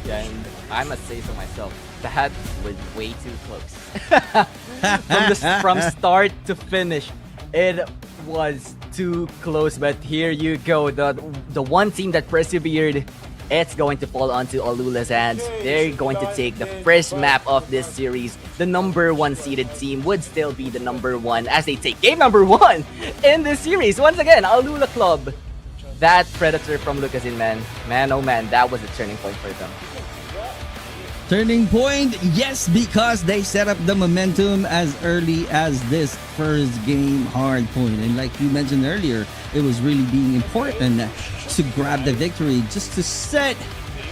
Yeah, and I must say so myself. That was way too close. From start to finish, it was too close. But here you go. The one team that persevered, it's going to fall onto Alula's hands. They're going to take the first map of this series. The number one seeded team would still be the number one as they take game number one in this series. Once again, Alula Club. That Predator from Lucasin, man, oh man, that was a turning point for them. Turning point, yes, because they set up the momentum as early as this first game hard point. And like you mentioned earlier, it was really being important to grab the victory, just to set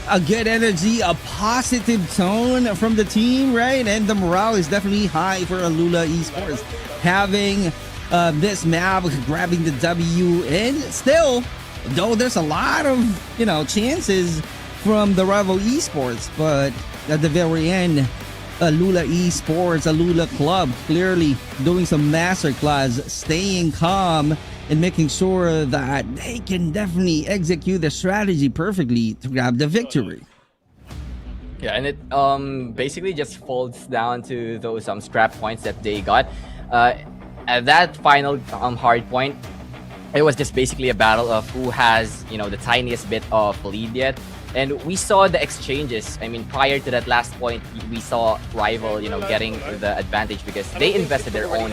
a good energy, a positive tone from the team, right? And the morale is definitely high for Alula Esports. Having this map, grabbing the W, and still, though there's a lot of, chances from the rival esports, but at the very end, Alula Esports, Alula Club, clearly doing some masterclass, staying calm and making sure that they can definitely execute the strategy perfectly to grab the victory. Yeah, and it basically just falls down to those scrap points that they got. At that final hard point, it was just basically a battle of who has, the tiniest bit of lead yet. And we saw the exchanges. I mean, prior to that last point, we saw Rival, getting the advantage because they invested their own,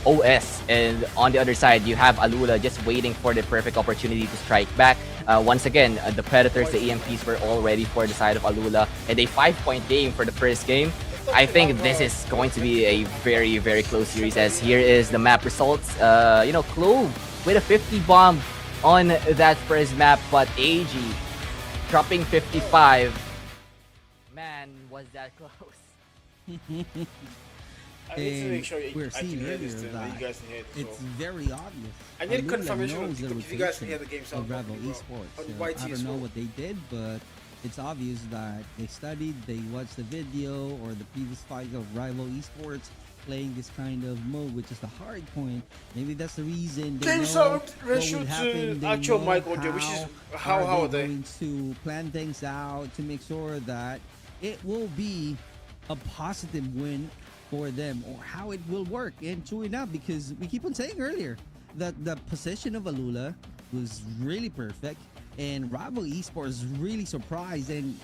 OS. And on the other side, you have Alula just waiting for the perfect opportunity to strike back. Once again, the Predators, the EMPs were all ready for the side of Alula. And a 5-point game for the first game. I think this is going to be a very, very close series as here is the map results. Clove with a 50 bomb on that first map, but AG dropping 55. Man, was that close. I need to make sure we're I seeing can hear earlier this too, that you guys can hear it. it's very obvious. I need Alula confirmation knows the if you guys can rotation hear the game sound of Rebel properly, Esports. bro. On So YT I as don't know well. what they did, but it's obvious that they studied, they watched the video or the previous fight of Rival Esports playing this kind of mode, which is the hard point. Maybe that's the reason they Game know sound what ratio would to happen. They actual know mic audio, which is how are are they? going to plan things out to make sure that it will be a positive win for them, or how it will work. And true enough, because we keep on saying earlier that the position of Alula was really perfect, and Rival Esports really surprised and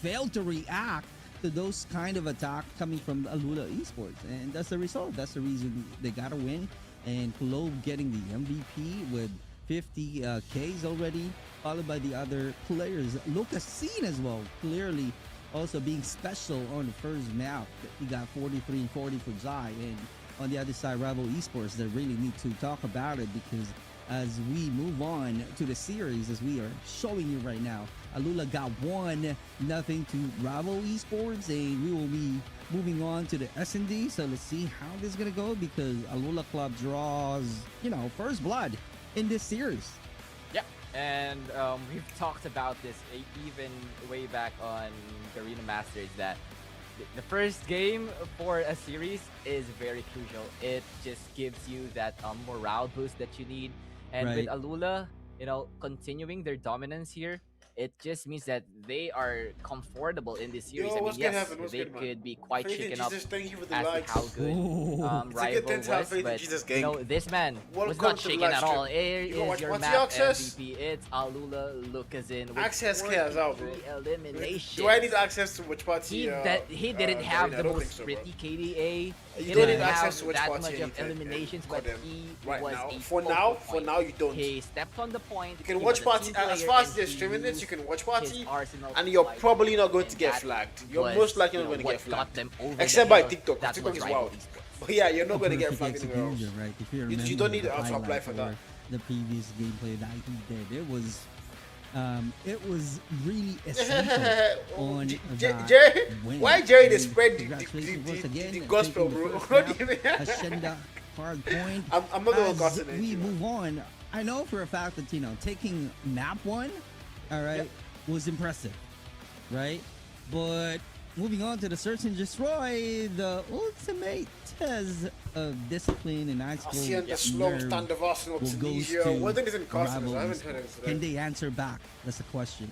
failed to react to those kind of attack coming from Alula Esports, and that's the result. That's the reason they got to win. And Clove getting the MVP with 50 Ks already, followed by the other players. Lucas Seen as well, clearly also being special on the first map. He got 43 and 40 for Zai, and on the other side, Rival Esports, they really need to talk about it, because as we move on to the series, as we are showing you right now, Alula got 1-0 to Rival Esports, and we will be moving on to the S&D. So let's see how this is gonna go, because Alula Club draws, first blood in this series. Yep, and we've talked about this even way back on Garena Masters that the first game for a series is very crucial. It just gives you that morale boost that you need. And Right. with Alula, continuing their dominance here, it just means that they are comfortable in this series. Yo, I mean, what's gonna yes, happen? What's they good, man? could be quite Faith in shaken up Jesus, thank you for the as to likes. how good Ooh. It's a Rival good thing to have was, faith in but Jesus, gang. this man was Welcome not to the shaken live at all. stream. Here You is your what's map the access? MVP. It's Alula Lucazin with Access cares out, bro. 43 eliminations. Do I need access to which party? He didn't have Garena? the I don't most think so, bro. pretty KDA. You He don't didn't need have access to which that party much you of need to- eliminations, but goddamn. he Right was now, a for focal now, point. you don't. He stepped on the point. You can he watch was a party, team and as player, far as and they're he streaming this, used you can watch his party, arsenal and to you're fight. probably not going to And get that flagged. You're was, most likely not going to what get flagged. got them over Except the by hill. TikTok. That TikTok was is Rival wild. Esports. But yeah, you're not going to get Perfect flagged anywhere else. execution, right? If you You remember don't need the an ultra apply highlight for that. the previous gameplay that he did, it was really essential on that Jerry, win. why Jerry And they spread congratulations once again, the gospel, taking the bro? first What do map, you mean? Ascenda hard point. I'm not gonna As gossip we anything, move on, I know for a fact that taking map 1, all right, Yep. was impressive, right? But moving on to the search and destroy, the ultimate test of discipline and ice I'll see on the cold slow nerve stand of Arsenal will goes Tunisia. to What thing is in Costa? Rival I haven't heard Esports. it today. Can they answer back? That's the question.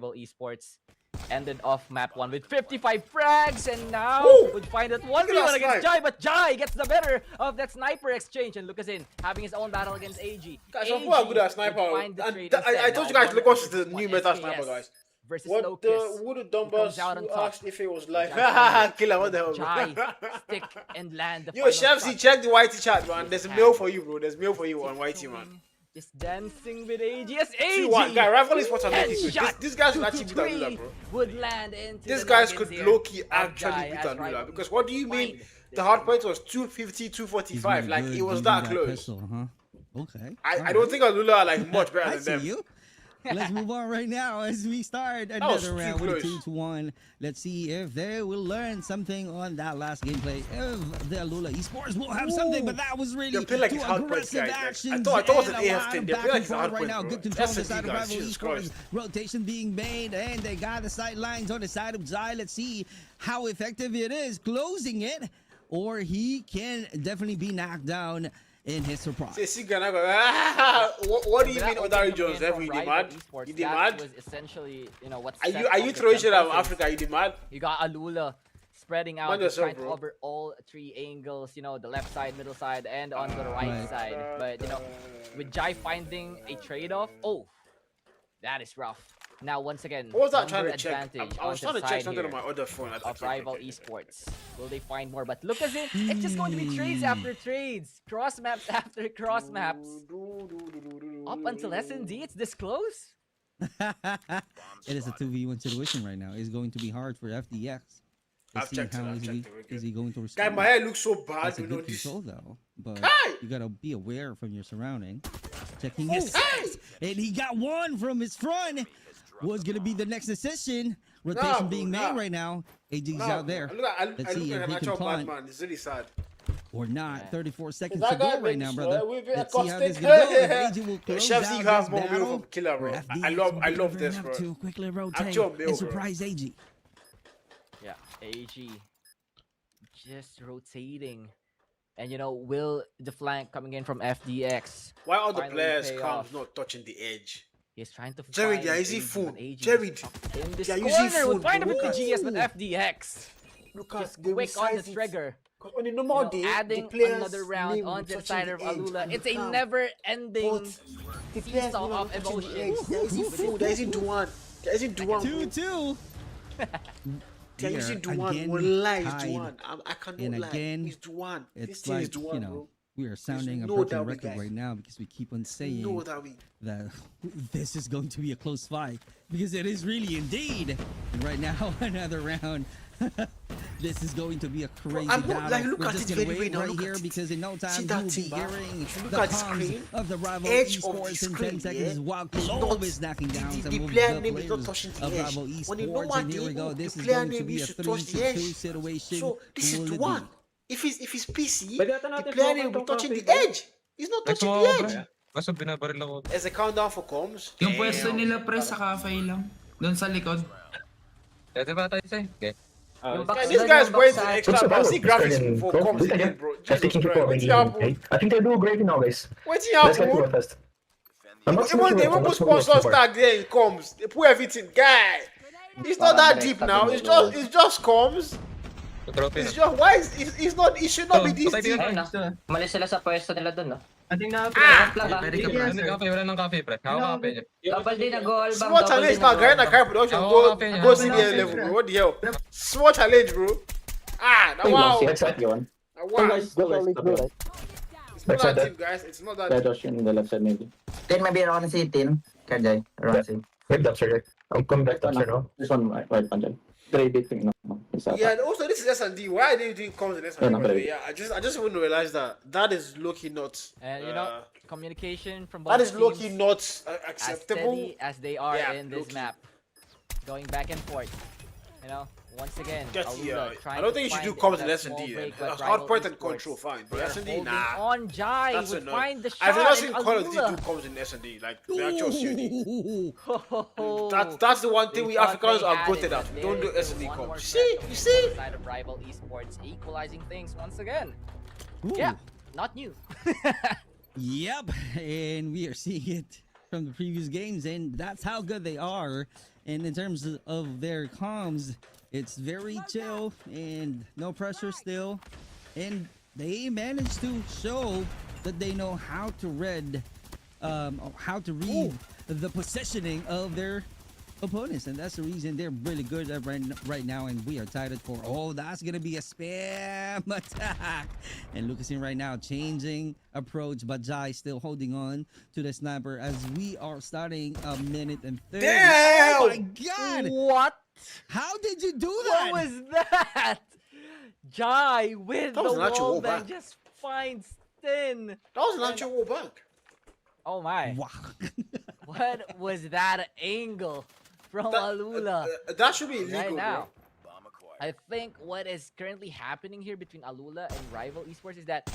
Rival Esports ended off map 1 with 55 frags, and now Woo! would find that Look at that 1v1 against snipe. Jai, but Jai gets the better of that sniper exchange, and Lucasin having his own battle against AG. Guys, I'm quite good at sniper. would find the And trade I instead. told you Now guys, look what's the 1 new meta SKS sniper, guys. versus What Locust. the would the He dumbass comes out on who top. asked if it was live? Jai Killer, what the hell, Jai, bro? stick and land the Yo, final Chefsy, shot. check the Whitey chat, man. There's His mail hand. for you, bro. There's mail for you on Whitey, man. Tiptoeing, just dancing with AG. Yes, AG! 2-1. Guy, rival is what I'm making. Headshot. These guys would 2 actually to beat 3 Alula, bro. would land into These the guys noggins could here low-key of actually Jai beat as Alula. Rival Because what do you Esports mean? find The this hard game. point was 250, He's 245. really Like, good it was using that close. Pistol, huh? Okay. I don't think Alula are like much better I than see them. you. Let's move on right now as we start was another too round with a close. 2-1. Let's see if they will learn something on that last gameplay. If the Alula Esports will have something, but that was really They play like two it's hard point, aggressive guys. Like, actions. I thought it was and an a AF lot thing. of They back play like and it's a hard forth right point, now. bro. Good control on the S&D, side of guys. Rival Jesus Esports. Christ. Rotation being made, and they got the sidelines on the side of Zai. Let's see how effective it is closing it, or he can definitely be knocked down in his surprise. See, Ghana go, what do you mean other regions? Have you demand? You demand? Was essentially, what's Are set you up the throwing shit at templates. Africa? You demand? You got Alula spreading out, Mind just yourself, trying to bro. cover all 3 angles, the left side, middle side, and on the right Right. side. But, with Jai finding a trade-off, that is rough. Now, once again, What was that number trying to check? advantage I was on trying the to check side something here on my other phone. of Rival Esports. Will they find more? But look at it. It's just going to be trades Hmm. after trades. Cross maps after cross maps. Up until S&D, it's this close. It is a 2v1 situation right now. It's going to be hard for FDX. I've Let's see checked it, how I've is checked he, it, we're is good. he going to Guy, respond. my hair looks so bad. That's a You know good this. control though, but Hey! you gotta be aware from your surrounding. Checking his size, and he got one from his front. Was gonna be the next decision. Rotation bro, being made nah. right now. AG's Nah, out there. I Let's look see like if an he can actual bad punt man. It's really sad. or not. Yeah. 34 seconds That to guy go right now, makes brother. sure we've been Let's see how this accosted. gonna go. If AG will close Chefsy, out you have this more mail battle, from Killer, bro. or I FDX love will this, even have bro. to quickly rotate Actual mail, and bro. surprise AG. Yeah, AG just rotating. And will the flank coming in from FDX? Why are the finally players pay calm off? not touching the edge? He's trying to Jared, find they are using AG, phone. but AG is Jared, stuck in this they are using corner. We'll phone, find him bro. with the Look GS, but at- FDX Look at just quick on the trigger. Because on a normal day, Adding the players another round name onto the touching side the of edge Alula. and It's you a can't. never-ending But the players seesaw name of touching the emotions. edge. They're using phone. They're using Duan. They're using Duan. 2-2. They're We using are Duan. again Wallah, it's tied. Duan. I cannot And lie. again, It's Duan. This It's thing is like, Duan, bro. we are sounding a no broken doubt we record guys. right now because we keep on saying No, that we. that this is going to be a close fight because it is really indeed. And right now, another round. This is going to be a crazy I'm not- battle. like, look We're at just it gonna very wait well now, right look here at it. because in no time See you that will thing, be man? hearing Look the at the comms screen. of the rival Edge of the esports in 10 screen, seconds. yeah? While It's Globe not- is knocking down the some of player the name is not players touching the of edge. rival On a esports. normal And here we day, go. the This is player going to name be a used to touch the 3-2 edge. situation. So this Who is will it Duan. be? If it's PC, Pwede ata the natin player flow name will be itong touching the coffee, edge. He's not Next touching mo the ako, edge. pre. Kaso binabaril ako. As a countdown for comms. Yung pwesto Damn. nila pre sa cafe lang. Doon sa likod. Pwede ba tayo sa'yo? Okay. Yung Guys, this guy's going to extra bro. See graphics for comms again, bro. Jesus Christ. What's happening? I think they do great in always. What's Let's get to happening? it first. I'm not Even they will put sponsors tag there in comms. They put everything. Guy, it's not that deep now. It's just comms. Trophy It's na. just why it's not. It should not be this patay deep. ka Ayun na. na. Malis sila sa pwesto nila dun, no? Ating na pre. Ah! Lang, ah. Pwede ka Wala pre. ng kape, wala ng kape, pre. Hawak kape niya. Double D na goal, bang. Small challenge now. Garena car production go senior level, bro. What the hell? Small challenge, bro. Ah, now wow. Exactly one. Now, wow. It's not that Except deep, guys. It's not that that deep. Josh in the left side maybe. Then maybe around the tin. Kajay, around the Wait, that's right. I'll come back to no? This one right punch. Very big thing, no. It's Yeah, and also this is S&D. Why are they doing comms in S&D? Yeah, no, by the but- way? Yeah, I just wouldn't realize that is low-key not. And communication from both That is teams low-key not as acceptable. steady as they are Yeah, in this low-key. map. Going back and forth. Once again, Just, Alula trying I don't to think you should do find comms in that S&D. small Then. break, but Hard Rival point and Esports, control, fine. But they're S&D, holding nah. on Jai That's would enough. find the shot. I've never and seen Call of Duty do Alula. comms in S&D, like the actual COD. Oh, That's the one thing they we thought Africans they are had goated it, at. but We don't do there is S&D one more comms. threat You coming see? from the side of Rival Esports, equalizing things once again. Ooh. Yeah, not new. Yep, and we are seeing it from the previous games, and that's how good they are. And in terms of their comms, it's very chill and no pressure still. And they managed to show that they know how to read the positioning of their opponents, and that's the reason they're really good at right now, and we are tied at 4. Oh, that's gonna be a spam attack, and Lucas in right now changing approach, but Jai still holding on to the sniper as we are starting a minute and 30. Damn! Oh my god! What? How did you do that? What was that? Jai with That the was an actual wall wall bang bang. just finds Tin. That was an actual wall bank. Oh my. Wow. What was that angle from Alula? That should be illegal, Right now. bro. I think what is currently happening here between Alula and Rival Esports is that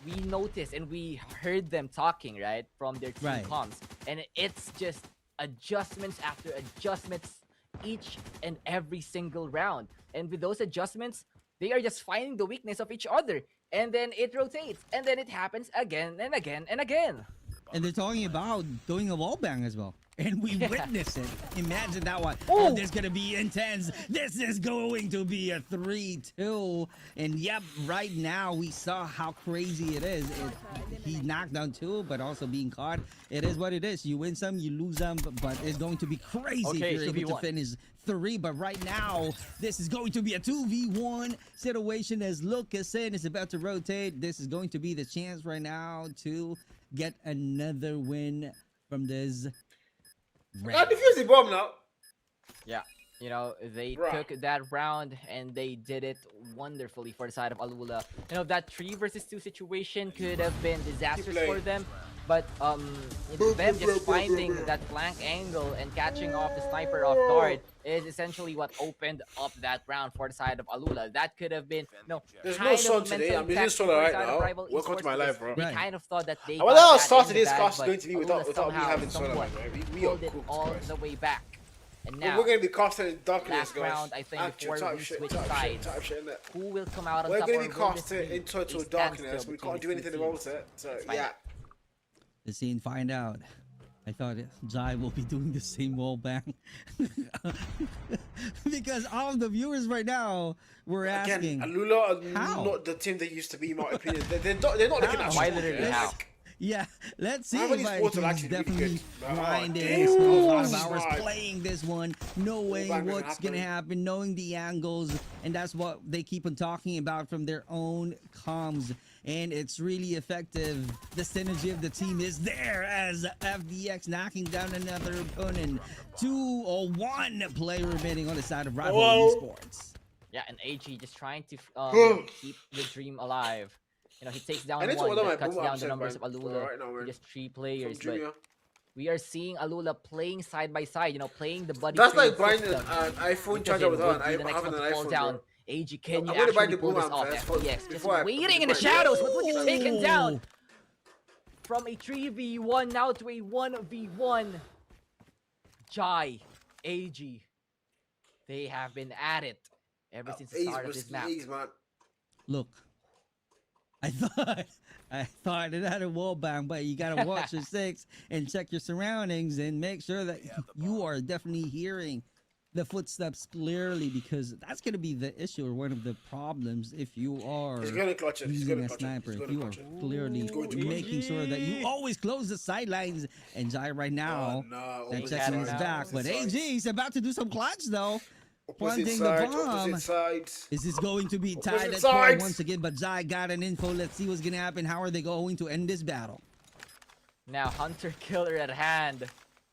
we noticed and we heard them talking, right, from their team Right. comms. And it's just adjustments after adjustments each and every single round. And with those adjustments, they are just finding the weakness of each other. And then it rotates. And then it happens again and again and again. And they're talking about doing a wall bang as well. And we Yeah. witnessed it. Imagine that one. Oh. Oh, this is going to be intense. This is going to be a 3-2. And yep, right now we saw how crazy it is. He knocked down 2, but also being caught. It is what it is. You win some, you lose some, but it's going to be crazy Okay, if you're able to 2v1. finish 3. But right now, this is going to be a 2v1 situation as Lucas is about to rotate. This is going to be the chance right now to get another win from this Now defuse the bomb now. Yeah, you know, they Bruh. took that round and they did it wonderfully for the side of Alula. You know, that 3 versus 2 situation could have been disastrous playing. for them, but them just finding that flank angle and catching off the sniper off guard is essentially what opened up that round for the side of Alula. That could have been, There's kind no of sun today. mental I'm using impact solar for the right side of now. Rival Welcome to Esports my life, because bro. They Right. kind of thought that they Well, got how that started in the this bag, cast but going to be Alula without me somehow having solar, somewhat man. We are pulled it cooked, all guys. the way back. And We're now, going to be casting in darkness, last guys. round, I think, Actual before type we shit, switch type sides, shit, innit? who will come out on We're top going or to be will this casting be in total a darkness. standstill We between can't do the anything two about it. So, find yeah. out. the scene find out. I thought Jai will be doing the same wall bang. Because all of the viewers right now were asking. Again, Alula are how? not the team they used to be, in my opinion. They're not looking How? at Why strong, literally yeah. how? Like, Yeah, let's see. Rival But Esports are he's actually really definitely good. Oh, grinding. damn. Spent a lot of Ooh, hours snide. playing this one, knowing bang doesn't what's gonna happen, knowing the angles, and that's what they keep on talking about from their own comms. And it's really effective. The synergy of the team is there as FDX knocking down another opponent. 2 or 1 player remaining on the side of Rival Whoa. Esports. Yeah, and AG just trying to keep the dream alive. You know, he takes down I need to one, order my that cuts boom down up the numbers of right Alula now, to man. just 3 From players. But Junior. we are seeing Alula playing side by side, you know, playing the buddy That's trade like buying system. an iPhone Because charger it with would her. be the I next have an one to fall iPhone, down. bro. AG, can I'm you gonna buy actually the pull this boom off? arm first, FPX just before I- waiting in the before I- shadows, but will get taken down Ooh. from a 3v1 now to a 1v1. Jai, AG, they have been at it ever since the Ease, start of this map. ease, man. Look, I thought it had a wall bang, but you gotta watch your 6 and check your surroundings and make sure that you are definitely hearing the footsteps clearly, because that's gonna be the issue or one of the problems if you are He's gonna clutch it. He's using gonna a clutch it. sniper. He's If gonna you are clutch it. clearly going to clutch making sure that you always close the sidelines, and Jai right now No, that opposite checking his side, back, opposite but sides. AG is about to do some clutch though. Opposite Planting the sides, bomb. opposite sides. Is this going to be tied Opposite at 4 sides. once again? But Jai got an info. Let's see what's gonna happen. How are they going to end this battle? Now, Hunter Killer at hand.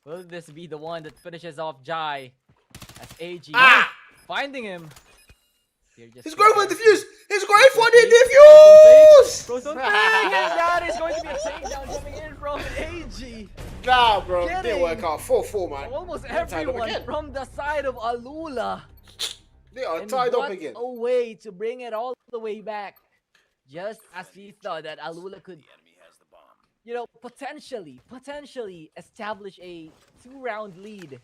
Will this be the one that finishes off Jai? As AG finding him. He's going for the defuse. He's going for the defuse. Goes on big, and that is going to be a takedown coming in from AG. Nah, bro, it didn't Kidding. work out. 4-4, man. Almost They're tied up everyone again. from the side of Alula. They are And tied up what again. a way to bring it all the way back. Just as we thought that Alula could, you know, potentially establish a 2-round lead.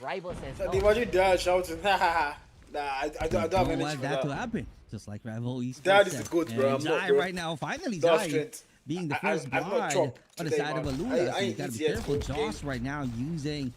Rival says no. Imagine Dad shouting, nah, I don't have Don't energy want for that to that. happen. Just like Rival Esports. That is said. good, bro. And I'm not Jai good. right now, finally That's Jai strength. being the I- first I'm not blood chopped on the today, side of man. Alula. I So you ain't gotta be eating yet, careful. okay? Josh right now using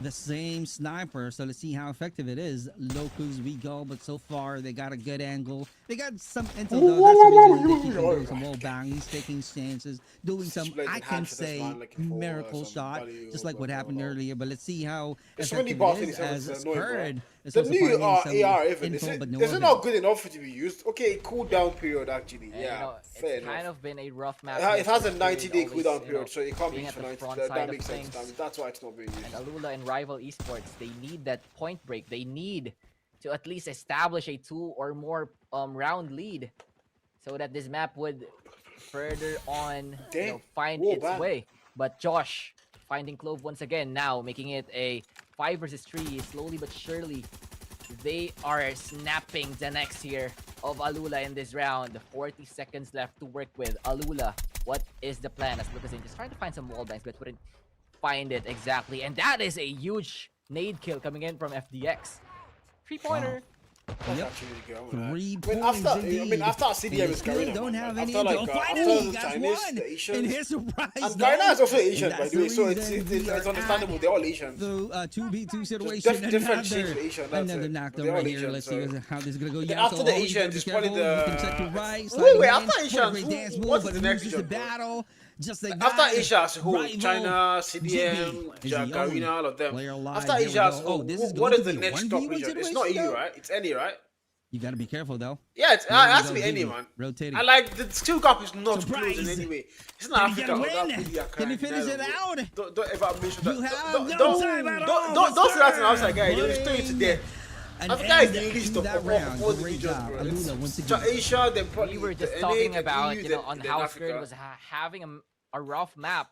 the same sniper. So let's see how effective it is. Locals we go, but so far they got a good angle. They got some intel though. That's the reason they keep on doing some wall bangs, taking chances, doing some, Split in I can half for this say, man, looking for, miracle some shot, value just like over what happened goal. earlier. But let's see how It's really effective bad it is. 27 As is annoying, bro. Spurred is The also new finding some AR, even info, but no is it other. not good enough for it to be used? Okay, cool down period actually. And, Yeah, you know, fair it's enough. kind of been a rough map. It has a Squid 90-day always, cooldown you know, period, so it can't be being used at for the 90. front That side of makes sense. things. That's why it's not being used. And Alula and Rival Esports, they need that point break. They need to at least establish a 2 or more round lead so that this map would further on find Whoa, its man. way. But Josh finding Clove once again now, making it a 5 versus 3 slowly but surely. They are snapping the necks here of Alula in this round. 40 seconds left to work with. Alula, what is the plan? As Lucas is just trying to find some wall bangs, but couldn't find it exactly. And that is a huge nade kill coming in from FDX. 3-pointer. That's Yep. actually really good. I'm gonna- 3 I mean, points after indeed. CDM And is they still Garena, don't man. have Like, any after like intel. after Finally, the that's Chinese, one. the And Asians, here's surprise. and Garena is also Asian, That's by the way. the So reason we it's are understandable. at They're all Asians. the 2v2 situation. different shades of Asian, that's Another it. knockdown But they're all right here. Asian, Let's so- see how this is gonna go. Then Yeah, after so, the you gotta Asians, be it's probably careful. You can the- check your right. Wait, sliding after in, what a Asians, great dance move, what's but the next loses the region, bro? battle. Just like After that. Asia as a whole, Rival China, CDM, Jimmy is the only Garena, all of them. player alive. After There we Asia as a go. whole, Oh, this is what going is to the be a next top 1v1 region? It's not situation, EU, though. right? It's any, right? You gotta be careful though. Yeah, it There we has go, to be any, Jimmy. man. Rotating. I like the skill gap is not Surprise. close in any way. It's Can not he Africa. get a or that win? really a Can he kind finish of it way. out? Don't ever mention that. You have Don't- no don't- time at don't- all, don't- don't say that to Mr. the outside guy. You'll still to death. And Africa is end the least to of that all round. the Great regions, job. bro. Alula once So again. Asia, then probably We were just the talking NA, about, EU, you know, on then how Africa. Squid was having a rough map.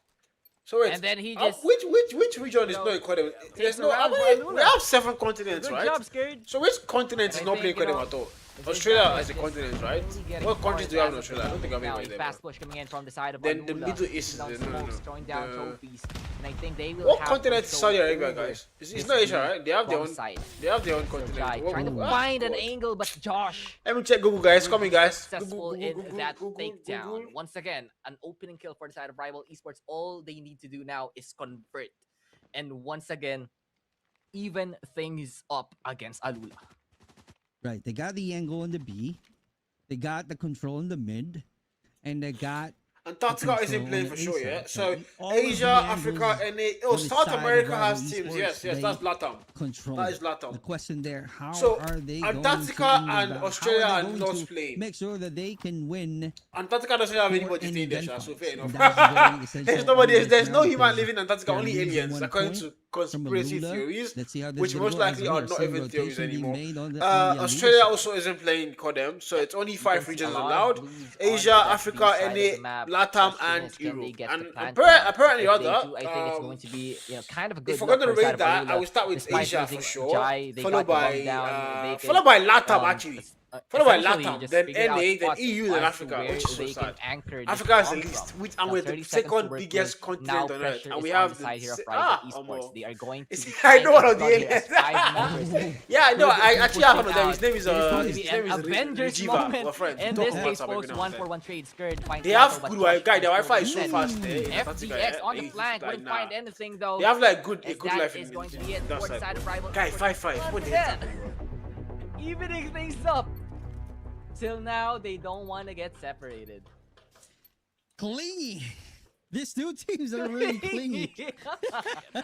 So wait, And then he just, which region is know, not incredible? There's takes no. around I for mean, Alula. we have 7 continents, Good right? job, Scared. So which continent is And I not think, playing you Qualifiers know, at all? this Australia guy is a just continent, right? really getting What countries do we have in hard Australia? I don't think I've now, been a there. fast push coming in from the side of Then the Alula. Middle East is Down the- no, smokes, no. throwing down The- trophies. And I think they will What have continent is control Saudi Arabia, over guys? It's this not Asia, league right? They have their from own. side. They have their own So Jai continent. trying to What? find an angle, but Josh Let me check Google, guys. Coming, guys. successful Google, in Google, that Google, takedown. Google. Once again, an opening kill for the side of Rival Esports. All they need to do now is convert. And once again, even things up against Alula. Right. They got the angle in the B. They got the control in the mid. And they got Antarctica control isn't playing on for the sure, A yeah. side. So All of Asia, the Africa, angles and on the South side of America Rival has teams. Esports, Yes, they that's LATAM. control. That is LATAM. The question there, how So, are they Antarctica going to and Australia are not playing. make sure that they can win? Antarctica doesn't have For anybody any staying there, gun so fights. fair enough. That's very essential There's nobody. on this There's no round human because living in Antarctica. they're Only losing aliens, 1 according point to from conspiracy Alula. theories, Let's see how this which gonna most go, likely as we are not seeing even theories rotation being anymore. made on the Australia leadership. also isn't playing Codem, so it's only You 5 can see regions a lot of allowed: blues on Asia, that Africa, B side of NA, the map. LATAM, Question and is, can they Europe. get And the plant apparently down? If they other. do, I think it's going to be, you know, kind of a If good we're luck going to for the side rate of that, I Alula. will start with Despite Asia losing for sure, Jai, they followed got the by bump down. They followed by LATAM um, actually. es- Followed by essentially LATAM, just then figure out NA, then spots EU, then as to Africa, where which is so they can sad. anchor this Africa is the round least, from. and Now we're the 30 seconds to second work biggest with. continent Now on Earth, pressure and is we on have the side here of the Rival Esports. Amo. They are going to be I know one of the trying to aliens. slug here as 5 members. Yeah, I know. Will I be actually have one of pushing them. out. His name is It is going to his be name an is Avengers Rijiva. moment. We're friends. In We this talk on case, WhatsApp every folks, now and 1 then. for 1 trade. Skirt finds They have but good Josh guy. Their Wi-Fi is so instead. fast. Antarctica, FDX on the It's flank like, wouldn't nah. find anything though. They have like As a good that life is in going to be it that for the side. side of Rival Guy, Esports. 5-5. What the Yeah. hell? Evening things up. Till now, they don't want to get separated. Clingy. These two teams are really clingy.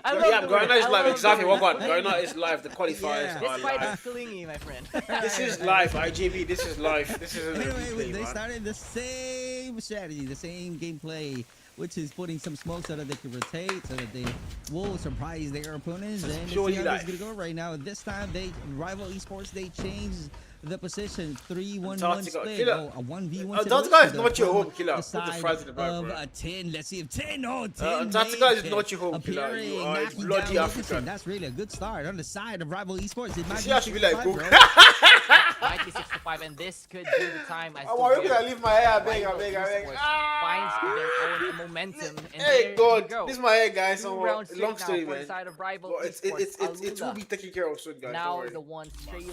I love Yeah, the Garena word. is I live. love Exactly. the What word. one? Garena is live. The qualifiers Yeah. This are fight is live. clingy, my friend. This is live. IJB. This is live. This is a Anyway, replay, they man. started the same strategy, the same gameplay, which is putting some smoke so that they can rotate, so that they will surprise their opponents. And let's see purely how this is live. gonna go right now. This time, Rival Esports, they changed the position, 3-1-1 Antarctica, split. killer. Oh, a 1v1 Antarctica is situation not your from home, killer. the Put the side fries in the back, of bro. 10. Let's see if 10. Oh, 10. Antarctica is make not it. your home, killer. Appearing, You are a knocking bloody down African. Lucas, and that's really a good start on the side of Rival Esports. It might See be how she be like, 65, bro. bro. Might be 6-5, and this could be the time as I to want you where to leave my hair. I beg, I Rival beg, I beg. Esports finds their own momentum. And Hey, there God. you go. This is my hair, guys. 2 So, rounds straight long now story, for the man. side of Rival Well, it Esports. will Alula be taken care of soon, guys. Don't now worry. the ones trailing.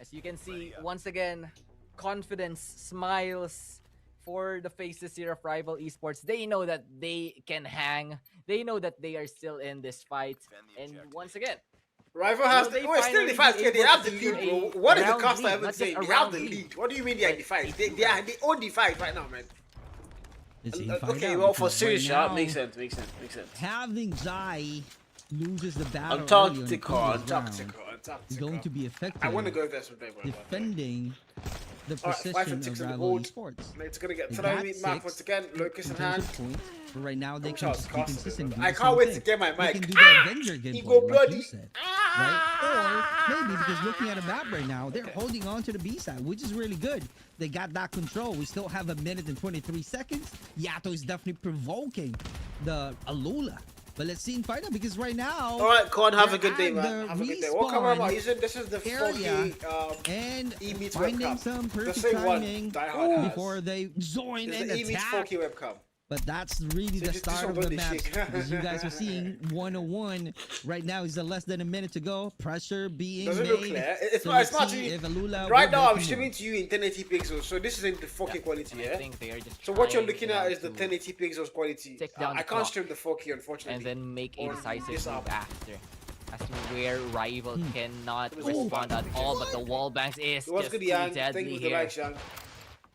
As you can see, once again, confidence, smiles, for the faces here of Rival Esports. They know that they can hang. They know that they are still in this fight. And once again, Rival has will they the still the finally fight. be Yeah, they able have to the secure lead, bro. a What is the round caster lead? even Not just saying? a They have round the lead. lead. What do you mean they are in the fight? They own the fight right now, man. Let's see, find Okay, out, well, for because serious right shot, makes now, sense, makes sense, makes sense. having Zai loses the battle I'm early on the tactical, previous I'm round tactical, I'm is tactical. going to be effective I want to go there someday, bro. defending the Alright, 5 position and 6 of on the Rival board. Esports. It's gonna get They thrown got with Mark 6 once again, Locus in in terms hand. of points, but right now they wish I can was be casting, consistent. bro. Do I the can't same wait to thing. get my They mic. can do the Avenger He gameplay, go like bloody. you said, right? Or maybe because looking at a map right now, they're holding on to the B side, which is really good. They got that control. We still have 1 minute and 23 seconds. Yato is definitely provoking the Alula. But let's see and find out, because right now, Alright, Con, have a they're good day, at man. the Have a good day. What camera am I respawn using? This is the area 4K and E-Meets finding webcam. some The perfect same one timing Die Hard has. before they join It's and the E-Meets attack. 4K webcam. But that's really So the this start one of the really match. shake. As you guys are seeing, 101 right now is less than a minute to go. Pressure being Does it made. look clear? It's So not, it's let's not see really. if Alula Right will now, break I'm the streaming mold. to you in 1080 pixels, so this is in the 4K quality, And I yeah? think they are just So what you're trying, looking you know, at is the to 1080 pixels quality. tick down I the can't clock stream the 4K, unfortunately. and then make a Or decisive this move app. after. As to where Rival cannot Ooh. respond at all, but the wall banks is What's just good, too Yan? Thank you deadly for the here like, Sean.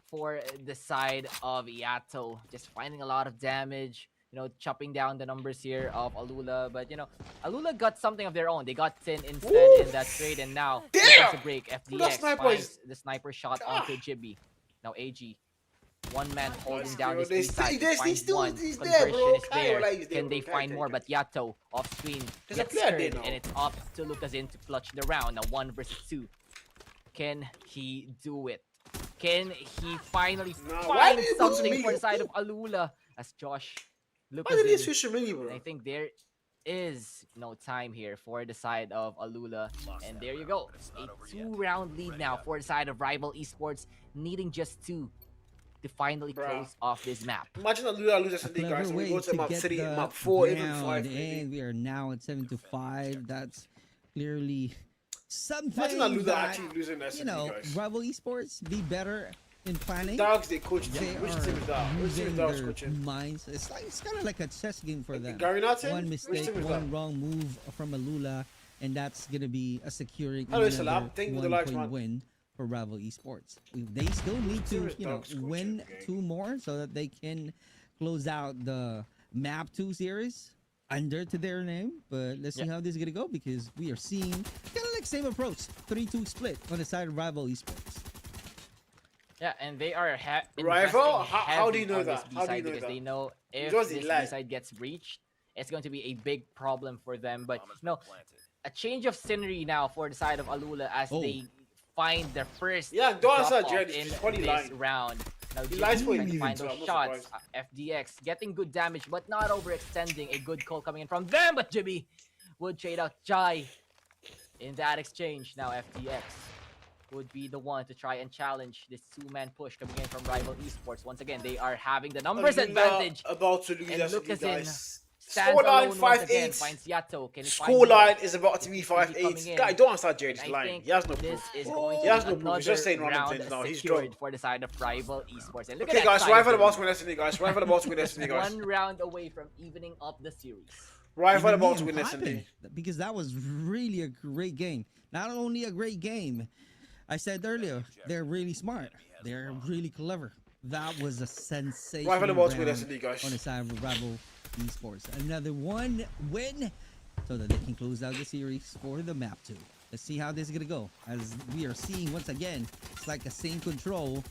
for the side of Yato. Just finding a lot of damage, you know, chopping down the numbers here of Alula. But, you know, Alula got something of their own. They got 10 instead Woo! in that trade, and now Damn! here comes the break. Who that FDX sniper finds is? the sniper shot Ah! onto Jibby. Now AG. One man holding Nice, down bro. this They B side still- to they find still- one. he's there, Conversion bro. is Kai there. Ola is there, Can they bro. find Kai, more? Kai. But Yato off screen There's a gets player there scared, now. and it's up to Lucas in to clutch the round. Now 1 versus 2. Can he do it? Can he finally Nah, why find did he go to something for me? the side of Alula? As Josh Why Lucas did he in. switch to me, bro? And I think there is no time here for the side of Alula. And there you go. A 2-round lead now for the side of Rival Esports, needing just 2 to finally Bruh. close off this map. Imagine a loses A today, clever guys. And we way go to to map get 3, the map 4, even round, 5, maybe. and we are now at 7-5. That's clearly something Imagine a loser that, actually losing that, you know, guys. Rival Esports be better in planning. Dogs, they coach They team. Which are team is that? Which team is using Dogs their coaching? minds. It's kind of like a chess game for them. Garena team? One Which mistake, team is one that? wrong move from Alula, and that's gonna be a securing Hello, another Salam. Thank you for the likes, 1-point man. win for Rival Esports. They still need to, Serious you know, Dogs coaching, win okay. 2 more so that they can close out the Map 2 series under to their name. But let's see how this is gonna go, because we are seeing kind of like same approach, 3-2 split on the side of Rival Esports. Yeah, and they are Rival? investing How do you heavy know on this that? B How do side you know because that? they know if Just this the lie. B side gets breached, it's going to be a big problem for them. But no, a change of scenery now for the side of Alula as Oh. they find their first Yeah, don't answer drop-off Jared. in He's probably this lying. round. Now He Jimmy lies for a trying to living, find so those I'm not shots. surprised. FDX getting good damage, but not overextending. A good call coming in from them, but Jimmy would trade out Jai in that exchange. Now FDX would be the one to try and challenge this 2-man push coming in from Rival Esports. Once again, they are having the numbers Alula advantage. About to lose And that, Lucas in guys. Stands Scoreline alone once again, 5-8. finds Yato. Can he find more? Scoreline is about to be Is he coming 5-8. in? Guy, don't answer Jared. He's I lying. think He has no this proof. is going to He has be no proof. He's just another saying random round things now. He's secured drunk. for the side of Rival Esports. And look Okay, at guys, that rival side, about to win Destiny, guys. Rival about to win Destiny, guys. 1 round away from evening up the series. Rival Even me, about to I'm win clapping, Destiny. because that was really a great game. Not only a great game, I said earlier, they're really smart. They're really clever. That was a sensational Rival about to win round Destiny, guys. on the side of Rival Esports. Another 1 win so that they can close out the series for the map 2. Let's see how this is gonna go. As we are seeing once again, it's like a same control.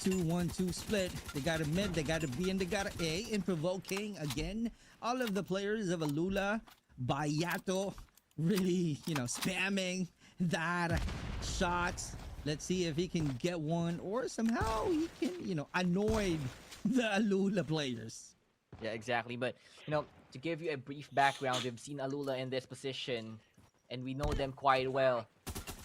2-1-2 split. They got a mid, they got a B, and they got a A. In provoking again, all of the players of Alula, Bayato, really, you know, spamming that shots. Let's see if he can get one, or somehow he can, you know, annoy the Alula players. Yeah, exactly. But, you know, to give you a brief background, we've seen Alula in this position, and we know them quite well.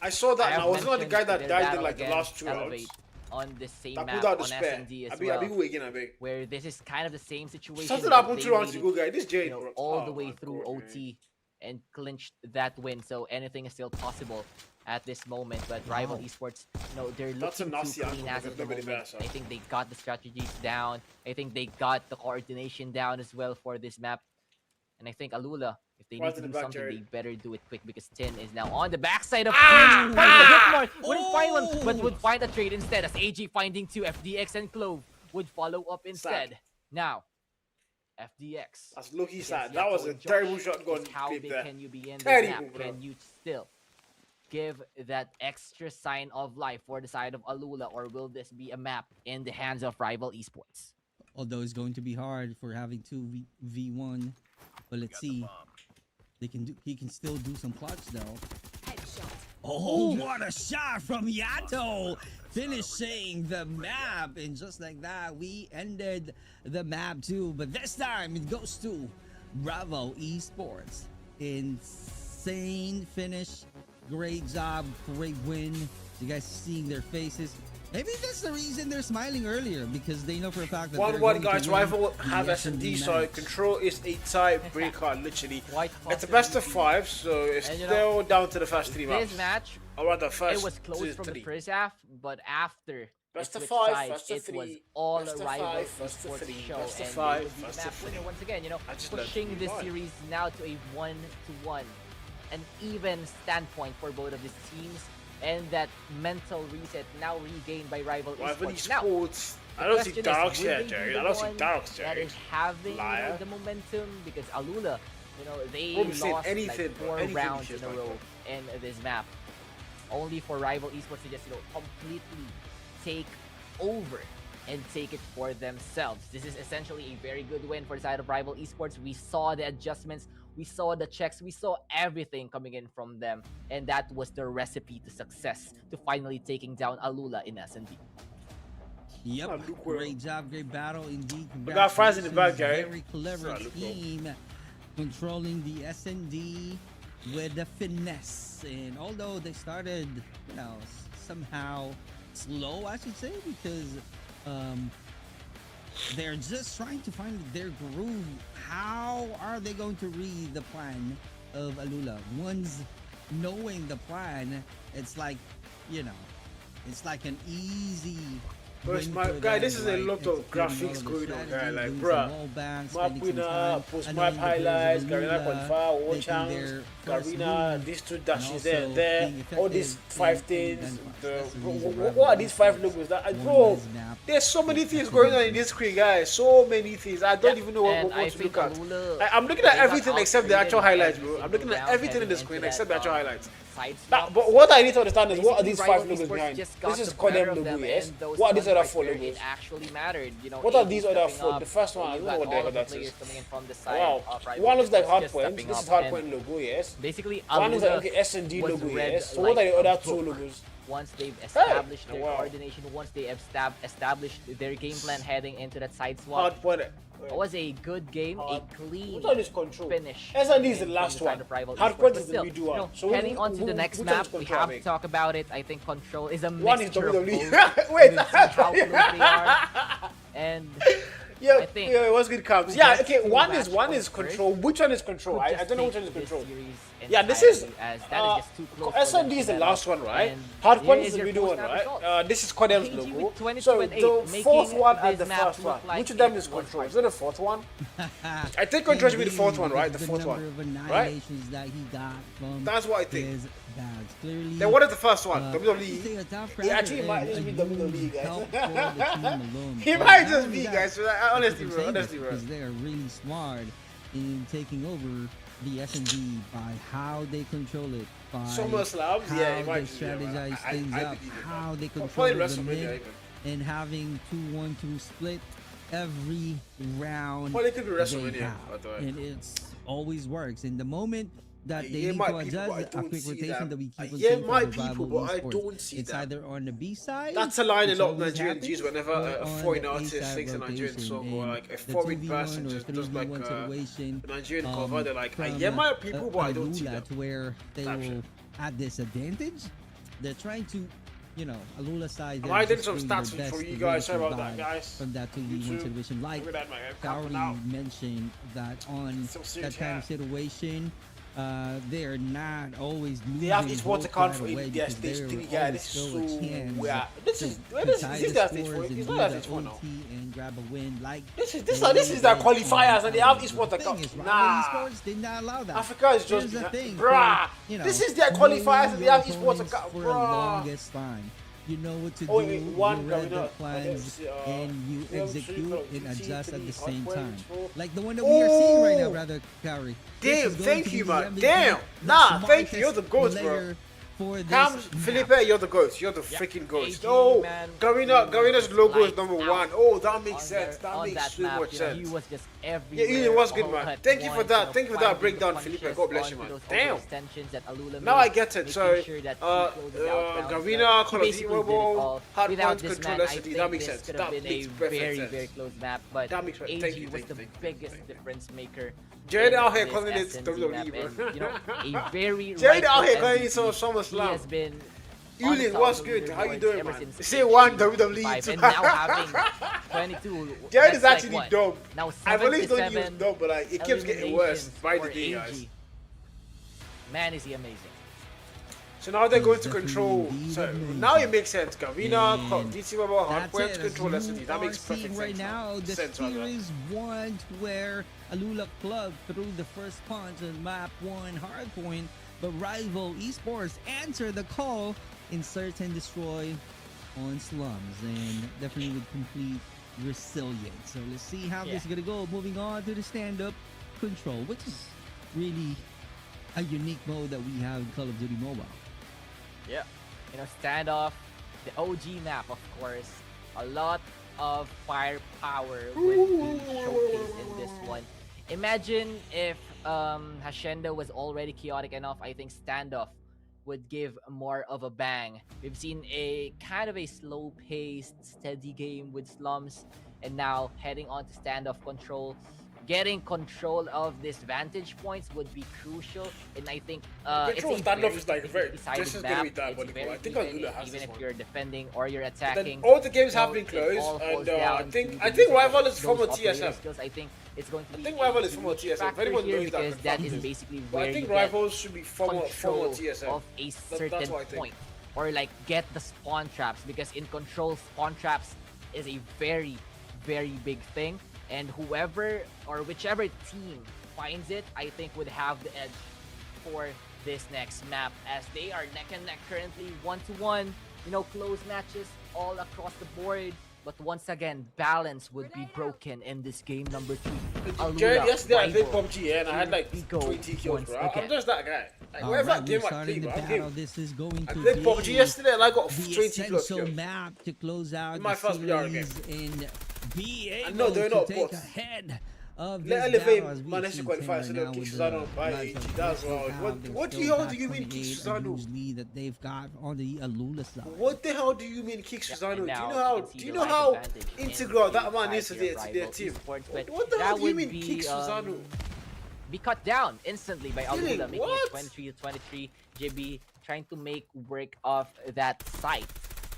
I saw that have now. Was not the mentioned guy that their died in battle like the last against 2 Elevate rounds. on the same That map pulled out on the spare. SMD as I well, be again, I beg. where this is kind of the same situation. Something but happened they 2 rounds made ago, it, guy. This Jade, you know, bro. all Oh the way my through God, OT and clinched that win. So anything is still possible at this moment, but Rival Esports, they're That's a looking nasty to clean angle, as but of the nobody moment. better, so. I think they got the strategies down. I think they got the coordination down as well for this map. And I think Alula, if they need Right to in the do back, something, Jared. they better do it quick because Tin is now on the backside of Queen. Finds a hit mark. Wouldn't find one, but would find a trade instead as AG finding 2. FDX and Clove would follow up instead. Now, FDX. That's lucky against sad. That was Yakko a and terrible Josh. shotgun Is how clip big there. can you be in this Terrible, map? bro. Can you still give that extra sign of life for the side of Alula, or will this be a map in the hands of Rival Esports? Although it's going to be hard for having 2v1, but let's see. He can still do some clutch though. Oh, what a shot from Yato! Finishing the map, and just like that, we ended the map too. But this time it goes to Bravo Esports. Insane finish, great job, great win. You guys seeing their faces. Maybe that's the reason they're smiling earlier, because they know for a fact that 1-1 guys, to Rival win have the S&D, SMD so match. Control is a tiebreaker, literally. Quite It's a best of 5, so it's And, still down to the first 3 maps. This match, Or rather, first it was close from the 3. first half, but after Best it of switched 5, sides, best of it was 3, all best a of Rival 5, best of Esports 3, show, best of and 5, they will be the best map of winner 3. once again. I just learned Pushing to this rewind. series now to a 1-1, an even standpoint for both of these teams, and that mental reset now regained by Rival Rival Esports. Now, Esports. the I don't see question is, Darks will here, they be Jerry. the I don't see one Darks, that Jerry. is having Liar. the momentum, because Alula, they Bro, saying lost anything, like bro. 4 Anything rounds is in a just row like in this map, only for Rival Esports to just completely take over and take it for themselves. This is essentially a very good win for the side of Rival Esports. We saw the adjustments, we saw the checks, we saw everything coming in from them, and that was the recipe to success, to finally taking down Alula in S&D. Yep, Luke Will. great job, great battle indeed. We got fries in the back, Congratulations. Gary. Very clever Sorry, Luke Will. team controlling the S&D with the finesse. And although they started, somehow slow, I should say, because they're just trying to find their groove. How are they going to read the plan of Alula? Once knowing the plan, it's like, it's like an easy. But guy, this is a lot of graphics going on, guy. Like, bruh, map winner, post map highlights, Garena qualifier, war champs, Garena, these 2 dashes there, all these 5 things. What are these 5 logos? Bro, there's so many things going on in this screen, guys. So many things. I don't even know what to look at. I'm looking at everything except the actual highlights, bro. I'm looking at everything in the screen except the actual highlights. But what I need to understand is, what are these 5 logos behind? This is Codem logo, yes? What are these other 4 logos? It actually mattered. What are these other 4? The first one, I don't know what the hell that is. Wow. One looks like Hardpoint. This is Hardpoint logo, yes. Basically, One is like, Alula okay, S&D was logo, read yes. So like what are the a other 2 book. logos? Once they've established their wow. coordination, once they have established their game plan heading into that side swap, Hardpoint. it was a good game, a clean What is Control? finish. S&D is the from last side one. of Rival Hardpoint Esports. is the But middle still, one. So heading on to the next which map, one is we Control, have I to mean? talk about it. I think Control is a One is mixture of WWE. both. Wait, We see how close they are, and Yeah, I think yeah, what's good comes. Yeah, best okay, two one match is points Control. Which one is Control? could I just don't know which take one is this Control. series Yeah, this is entirely, as that is just too close for S&D them is to the develop. last one, right? And Hardpoint here is the your middle one, post-snap right? results. This is Codem's KG logo. with 22 So and 8, the making 4th one and this the map 1st one. look like Which of them it is was Control? hard. Is it the 4th one? I think Control should be the 4th one, right? The 4th one. Number of Right? annihilations that he got from That's what I think. his bags. Clearly, Then what is the first one? he's WWE. a tough Yeah, actually, it crowder might and just be a WWE, huge guys. help for the team alone. He But might not just only be, that, guys. Honestly, I'm bro. saying Honestly, this bro. because they are really smart in taking over the S&D by how they control it, by Summer slabs, how yeah, it they might be, yeah, strategize I things believe up, it, how they Probably control the WrestleMania mid, even. and having 2-1-2 split every round. Well, it could be they WrestleMania, have. by the way. And it's always works. In the moment that they Yeah, need my to people, adjust, I a don't quick see rotation that. that we keep on Yeah, seeing my from people, Revival but I Esports. don't see It's that. either on the B side. That's a line a which lot of always Nigerian happens, G's whenever or a on foreign the artist A-side sings a Nigerian rotation. song, or And like a the foreign 2v1 person or just does like 3v1 situation, a Nigerian cover. They're like, yeah, from, my people, but I don't see Alula that. to where they Type will shit. at disadvantage. They're trying to, Alula side. I'm they're hiding just some doing their stats best for to you really guys. Sorry about that, survive guys. from that 2v1 YouTube. situation. Like Look at that, man. Kaori mentioned that on Some that serious kind of hat. situation, they are not always losing. They have esports hope account right for away their because stage there 3 will guy. always This is still a so chance weird. This to is tie this the their stage 4. scores It's and not do their the stage 4 now. OT and grab a win. Like This the is way their they qualifiers and they have the esports thing account. is, Rival Nah. Esports did not allow that. Africa is just Here's the thing, bruh. you know, This is their knowing qualifiers and they your have esports opponents account, for the bruh. longest time. You know what to Oh, do. wait, one you read Garena, the plans and you execute and adjust at the same time. Like the one that we are seeing right now, rather, Kyrie. This Damn, is going thank to be you, the man. MVP, Damn. the Nah, thank you. You're smartest the GOAT, bro. player for this Cam, map. Felipe, you're the GOAT. You're the freaking GOAT. AG, Oh, man, Garena's he was logo is lights number out 1. Oh, that makes sense. on That on makes that so map, much you know, sense. he was just Yeah, everywhere. it was good, all man. at Thank you for once, that. Thank you for that finding breakdown, the Felipe. punches God bless you, onto man. those Damn. overextensions that Alula Now made, I get it. making So, sure that he closes out rounds. Garena, He Call of Duty basically did it Mobile, all. hard Without punch, this control man, I SD. think That makes this sense. could That have been a makes perfect very, sense. very close map, but That makes perfect. AG Thank you, was thank you, the thank you, biggest thank you. difference maker. Jared in out here this calling it SND WWE, map, bro. and, you know, a very Jared out here rightful calling it MVP. so He SummerSlam. has been Yulin, on what's top of good? the How you leaderboards doing, ever man? since Say one 25, WWE too. and now having 22. Jared is that's actually like dumb. what? Now I believe don't use 77 dumb, but like it keeps getting worse eliminations by for the day, guys. AG. Man, is he amazing. So now they're going to Definitely control. indeed So amazing. now it makes sense. Garena, And DC Mobile, hard That's points, it. control As SD. you That makes are seeing perfect right sense. now, the Sense rather. series 1 where Alula Club threw the first punch on map 1 hardpoint, but Rival Esports answered the call, insert and destroy on slums, and definitely with complete resilience. So let's see how this is gonna go. Moving on to the stand-up control, which is really a unique mode that we have in Call of Duty Mobile. Yeah. You know, standoff, the OG map, of course. A lot of firepower would be showcased in this one. Imagine if Hacienda was already chaotic enough. I think standoff would give more of a bang. We've seen a kind of a slow-paced, steady game with slums, and now heading on to standoff control. Getting control of this vantage points would be crucial, and I think Control it's a standoff very is like very. decided This is map. gonna be It's diabolical. very I think even, Alula has even this if one. you're defending or you're Then attacking. all the games you have know, been it closed, all and falls I down think to I the think use of Rival is from those a operator TSM. skills. I think it's going to I be think a Rival is from a huge TSM. If factor anyone here knows that, because that is confirm. basically But where I think you get Rivals should be from a control TSM. of a certain that's what I think. point, or like get the spawn traps, because in control spawn traps is a very, very big thing, and whoever or whichever team finds it, I think would have the edge for this next map, as they are neck and neck currently, 1-1, you know, close matches all across the board. But once again, balance would be broken in this game number 3. Jared, yesterday I played Rival PUBG and I had like we go 20 kills, once bro. again. I'm just that guy. Like, All wherever right, game we're I play, starting the bro, I'm battle. game. This is going I to played be PUBG yesterday and I got the 20 plus essential kills. map to close out My the first VR series and be I able know they're to not take bots. ahead of this Let elevate battle, as we manage to see qualify, Tim so right they'll now kick with Susano the by likes of 80. That's Crystal wrong. Town. What They're the still hell back do you from mean an kick 8, a Susano? huge lead that they've got on the Alula side. What the hell do you mean kick Susano? Do you now know how? you can see Do you the know life how advantage in integral that man side is to here, their Rival team? Esports, but What the hell that do you would mean be, kick Susano? be cut down instantly by Really? Alula, making What? it 23-23. JB trying to make work of that site.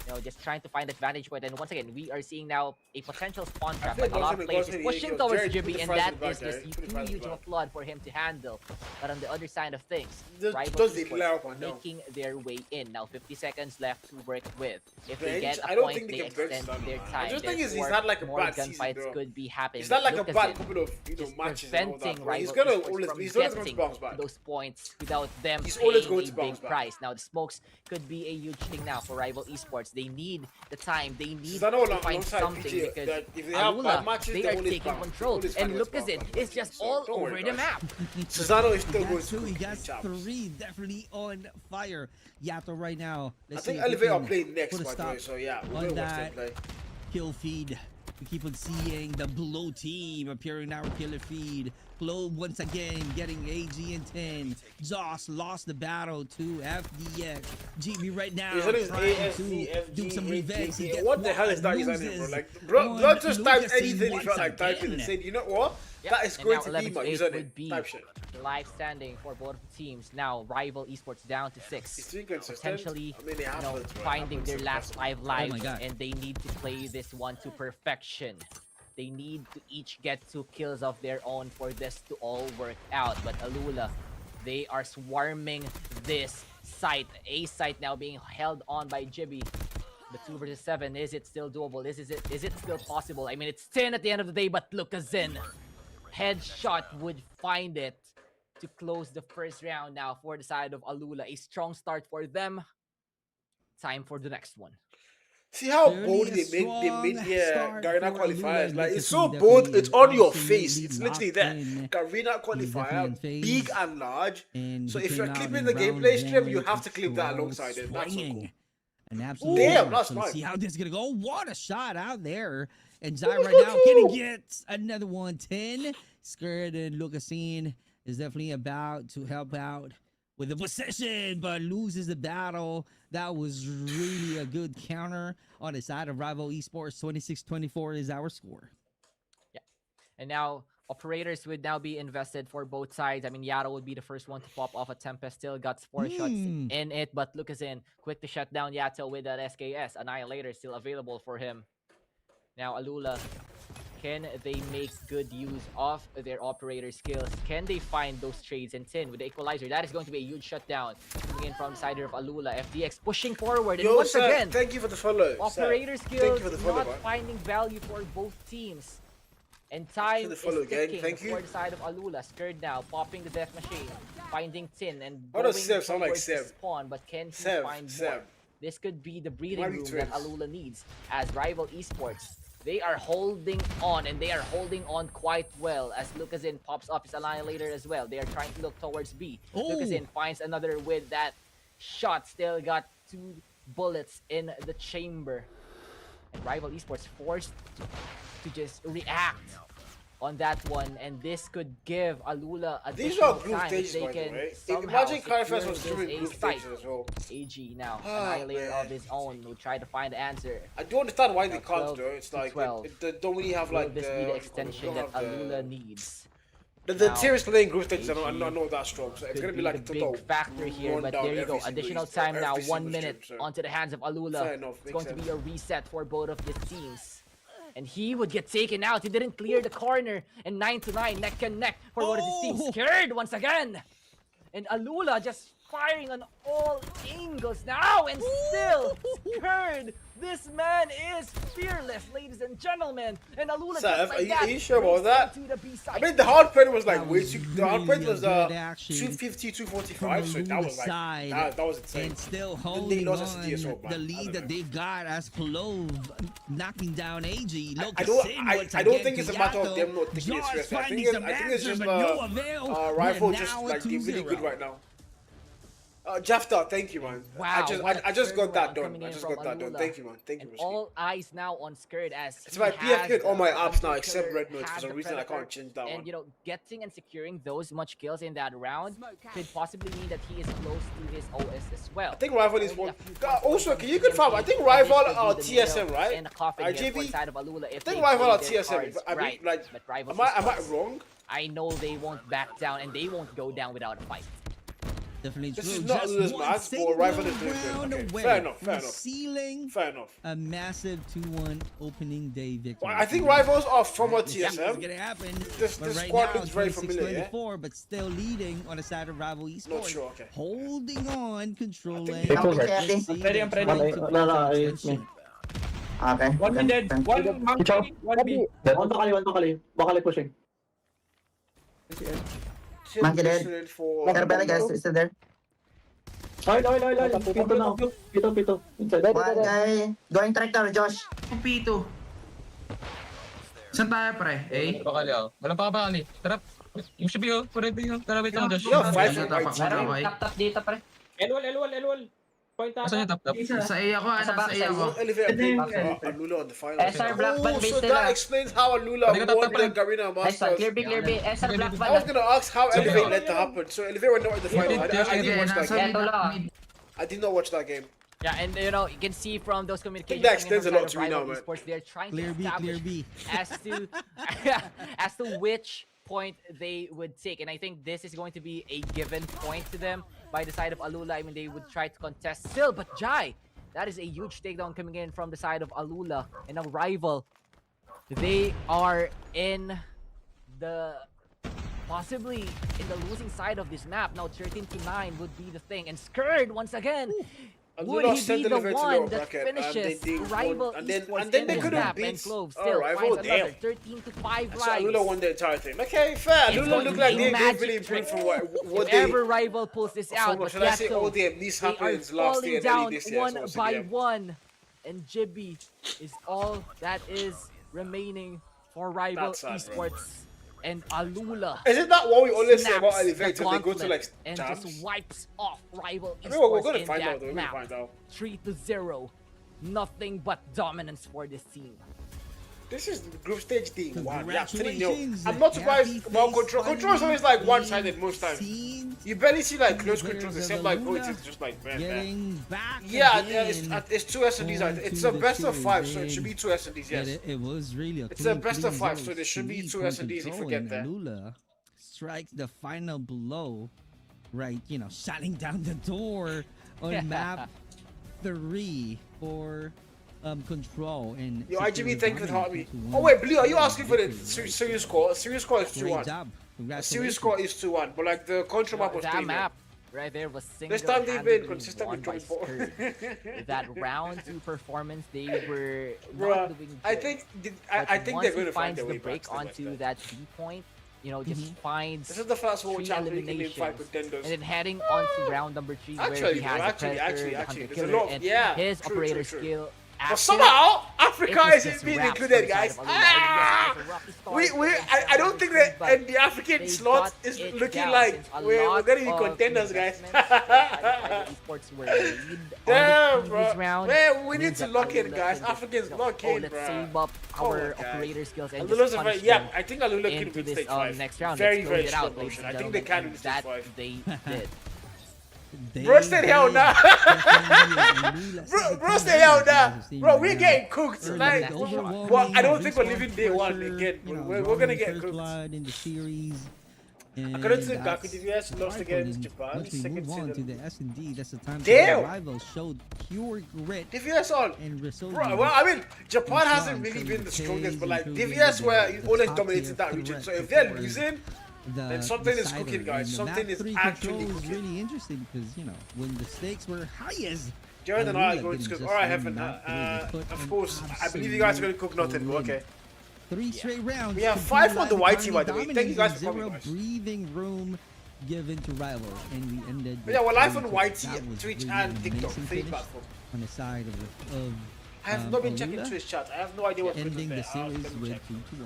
You know, just trying to find that vantage point. And once again, we are seeing now a potential spawn trap. think Like a lot of Gosling- players Gosling is pushing kills. towards Jared, put JB, the and fries in that the back, is Jared. just Put the too fries in the huge of a back. flood for him to handle. But on the other side of things, Just- Rival just the Esports layout one, no. making their way in. Now 50 seconds left to work with. If they Bench? get I a don't point, think they they can bench extend Susano, their man. I time. just think he's Therefore, had like a more bad season, gunfights bro. could be happening. It's not like a Lucas bad in couple of just matches and all that, preventing bro. He's Rival gonna Esports always from he's always going to getting bounce back. those points without them He's paying always going to a bounce big back. price. Now the smokes could be a huge thing now for Rival Esports. They need the time. They need Susano to find alongside something PG, because that if they have Alula, bad matches, they they are always taking bounce. control. Always And find Lucas ways in to is bounce. just So all don't worry, over the guys. map. Susano is still He going got to 2, he be got champs. 3, definitely on fire. Yato right now. I Let's think see if he Elevate are can playing next, put a by the way. stop So yeah, we're on going to watch them that play. kill feed. We keep on seeing the blue team appearing in our killer feed. Globe once again getting AG and 10. Zoss lost the battle to FDX. GB right now His name is trying ASCFG, to do some revenge. He gets what the hell is that one, username, bro? loses Like, bro, on not just type Lucas in anything he once felt like typing and again. said, you know what? Yep, That is and going now to be my 11-8 username. would be Type shit. live standing for both teams. Now Rival Esports down to 6. He's doing consistent. Potentially, I mean, it you know, happens, bro. It finding happens their so last fast. 5 lives, my God. and they need to play this one to perfection. They need to each get 2 kills of their own for this to all work out. But Alula They are swarming this site. A site now being held on by Jibby. The 2 versus 7, is it still doable? Is it still possible? I mean, it's 10 at the end of the day, but Lucazin headshot would find it to close the first round now for the side of Alula. A strong start for them. Time for the next one. See how Clearly bold a they made strong Garena start for qualifiers. Alula. Like, it's Lucas so definitely bold, it's on your absolutely face. It's literally locked there. in. Garena He's definitely qualifier, in phase. big and large. And So he if you're came out clipping in the round gameplay stream, you one have to clip that strong alongside it. That's so cool. swinging. An absolute Damn, winner. that's So nice. let's see how this is gonna go. What a shot out there. And Zai right now, can he get another 110? Skirt and Lucasine is definitely about to help out with the possession, but loses the battle. That was really a good counter on the side of Rival Esports. 26-24 is our score. And now operators would now be invested for both sides. I mean, Yaro would be the first one to pop off a Tempest. Still got 4 shots in it, but Lucazin quick to shut down Yato with that SKS. Annihilator still available for him. Now Alula, can they make good use of their operator skills? Can they find those trades in Tin with the equalizer? That is going to be a huge shutdown coming in from the side of Alula. FDX pushing forward, and Yo, once sir, again, thank you for the follow. operator Sir. Thank skills you for the follow, not man. finding value for both teams. And time the is follow, gang. ticking Thank you. for the side of Alula. Scared now, popping the death machine, finding Tin, and How going does Sev sound like towards the Sev? spawn, but can he Sev, find Sev. more? This could be the breathing Might be room twins. that Alula needs as Rival Esports. They are holding on, and they are holding on quite well as Lucazin pops up his Annihilator as well. They are trying to look towards B. Oh. Lucazin finds another with that shot. Still got 2 bullets in the chamber. And Rival Esports forced to just react on that one, and this could give Alula These additional are group time if stages, they by the can way. somehow Imagine secure Qualifiers was this streaming A group site. stages as well. AG now, Oh, Annihilator man. of his own, will try to find the answer. I do understand why they Now, can't 12 though. It's to like 12. they don't really have Will like this the, be the they extension don't that have Alula needs? The Now, tier is playing group stages. I AG know that strong. So it's Could gonna be be like the a total big factor here, but rundown there you every go. single Additional East- time now, every 1 single minute stream, so. onto the hands of Alula. Fair enough, It's makes going to sense. be a reset for both of the teams. And he would get taken out. He didn't clear the corner. And 9-9, neck and neck for both of his teams. Oh! Scared once again. And Alula just firing on all angles now. And still scared. This man is fearless, ladies and gentlemen. And Alula Sir, just like are that you sure about raced that? into the B side. I mean, the hard point was like That way was too. The hard point really was a good action 250, from 245. So that Alula's was like side. that was insane. And still they holding lost on SSD as well, man. the I lead don't that know. they've got as Clove knocking down AG. I don't think it's a matter of them not taking it Josh seriously. I finding think some it's just answer, but no avail. Rifle We're just now like at they're really 2-0. good right now. Jafta, thank you, man. Wow, I what a just got turnaround that done. coming I in just from got that done. Alula. Thank you, man. Thank you, And Risky. all eyes now on Skirt as It's he my has PFK on my the apps now, Hunter except Killer, Red Notes. For has some the reason, I Predator, can't change that and one. you know, getting and securing those much kills in that round could possibly mean that he is close to his OS as well. I think Rival is Only one. a few points Also, away can from you confirm? I TMP, think and Rival this could are be the TSM, nail right? in the coffin here for RGB? the side of Alula if I think they Rival play are their TSM. cards I mean, right. like, But Rival am I Esports, wrong? I know they won't back down and they won't go down without a fight. Definitely This true. is not Just Alula's one match, but single Rival is doing good. round Okay, away fair enough, fair from enough. sealing Fair enough. a massive 2-1 opening day victory. Well, I think Rivals are from a This is TSM. gonna happen. This But right squad now, looks very familiar, yeah? 26-24, but still leading on the side of Rival Esports. Not sure, okay. Holding on, controlling. they have it. Let's see, Ready, I'm they're ready. trying to No, no, put some it's me. tension. Okay. One okay. dead, Thank one you. monkey, one B. One bakali. Bakali pushing. Monkey dead. Listening for Sir, belly guys, is it there? Oil. Pito na. Pito. Inside. One guy going tractor, Josh. P2. Saan tayo, pre? A? Bakali ako. Walang pakabakali. Tara. Yung siya biyo. Pare biyo. Tara, wait lang, Josh. Yeah, five Nasa for tapak white. mo na ako, Meron tap dito, pre. L1. Point Asan yung top? Sa A ako, Sa nasa A backside. ako. Elevator played Alula on the final. SR Black Band Oh, base so nila. that explains how Alula Hindi ka won tatapa. the Garena Nice one. Masters. Clear B. SR Black I was Band. gonna ask how Elevate let that happen. So Elevate were not in the final. I didn't watch that Nasa game. Eto lang. mid. I did not watch that game. Yeah, and you know, you can see from those communications that coming in extends from a lot side to me of Rival now, man. Esports, they're trying Clear to B, establish clear B. as to which point they would take. And I think this is going to be a given point to them by the side of Alula. I mean, they would try to contest still, but Jai, that is a huge takedown coming in from the side of Alula. And now Rival, they are in the possibly in the losing side of this map. Now 13-9 would be the thing. And Skurd once again. Would Lula he sent be the delivered to one lower that bracket, and finishes they Rival won, and then Esports they in this couldn't map? beat And Clove our still rival. finds another Damn. 13-5 So Lula lives. won the entire thing. Okay, fair. It's Lula going looked to like be a they magic really trick. improved from what If they. ever Rival pulls this out, From, but should I say all Yato, the these they are happenings last year falling and early down this year. one So once by again. one. And Jibby is all that is remaining for Rival That's sad, bro. Esports. And Alula Isn't that what we always say about snaps Elevate the when they go to gauntlet like and jams? just wipes off Rival I mean, we're Esports gonna in find that out. Though. We're gonna map. find out. 3-0. Nothing but dominance for this team. This is the group stage thing. Wow, yeah, 3-0. Congratulations. I'm not surprised Happy about face control. Control is always like one-sided most times. seen You barely see like close Players controls of except like Alula it's just like man. Getting back Yeah, again it's two S&Ds. on It's to a the best of 5, so it series. should be two S&Ds. Yes. It was really a It's a clean best of 5, 3-0 so there should be sweep two on S&Ds if you Control, get and there. Alula strikes the final blow, right? You know, shutting down the door on map 3 for Control. And Yo, secure IGB, thank you for dominance helping me. into Oh one wait, Blue, are you asking for the victory, right? series score? Series score is Great 2-1. job. Series Congratulations. score is 2-1, but like the control map was That 3-0. map right there was This time they've been single-handedly consistent won with by joint ball. Skurd. That round 2 performance, they were Bruh, not doing good. I think But I think once they're he going to find finds their the way break back. onto that B point, you know, just finds This is the first World 3 Champion League in 5 eliminations, contenders. and then heading on to round number 3 where Actually, he has bro, the actually, Predator, the actually, Hunter there's a Killer, lot of- and yeah, his true, operator true. skill. But active. somehow It Africa was isn't just being wraps included, for the guys. side of Alula. Yes, Ah! it was a rocky start We for I don't think that but and the African they slot got is it looking down like since a we're lot gonna be of contenders, guys. investments by the esports were made on Damn, the bro. previous round. Man, we need means to that lock in, Alula guys. can just, Africans you know, lock oh, in, let's bro. save up Come on, our guys. operator skills and Alula's just a very, punch yeah, them I think Alula into could win this stage 5. next round. Very, Let's very close it out, strong ladies option. and I think they can gentlemen, win stage and 5. that they did. Bro, stay hell now. Bro, stay hell now. Bro, we're getting cooked. Like, well, I don't think we're leaving day 1 again. We're gonna get cooked. blood in the series. According to Gaku DVS, lost against Japan. Once we Second move on to season. the S&D, that's the time Damn! the rivals showed pure grit DVS on. and resilience. Bro, well, I mean, Japan Islam hasn't really been the showing strongest, but like improving DVS were the always top dominated tier that region. threat So if they're before losing, the then something is decider. cooking, guys. And the Something map is 3 actually control is cooking. really interesting because, you know, when the stakes were highest, Jared and I are Alula going to getting cook. just Alright, one Heaven. map 3, they put Of an course, I believe you guys are going to cook nothing, but absolute okay. 3 straight rounds. We have to 5 be on the like YT, by the way. Thank you guys for zero coming, guys. breathing room given to rivals, and we ended. But yeah, we're live on with YT, that was Twitch, really and an TikTok. amazing 3 finish platforms. on the side of I have not been Alula, checking Twitch chat. I have no idea what's going ending on the there. series Let me with check. 2-1.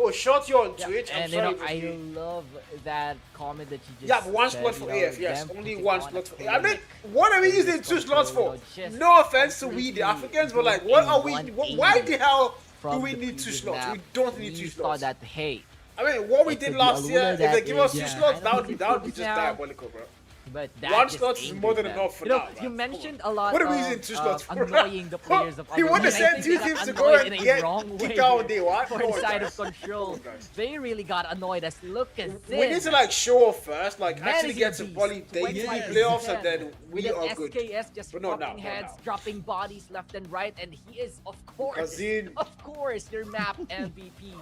Oh, shot you on Yeah, Twitch. I'm and you sorry. know, I love that comment that you just Yeah, but one said, slot for you know, AF, yes. them Only putting one on slot a for AF. I mean, clinic what are we in using this 2 slots for? control, just No offense to we, the completely Africans, but like, what doing are we? 180 Why the hell do from we the need 2 previous slots? map. We don't need 2 We slots. thought that, hey, I mean, what we it did could be last Alula year, if that they give us is- 2 yeah, slots, I that don't would be think just now. diabolical, bro. but that One just slot is angered more than them. enough for you know, now, man. you mentioned a lot What are we of using 2 slots for? annoying the players of He Alula, want to and I send think 2 they teams got to go annoyed and in a get wrong way kicked out on day 1? for Come the on, side guys. of Control. Come on, guys. They really got annoyed as look at this. We need to like show off first, like actually Managing get some beast, quality 25 playoffs, and percent. then we With are an good. SKS just But not dropping now, not heads, now. dropping bodies left and right, and he is, of course, Kazin. your map MVP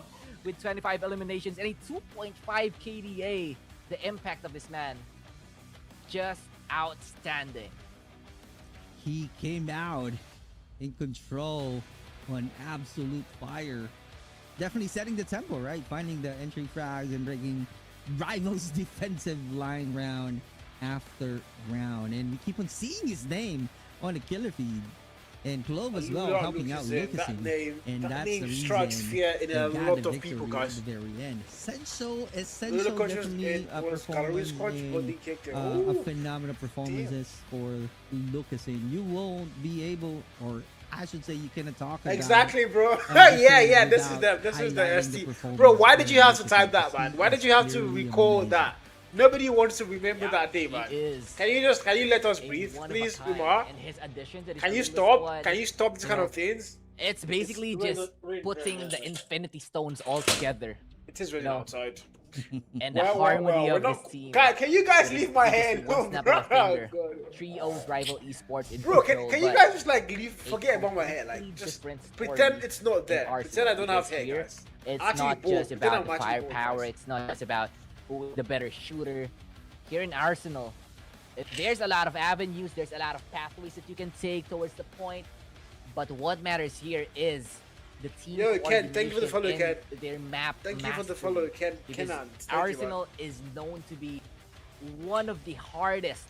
with 25 eliminations and a 2.5 KDA. The impact of this man, just outstanding. He came out in control on absolute fire. Definitely setting the tempo, right? Finding the entry frags and breaking rivals' defensive line round after round. And we keep on seeing his name on the killer feed. And Clove as well, Alula helping out Lucas, that Lucas. name, And that that's name the strikes reason fear in they a got lot the of people, victory guys. At the very end. Essential, Lula coaches definitely a was calories performance coach, but they kicked it. a Ooh. phenomenal performances for Lucas. And you won't be able, or I should say you cannot talk about Exactly, bro. this yeah, is this is without them. This is the highlighting the ST. performance Bro, why did of you have to Lucas type that, because man? he Why was did you have to clearly recall amazing. that? Nobody wants to remember that day, He man. is Can you let us a breathe, one of a please, kind, Umar? and his addition to this Can you Alula stop? squad, Can you stop these you kind know, of things? It's basically It's just rain, putting rain, the rain. Infinity Stones all together, It is raining No. outside. and the harmony of this team. Guys, can you guys It is leave my just hand? one Oh, snap bro. of a finger. God. Trios rival esports in Bro, control, can you but guys just like leave? a Forget about my hair. completely Like, just different pretend story it's not in there. Arsenal, Pretend I don't have because hair, here, guys. It's Actually not bold. just Pretend about I'm the actually bold, firepower. guys. It's not just about who is the better shooter. Here in Arsenal, there's a lot of avenues, there's a lot of pathways that you can take towards the point. But what matters here is the team. Yo, Ken, thank you for the follow, coordination Ken. and their map. Thank you for the mastery. follow, Ken. Because Kenan. Thank you, Arsenal is known to be one of the hardest.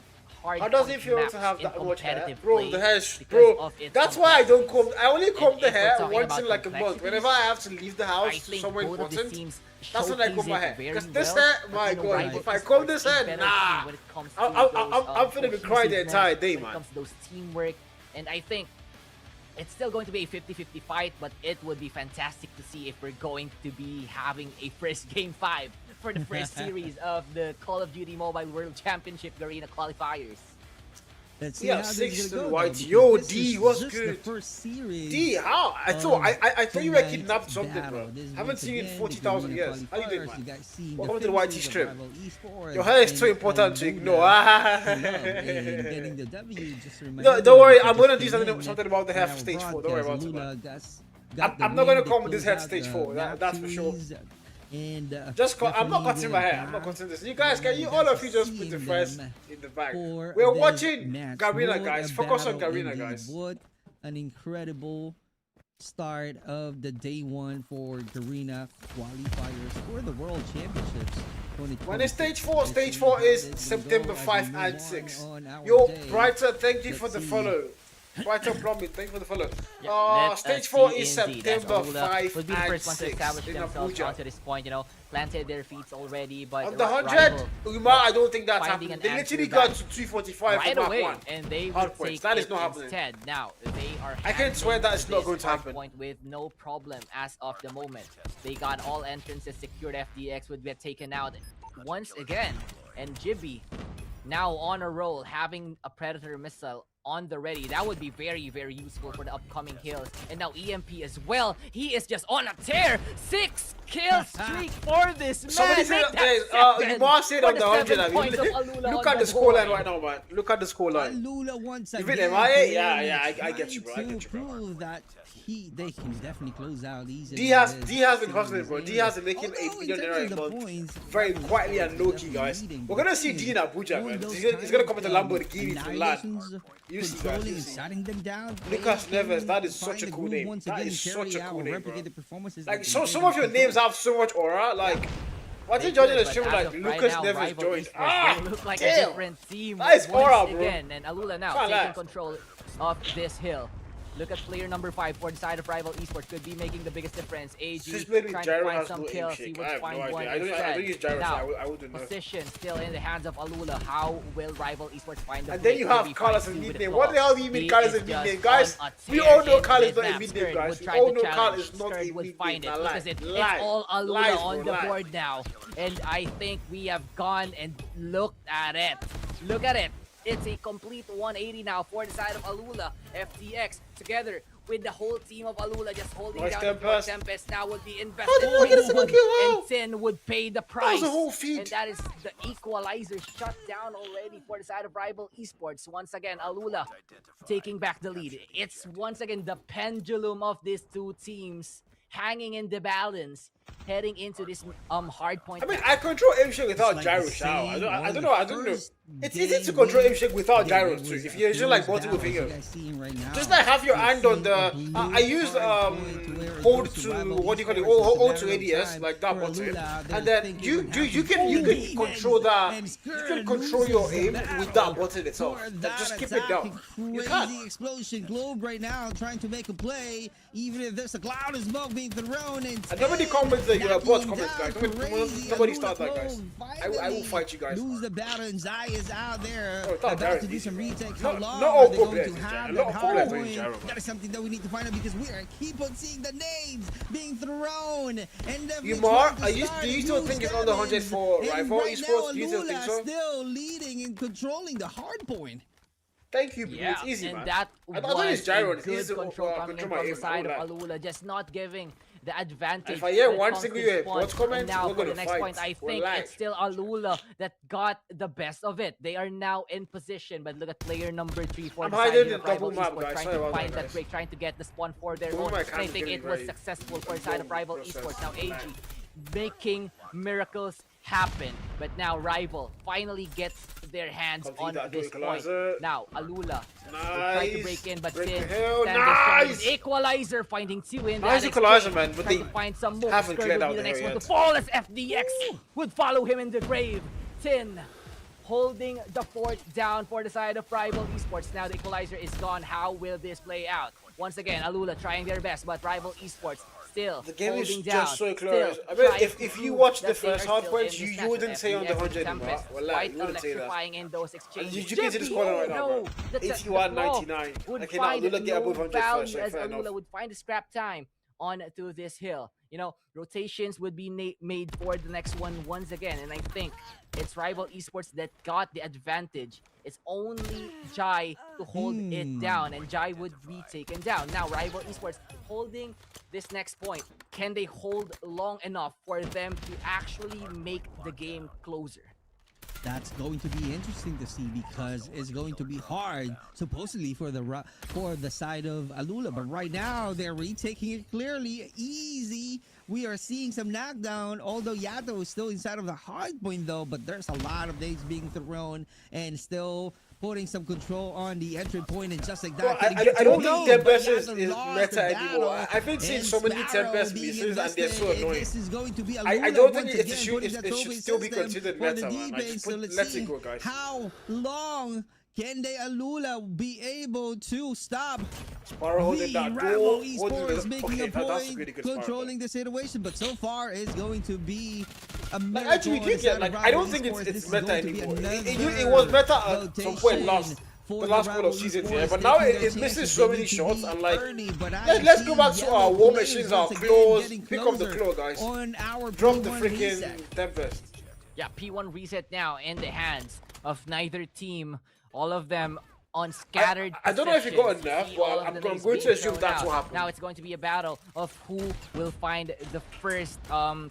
How does it feel to have that much hair? Bro, the hair is... because Bro, of its that's why I don't comb... I only comb the if we're hair talking once about in like a month. Whenever I have to leave the I house think somewhere both of the important, teams that's when I comb showcase my it hair. very Because this well, hair, but, my you know, God, Rival if I Esports comb this is hair, better nah. team when it comes to I'm finna be crying the entire day, when man. it comes to those teamwork, and I think it's still going to be a 50-50 fight, but it would be fantastic to see if we're going to be having a first game 5 for the first series of the Call of Duty Mobile World Championship Garena Qualifiers. Let's see Yeah, how this is 6 gonna to go, white. though, Yo, because D, this is what's just good? The first series. D, how? I thought you were kidnapped something, bro. Haven't seen you in 40,000 years. How you doing, man? Welcome to the YT strip. Your hair is too important to ignore. No, don't worry, I'm gonna do something about the hair for stage 4. Don't worry about it, man. I'm not gonna come with this hair to stage 4. That's for sure. And I'm not cutting my hair. I'm not cutting this. You guys, can you all of you just put the first in the bag? We're watching Garena, guys. Focus on Garena, guys. What an incredible start of the day 1 for Garena qualifiers for the World Championships. When it's stage 4, stage 4 is September 5 and 6. Yo, Brighter, thank you for the follow. Brighter Plumbing, thank you for the follow. Stage 4 is September 5 would be the and first one to 6 establish in themselves Abuja. onto this point, you know, planted their feet already, but On the Rival 100, Umar, I don't think that's finding happening. an They literally answer got back to 345 right for away, Mark 1. and they Hard would points. take That is it not happening. instead. Now they are. I can swear that is not going to hard happen. Point with no problem as of the moment. They got all entrances secured. FDX would get taken out once again, and Jibby now on a roll, having a Predator missile on the ready. That would be very, very useful for the upcoming kills. And now EMP as well. He is just on a tear. 6 kill streak for this man. Somebody said, Umar said on the 100, I mean, look at the scoreline right now, man. Look at the scoreline. Alula once You again. been MIA? Yeah, I get you, bro. I trying get you, to bro. prove that they can definitely close out easily. D has this been hustling, bro. D has been making Although 8 in million terms a of the month. points, Very Rival quietly and Esports low is key, guys. definitely leading, We're gonna see but D in Abuja, all man. those He's gonna come with a kind of, Lamborghini to land. annihilations, You see, guys. controlling You and see. shutting them down. Lucas they can Neves, that is find such a the cool groove name. once That again is and such a carry cool out, name, replicate bro. the performances Like, that so they some did of your in names control. have so much aura. Like, why They did join could, the but stream as like of right Lucas now, Neves Rival joined? Esports, they look like a damn. different team That is once aura, bro. again. And Alula now Can't taking lie. control of this hill. Look at player number 5 for the side of Rival Esports. Could be making the biggest difference. AG Switchblade trying Gyro to find has some no aim kills. shake. He I would have find no one idea. I don't instead. use Gyro, Now, so I wouldn't know. position still in the hands of Alula. How will Rival Esports find the And then break? you Could have be Carlos fine as too with mid-name. the What the hell do you claw. mean He Carlos is is just mid-name? Guys, on a we tear all know in Carlos is the not a map. mid-name, Skird guys. would We try all to know challenge. Carlos is not Skird a would mid-name. find it Nah, because lie. it's all Alula Lies, on bro, the lie. board now. And I think we have gone and looked at it. Look at it. It's a complete 180 now for the side of Alula. FTX together with the whole team of Alula just holding Nice down the Tempest. board. Tempest now would be How invested. did we get a single kill? How? And Sin would pay the That price. was a whole feed. And that is the equalizer shut down already for the side of Rival Esports. Once again, Alula taking back the lead. It's once again the pendulum of these two teams hanging in the balance, heading into this hard point. I mean, I control aim shake without like gyro the shower. same I on don't the know. first It's easy to day control we- aim shake without Yeah, gyro it too. was If a you're using like close multiple battle, as you fingers. guys seeing right now. Just like have your We're hand on seeing the. a blue I use hard point to where it hold goes to Rival what do you call it? Esports. It's a Hold matter to of ADS time like that for button, Alula. They're and then thinking you what happened can to control that. and You Skird can control your loses the aim battle with that button itself. for Like, that just keep it attack. down. You Crazy can. explosion. Globe right now trying to make a play, even if there's a cloud of smoke being thrown. And nobody comments that you're a bot comments, guys. Nobody start that, guys. I will fight you guys. Lose the battle, and Zai is out there Oh, it's not about Gyro, to do easy, some man. retakes. No- How long no are all they pro going players to is have Gyro. A that lot of pro hard players are point? Gyro, man. That is something that we need to find out because we are keep on seeing the names being thrown. And the You Vicks Mar, want to are you- start do you still use think it's on the 100 for damage. And Rival right Esports? now, Do you still think Alula so? still leading and controlling the hard point. Thank you, Yeah, it's easy, and man. that I thought it's was gyro. a It's good easy to control coming in control my from the aim. side I of won't lie. Alula, just not giving the advantage. If I hear when it one comes single to this what's point. comment, And now we're for the gonna next fight. point, I We're think live. it's still Alula that got the best of it. They are now in position, but look at player number 3 for I'm the side hiding here in of Rival double map, Esports, guys. trying Sorry to about find that, that guys. break, trying to get the spawn for their Boom, own. I And I can't think get it it was right. successful for the Control side of Rival process. Esports. Now AG Nice. making miracles happen. But now Rival finally gets their hands Complete on that this point. equalizer. Now Alula will try to Nice. break in, but Break Sin the hill. standing strong with Nice. equalizer, finding two in Nice that equalizer, exchange. man, but Trying they to find some more. haven't Skrd cleared will out be the the next hill one to yet. fall as FDX would follow him in the grave. Tin holding the fort down for the side of Rival Esports. Now the equalizer is gone. How will this play out? Once again, Alula trying their best, but Rival Esports still The game is holding down. just so close. Still I mean, trying if to you prove watch the that they first are half still points, in you this match. wouldn't say on the FDX 100 anymore. Tempest, Well, quite you wouldn't say that. electrifying in those exchanges. You can see the score right now, bro. The 81-99. would Okay, now find Alula get no above 100 value first, so as fair Alula enough. would find the scrap time onto this hill. You know, rotations would be made for the next one once again, and I think it's Rival Esports that got the advantage. It's only Jai to hold it down, and Jai would be taken down. Now, Rival Esports holding this next point. Can they hold long enough for them to actually make the game closer? That's going to be interesting to see because it's going to be hard, supposedly, for the side of Alula. But right now, they're retaking it clearly, easy. We are seeing some knockdown, although Yato is still inside of the hard point, though. But there's a lot of nades being thrown and still putting some control on the entry point, and just like that, I don't think Tempest is meta anymore. I've been seeing so many Tempest misses and they're so annoying. This is going to be I don't think it should still be considered meta, man. Let it go, guys. How long can they Alula be able to stop Sparrow holding that Rival door? Esports making a that's point, really good controlling the situation, but so far it's going to be a Like, miracle actually, on you the get side like of I don't Rival think Esports. it's This is meta going to be anymore. It another was meta at some point rotation for the the last couple Rival of seasons, yeah. Esports, But now taking their it misses chances. so They many need to shots. be I'm like, early, but I let's see go back to yellow our war players machines, our once again claws. getting Pick up the closer claw, guys. on our Drop the P1 freaking reset. Tempest. Yeah, P1 reset now in the hands of neither team. All of them on scattered I don't know if it got positions. enough, See but all of I'm the going nades to being assume thrown that's out. what happened. Now it's going to be a battle of who will find the first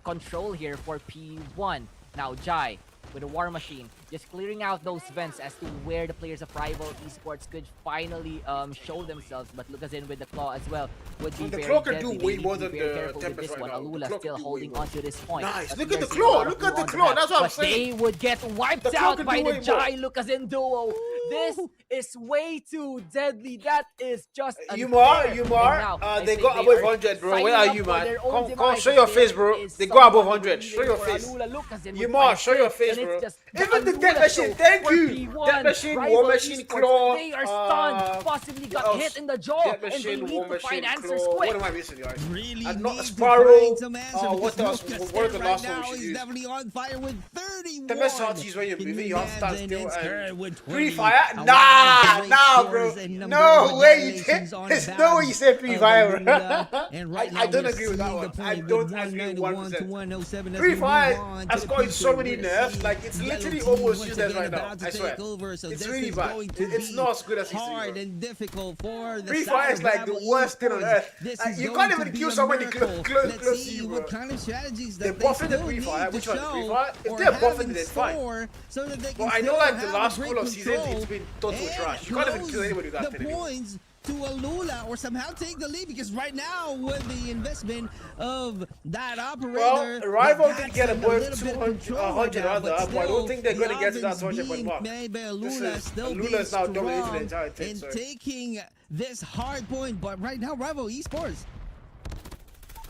control here for P1. Now Jai with a war machine, just clearing out those vents as to where the players of Rival Esports could finally show themselves. But Lucas with the claw as well would be The very claw can deadly. do They way need to more be than very the careful with Tempest this right one. now. The Alula claw still can do way holding more. on to this point. Nice. But Look at the there's a claw. lot of Look at the on claw. map. That's what I'm But saying. they would get wiped The claw out can by do the way more. Jai Lucas duo. This is way too deadly. That is just Yumar, unfair. Yumar, And now, I they think got they above are 100, bro. signing Where are up you, for man? their own Come, demise. show your There face, bro. is They got above someone 100. Show your waiting for face. Alula. Lucas in with Yumar, five show your kills, face, and it's bro. just Even the Alula Death Machine, show thank for you. P1. Death Machine, Rival War Machine, Esports, Claw. They are stunned, possibly got else? hit in the jaw, Death and they Machine, need War to Machine, find answers Claw. quick. What am I missing, guys? Really And not need to Sparrow. find some answer What because else? Lucas What are the right last one now we should is use? definitely on fire with 31. The best hard is when you're Can moving, you have to stand imagine? still It's and her with Free 20. Fire? A Nah, wild nah, great bro. scores and number No of way you violations did. on There's the no way you badge said Free of Fire, bro. Alula. And right now I don't we're agree with that seeing one. the I point don't with agree 191 to 1%. 107 as Free we move Fire on has to the gotten so future. many We're nerfs, seeing like it's yellow literally team almost once useless again right now. about to I swear. take over, so It's this really is bad. going to It's be not as good as it used to be, hard bro. and difficult for the Free side Fire of is like the Rival worst thing on Esports. earth. This Like, is you going can't to even be kill a somebody miracle. close Let's to see you, what bro. kind of strategies They're that they buffing the still Free need Fire. to Which one? show Free Fire? If or they're have buffing in it, then fine. store so that they can But I know still like the have last great couple of seasons, control it's been total and trash. You can't even kill close anybody with that the thing anymore. points to Alula or somehow take the lead, because right now with the investment of that operator, Well, Rival they did got get some- above little bit of 200 control 100 now, rather, but I don't still, think they're the gonna get to that offense 200 point being mark. made by This Alula is- still Alula's being now dominating the strong entire thing, and so- taking this hard point. But right now, Rival Esports,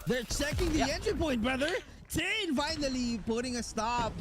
they're checking the entry point, brother. 10 finally putting a stop.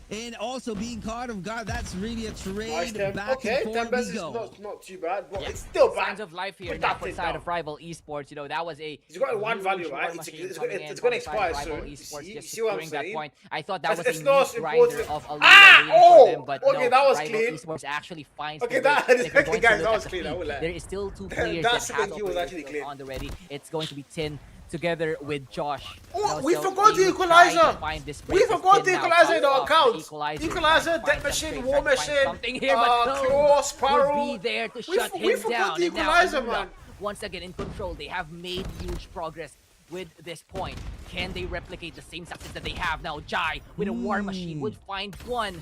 And also being caught of guard. That's really a trade. Nice, Tem. Back Okay, and forth Tempest we is go. not too bad, but Yeah. it's still bad. Signs of life here Put now that for thing the side down. of Rival Esports. You know, that was a He's got one value, huge right? war It's- machine it's coming gonna- in it's from gonna the side of expire Rival soon. Esports, See- just see what I'm securing that saying? point. I thought that was It's a not neat grinder important. of Alula waiting Oh! for them, but Okay, no, that was Rival clean. Esports actually finds Okay, the way. that- If you're going to guys, look that at was the clean, I feed, will let. there is still two That players that second have kill was operators actually still clean. on the ready. It's going to be Tin together with Josh. Oh, You we know, so forgot they the would try equalizer. to find this We break of forgot Tin the now. equalizer in Cuts our off the account. equalizer, Equalizer, trying to Death find Machine, something, War trying to find Machine, something here, but no, Claw, Sparrow. would be there to We shut forgot him the down. And now equalizer, Alula, man. once again in control. They have made huge progress with this point. Can they replicate the same success that they have now? Jai with a war machine would find one.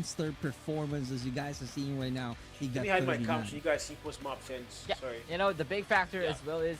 monster performance as you guys are seeing right now. He Let got me hide my 39. cam so you guys see post map sense. Yeah, Sorry. you know, the big factor Yeah. as well is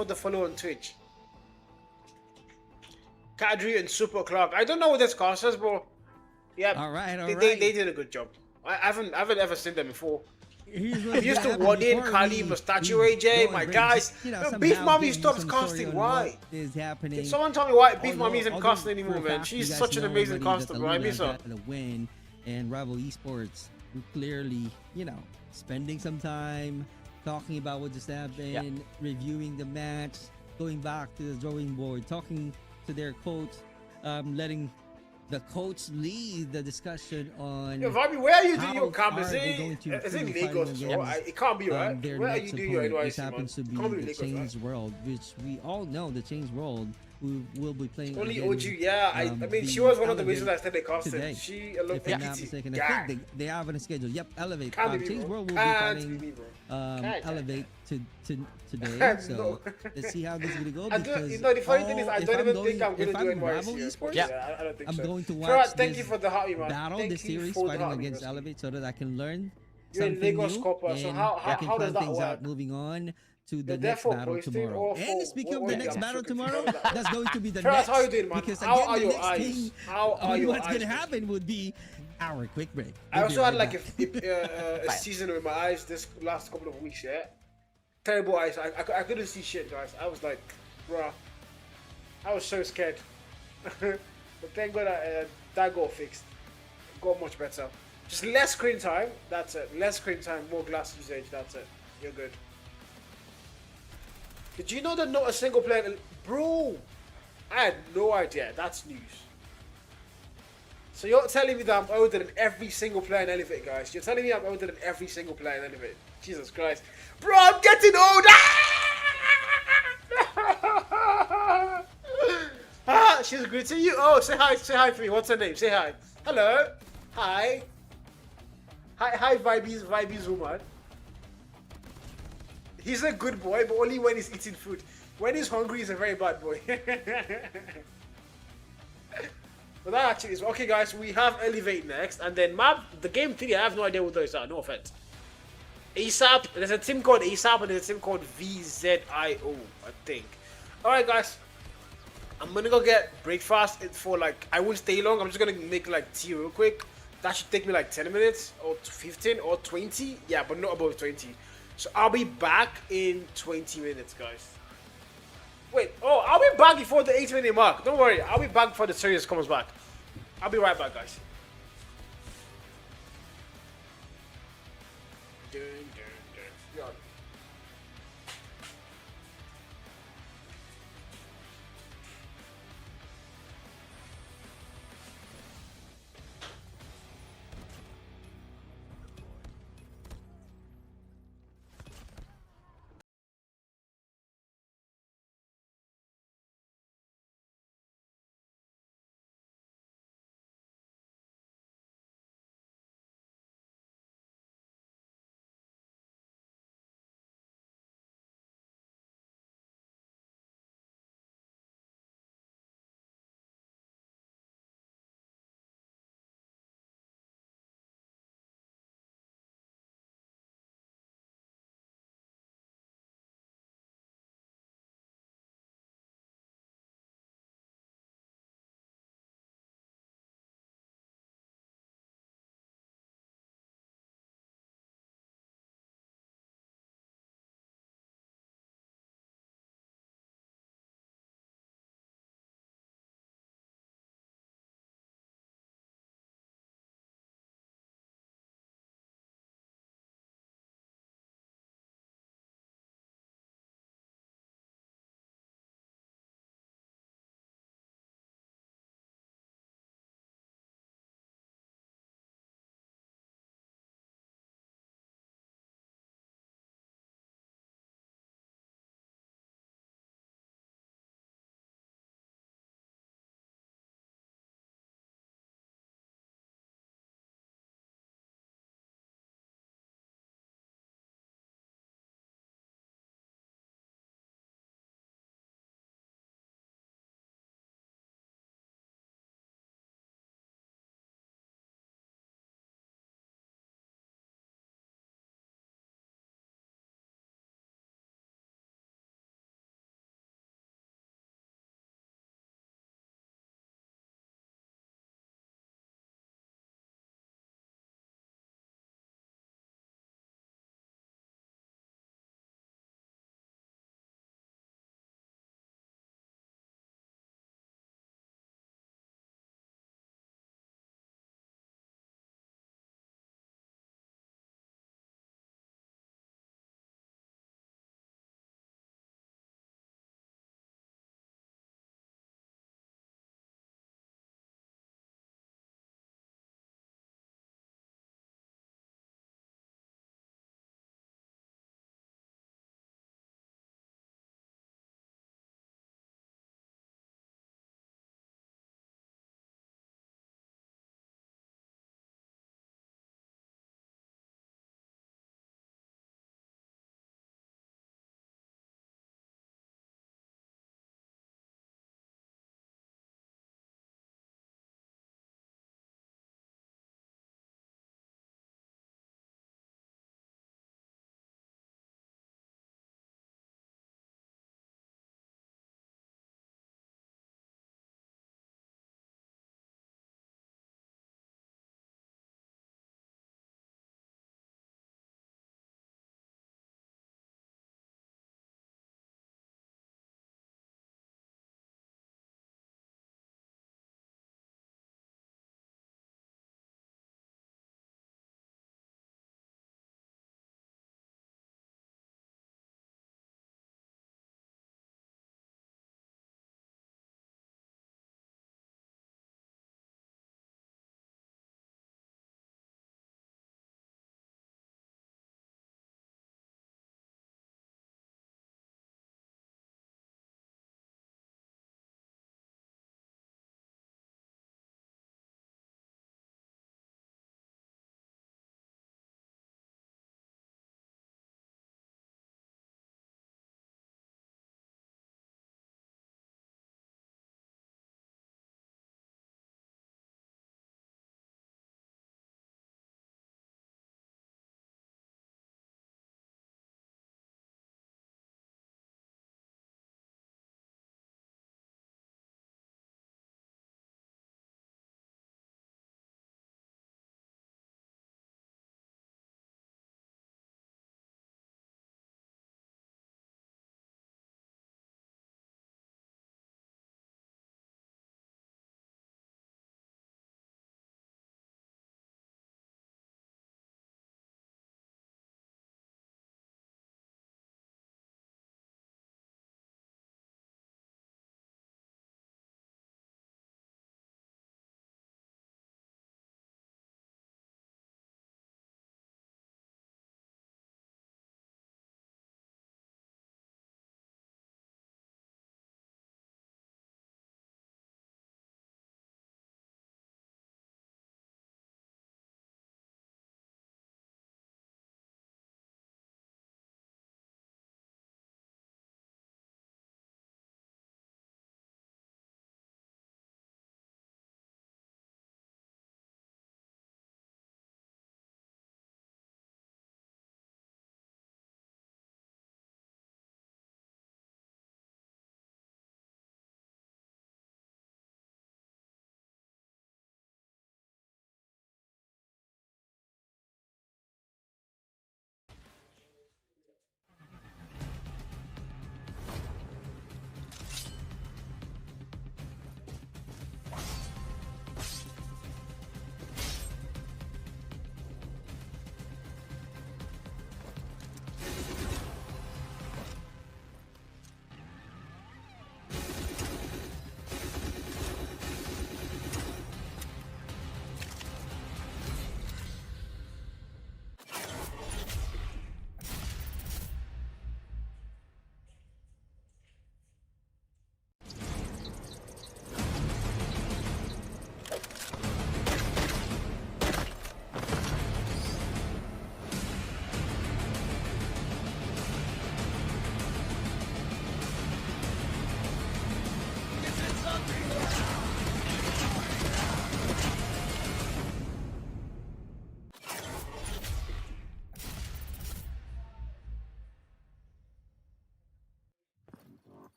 for the follow on Twitch. Kadri and Super Clark. I don't know what this cost us, bro. Yeah. All right, all they right. did a good job. I haven't ever seen them before. here's what's He used to gonna happen ward in before Kali, we Mustache, go AJ, and my break, guys. just, you know, Beef somehow Mommy give you stops some story casting. on Why? what is happening. Can someone tell me why Beef Mommy isn't Although casting for anymore, a man? fact, She's you guys such an know amazing already that caster, the bro. I Luna miss her. got a win, and Rival Esports were clearly, you know, spending some time talking about what just happened, reviewing the match, going back to the drawing board, talking to their coach, letting the coach lead the discussion on Yo, Vibe, where are you doing how your camp? are they going to Is it improve Lagos fighting as well? against, It can't be, right? their Where are next you doing your opponent, NYC, which man? happens to It be can't be the Lagos, Chains right? World, which we all know the Chains World who will be playing Only against, OG, yeah. I mean, she the was one of the reasons I Elevate started casting. today. She alone If I'm not AKT. mistaken, I Yeah. think they have on a schedule. Yep, Elevate. Can't be me, Chains bro. World will be Can't fighting be me, bro. Can't. Elevate today. No. So let's see how this is gonna go. I don't, Because you know, the funny thing is, I if don't I'm even think going- I'm going if to do I'm NYC. Rival Esports, Yeah, I don't think I'm so. going to watch Ferrat, thank this you for the heart, man. battle, Thank this you series for the fighting heart, against Mr. Elevate, so that I can learn You're in something Lagos new Copper, so and how I can does plan that things work? out moving on to the You're there next for battle posting tomorrow. or And for- speaking of what- the what- next yeah, battle so confused tomorrow, about that. that's going to be the Ferrat, next. how you doing, man? Because How again, are the your next eyes? thing How are your what's eyes? gonna happen would be our quick break. I We'll be also had right like back. a season with my eyes this last couple of weeks, yeah. Terrible eyes. I couldn't see shit, guys. I was like, bruh. I was so scared. But thank God that got fixed. Got much better. Just less screen time. That's it. Less screen time, more glass usage. That's it. You're good. Did you know that not a single player? Bro, I had no idea. That's news. So you're telling me that I'm older than every single player in Elevate, guys? You're telling me I'm older than every single player in Elevate? Jesus Christ. Bro, I'm getting older! Ah, she's greeting you. Oh, say hi for me. What's her name? Say hi. Hello. Hi. Hi, Vibes woman. He's a good boy, but only when he's eating food. When he's hungry, he's a very bad boy. But that actually is okay, guys. We have Elevate next, and then the game 3. I have no idea what those are. No offense. ASAP. There's a team called ASAP, and there's a team called VZIO. I think. All right, guys. I'm gonna go get breakfast for like. I won't stay long. I'm just gonna make like tea real quick. That should take me like 10 minutes or 15 or 20. Yeah, but not above 20. So I'll be back in 20 minutes, guys. Wait, I'll be back before the 8-minute mark. Don't worry, I'll be back before the series comes back. I'll be right back, guys.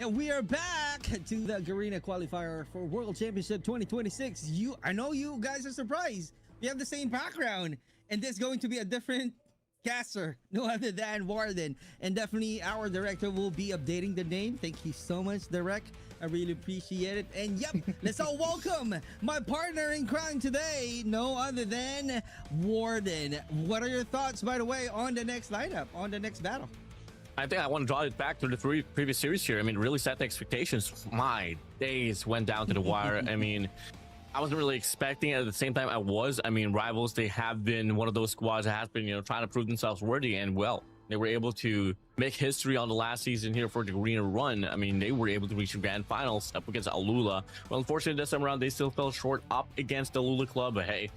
And we are back to the Garena qualifier for World Championship 2026. I know you guys are surprised. We have the same background, and this is going to be a different caster, no other than Warden. And definitely our director will be updating the name. Thank you so much, Direct. I really appreciate it. And yep, let's all welcome my partner in crime today, no other than Warden. What are your thoughts, by the way, on the next lineup, on the next battle? I think I want to draw it back to the three previous series here. I mean, really set the expectations. My days went down to the wire. I mean, I wasn't really expecting it. At the same time, I was. I mean, Rivals, they have been one of those squads that has been, trying to prove themselves worthy. And well, they were able to make history on the last season here for the Garena run. I mean, they were able to reach the grand finals up against Alula. Well, unfortunately, this time around, they still fell short up against the Alula club. But hey,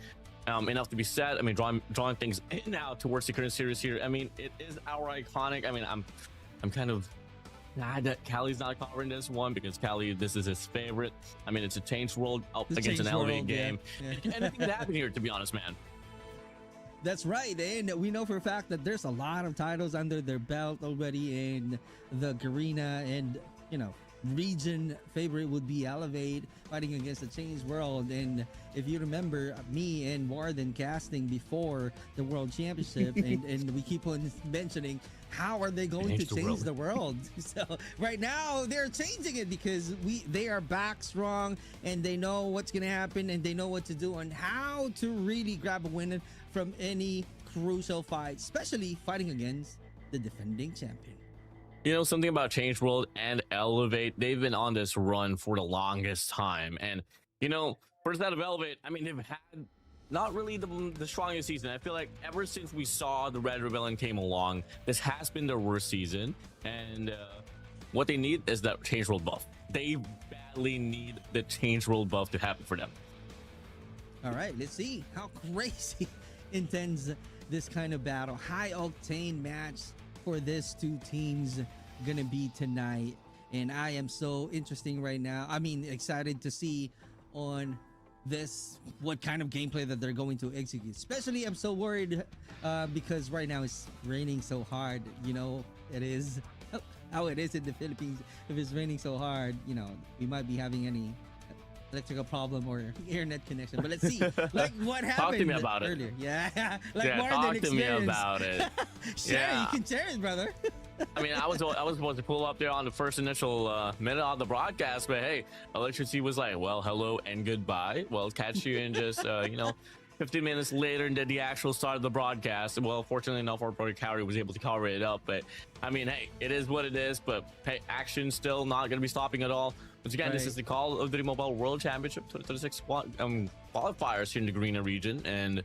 enough to be said. I mean, drawing things in now towards the current series here. I mean, it is our iconic. I mean, I'm kind of glad that Cali's not covering this one because Cali, this is his favorite. I mean, it's a changed world up against an elevated game. Yeah. Anything can happen here, to be honest, man. That's right, and we know for a fact that there's a lot of titles under their belt already in the Garena, and region favorite would be Elevate fighting against the Changed World. And if you remember me and Warden casting before the World Championship, and we keep on mentioning how are they going to change the world. So right now they're changing it because they are back strong and they know what's gonna happen and they know what to do and how to really grab a win from any crucial fight, especially fighting against the defending champion. Something about Change World and Elevate, they've been on this run for the longest time. And, first out of Elevate, I mean, they've had not really the strongest season. I feel like ever since we saw the Red Rebellion came along, this has been their worst season. And what they need is that Change World buff. They badly need the Change World buff to happen for them. All right, let's see how crazy intense this kind of battle, high octane match for these two teams gonna be tonight. And I am so interesting right now. I mean, excited to see on this what kind of gameplay that they're going to execute. Especially I'm so worried because right now it's raining so hard. It is how it is in the Philippines. If it's raining so hard, we might be having any electrical problem or internet connection. But let's see, like what happened Talk to me about earlier. it. Yeah, like yeah, talk to me about it. Share, you can share it, brother. I mean, I was supposed to pull up there on the first initial minute on the broadcast, but hey, electricity was like, well, hello and goodbye. Well, catch you in just 15 minutes later into the actual start of the broadcast. Well, fortunately enough, our brother Cowrie was able to cover it up. But I mean, hey, it is what it is. But hey, action still not going to be stopping at all. Once again, This is the Call of Duty Mobile World Championship 2026 qualifiers here in the Garena region. And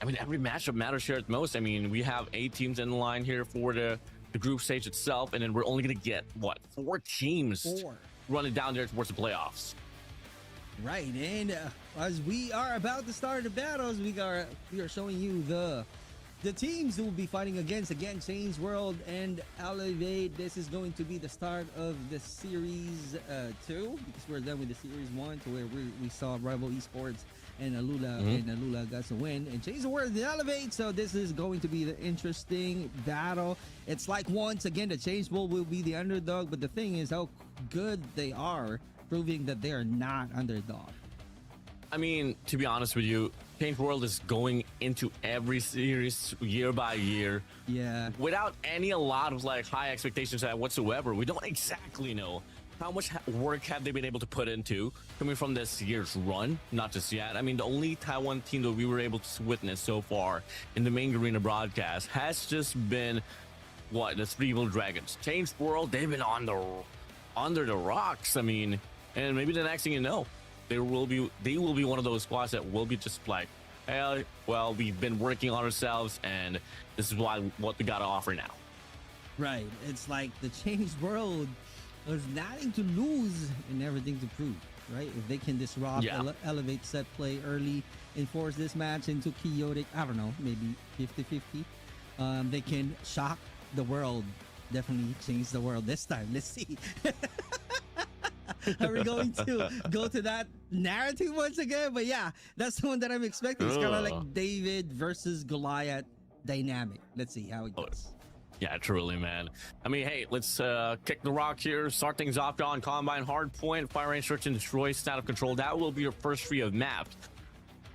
I mean, every matchup matters here at most. I mean, we have 8 teams in the line here for the group stage itself. And then we're only going to get, 4 teams running down there towards the playoffs. Right, and as we are about to start the battles, we are showing you the teams who will be fighting against, again, Change World and Elevate. This is going to be the start of the series 2, because we're done with the series 1, to where we saw Rival Esports and Alula, and Alula got to win, and Change World and Elevate. So this is going to be the interesting battle. It's like once again the Change World will be the underdog, but the thing is how good they are, proving that they are not underdog. I mean, to be honest with you, Change World is going into every series year by year. Yeah. Without a lot of high expectations whatsoever. We don't exactly know how much work have they been able to put into coming from this year's run. Not just yet. I mean, the only Taiwan team that we were able to witness so far in the main Garena broadcast has just been the 3 Evil Dragons. Change World, they've been under the rocks. I mean, and maybe the next thing you know, they will be one of those squads that will be just like, hey, well, we've been working on ourselves, and this is what we got to offer now. Right. It's like the Changed World, there's nothing to lose and everything to prove, right? If they can disrupt, elevate set play early, and force this match into chaotic, I don't know, maybe 50-50, they can shock the world. Definitely change the world this time. Let's see. Are we going to go to that narrative once again? But yeah, that's the one that I'm expecting. It's kind of like David versus Goliath dynamic. Let's see how it goes. Yeah, truly, man. I mean, hey, let's kick the rock here. Start things off on Combine, Hardpoint, Fire Range, Search and Destroy, Stat of Control. That will be your first three of maps.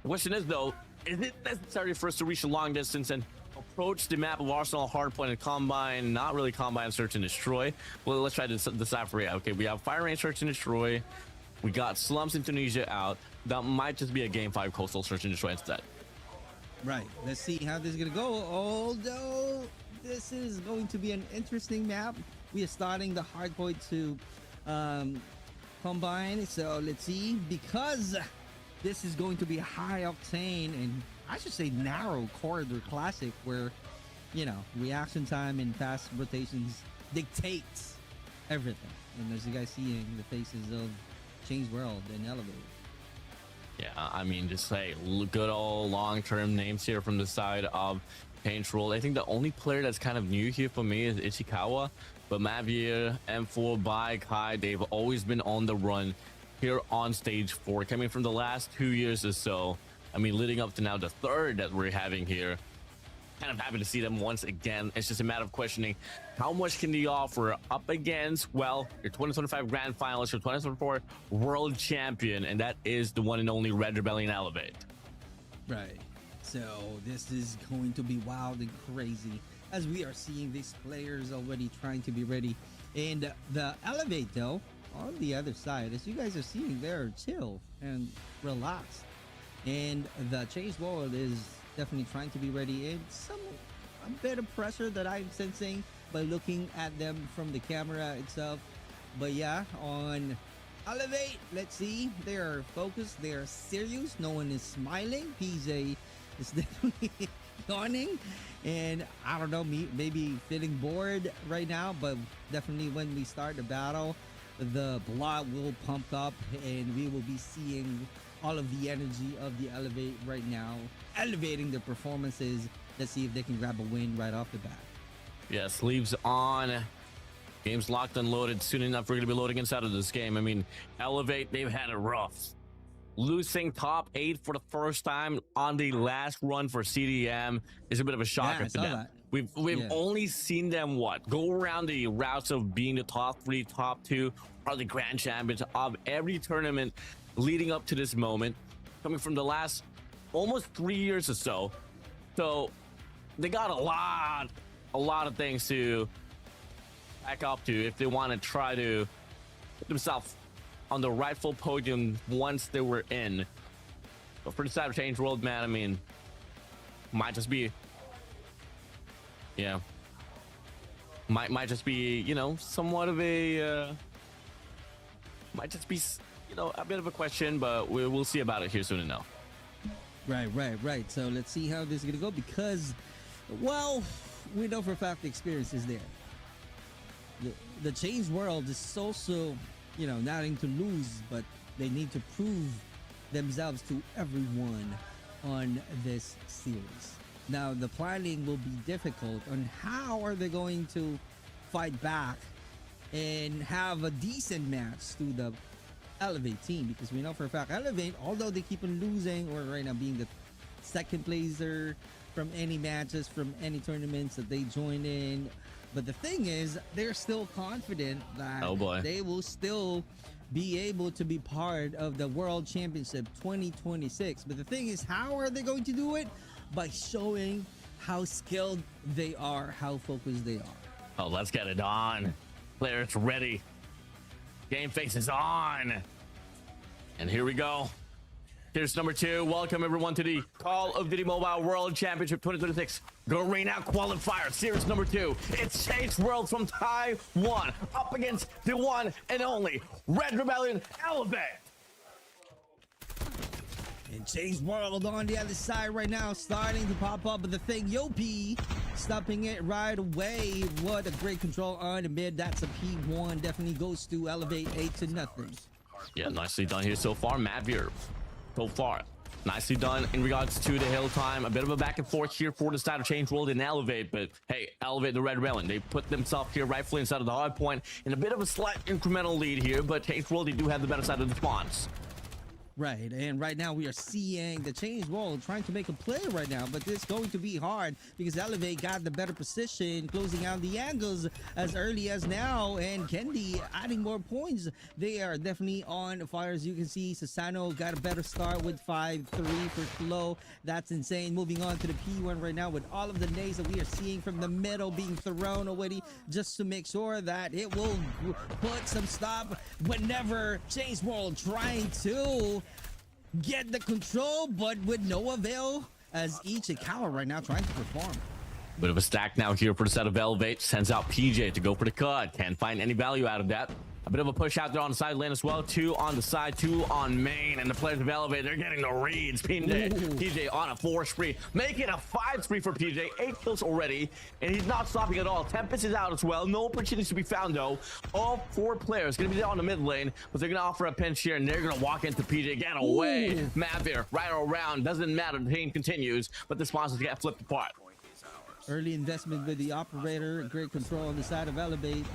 The question is, though, is it necessary for us to reach a long distance and approach the map of Arsenal, Hardpoint, and Combine? Not really Combine, Search and Destroy. Well, let's try to decipher it. Okay, we have Fire Range, Search and Destroy. We got Slums in Tunisia out. That might just be a Game 5 Coastal Search and Destroy instead. Right. Let's see how this is going to go. Although this is going to be an interesting map. We are starting the Hardpoint to Combine. So let's see. Because this is going to be high octane and I should say narrow corridor classic where, you know, reaction time and fast rotations dictates everything. And as you guys seeing the faces of Change World and Elevate. Yeah, I mean, just say good old long-term names here from the side of Change World. I think the only player that's kind of new here for me is Ichikawa, but Mavier, M4, Bai, Kai, they've always been on the run here on stage 4, coming from the last 2 years or so. I mean, leading up to now the third that we're having here. Kind of happy to see them once again. It's just a matter of questioning how much can they offer up against, well, your 2025 Grand Finalist, your 2024 World Champion, and that is the one and only Red Rebellion Elevate. Right. So this is going to be wild and crazy as we are seeing these players already trying to be ready. And the Elevate, though, on the other side, as you guys are seeing, they're chill and relaxed. And the Change World is definitely trying to be ready. It's a bit of pressure that I'm sensing by looking at them from the camera itself. But yeah, on Elevate, let's see. They are focused. They are serious. No one is smiling. PJ is definitely yawning. And I don't know, maybe feeling bored right now. But definitely when we start the battle, the blood will pump up and we will be seeing all of the energy of the Elevate right now, elevating their performances. Let's see if they can grab a win right off the bat. Yeah, sleeves on. Game's locked and loaded. Soon enough, we're going to be loading inside of this game. I mean, Elevate, they've had it rough. Losing top 8 for the first time on the last run for CDM is a bit of a shocker to them. We've only seen them, go around the routes of being the top 3, top 2, or the grand champions of every tournament leading up to this moment, coming from the last almost 3 years or so. So they got a lot of things to back up to if they want to try to put themselves on the rightful podium once they were in. But for the side of Change World, man, I mean, might just be, yeah, might just be, you know, somewhat of a, might just be, you know, a bit of a question, but we'll see about it here soon enough. Right. So let's see how this is gonna go because, well, we know for a fact the experience is there. The Change World is also, you know, not to lose, but they need to prove themselves to everyone on this series. Now, the planning will be difficult on how are they going to fight back and have a decent match to the Elevate team, because we know for a fact Elevate, although they keep on losing or right now being the second placer from any matches, from any tournaments that they join in, but the thing is they're still confident that they will still be able to be part of the World Championship 2026. But the thing is, how are they going to do it? By showing how skilled they are, how focused they are. Oh, let's get it on. Players ready. Game face is on. And here we go. Here's number 2. Welcome everyone to the Call of Duty Mobile World Championship 2026 Garena Qualifier Series number 2. It's Change World from Taiwan up against the one and only Red Rebellion Elevate. And Change World on the other side right now, starting to pop up. But the thing, Yopi stopping it right away. What a great control on the mid. That's a P1. Definitely goes to Elevate 8-0. Yeah, nicely done here so far. Mavier, so far, nicely done in regards to the hill time. A bit of a back and forth here for the side of Change World and Elevate. But hey, Elevate, the Red Rebellion, they put themselves here rightfully inside of the hard point in a bit of a slight incremental lead here. But Change World, they do have the better side of the spawns. Right, and right now we are seeing the Change World trying to make a play right now, but it's going to be hard because Elevate got the better position, closing out the angles as early as now, and Kendi adding more points. They are definitely on fire. As you can see, Sasano got a better start with 5-3 for Flo. That's insane. Moving on to the P1 right now with all of the nades that we are seeing from the middle being thrown already, just to make sure that it will put some stop whenever Change World trying to get the control, but with no avail, as Ichikawa right now trying to perform. Bit of a stack now here for the set of Elevate. Sends out PJ to go for the cut. Can't find any value out of that. A bit of a push out there on the side lane as well. 2 on the side, 2 on main. And the players of Elevate, they're getting the reads. PJ on a 4 spree. Making a 5 spree for PJ. 8 kills already. And he's not stopping at all. Tempest is out as well. No opportunities to be found though. All 4 players going to be there on the mid lane. But they're going to offer a pinch here. And they're going to walk into PJ. Get away. Mavir right around. Doesn't matter. The game continues. But the sponsors get flipped apart. Early investment with the operator, great control on the side of Elevate,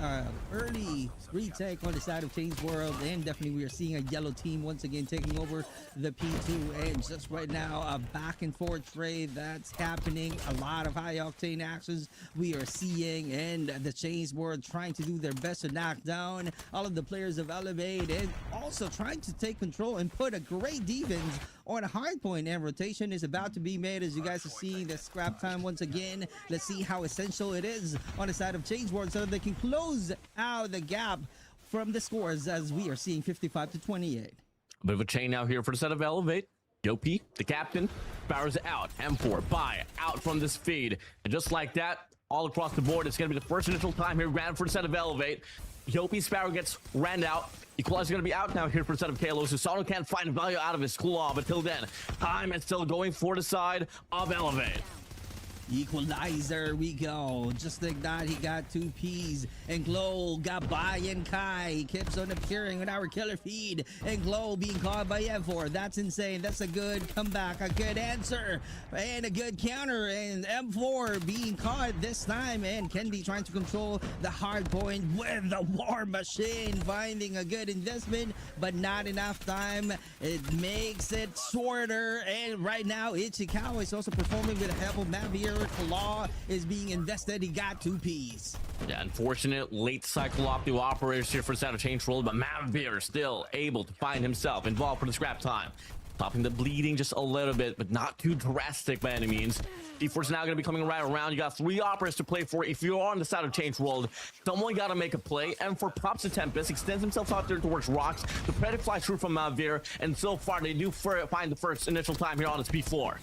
early retake on the side of Change World, and definitely we are seeing a yellow team once again taking over the P2, and just right now a back and forth trade that's happening. A lot of high octane actions we are seeing, and the Change World trying to do their best to knock down all of the players of Elevate, and also trying to take control and put a great defense on a hard point, and rotation is about to be made. As you guys are seeing the scrap time once again, let's see how essential it is on the side of Change World so that they can close out the gap from the scores, as we are seeing 55-28. A bit of a chain now here for the set of Elevate. Yopi, the captain, powers out. M4 by out from this feed, and just like that, all across the board, it's going to be the first initial time here ran for the set of Elevate. Yopi Sparrow gets ran out. Equalizer's going to be out now here for the set of Kalo. Susano can't find value out of his claw, but till then, time is still going for the side of Elevate. Equalizer, we go. Just like that, he got 2 Ps. And Glow got by and Kai. He keeps on appearing with our killer feed. And Glow being caught by M4. That's insane. That's a good comeback, a good answer, and a good counter. And M4 being caught this time. And Kendi trying to control the hard point with the War Machine. Finding a good investment, but not enough time. It makes it shorter. And right now, Ichikawa is also performing with a help of Mavir. Claw is being invested. He got 2 Ps. Yeah, unfortunate late cycle optimal operators here for the set of Change World, but Mavir still able to find himself involved for the scrap time. Stopping the bleeding just a little bit, but not too drastic by any means. D4 is now going to be coming right around. You got 3 operators to play for. If you're on the side of Change World, someone got to make a play. And for props to Tempest, extends himself out there towards rocks. The Predator flies through from Mavir, and so far they do find the first initial time here on its P4.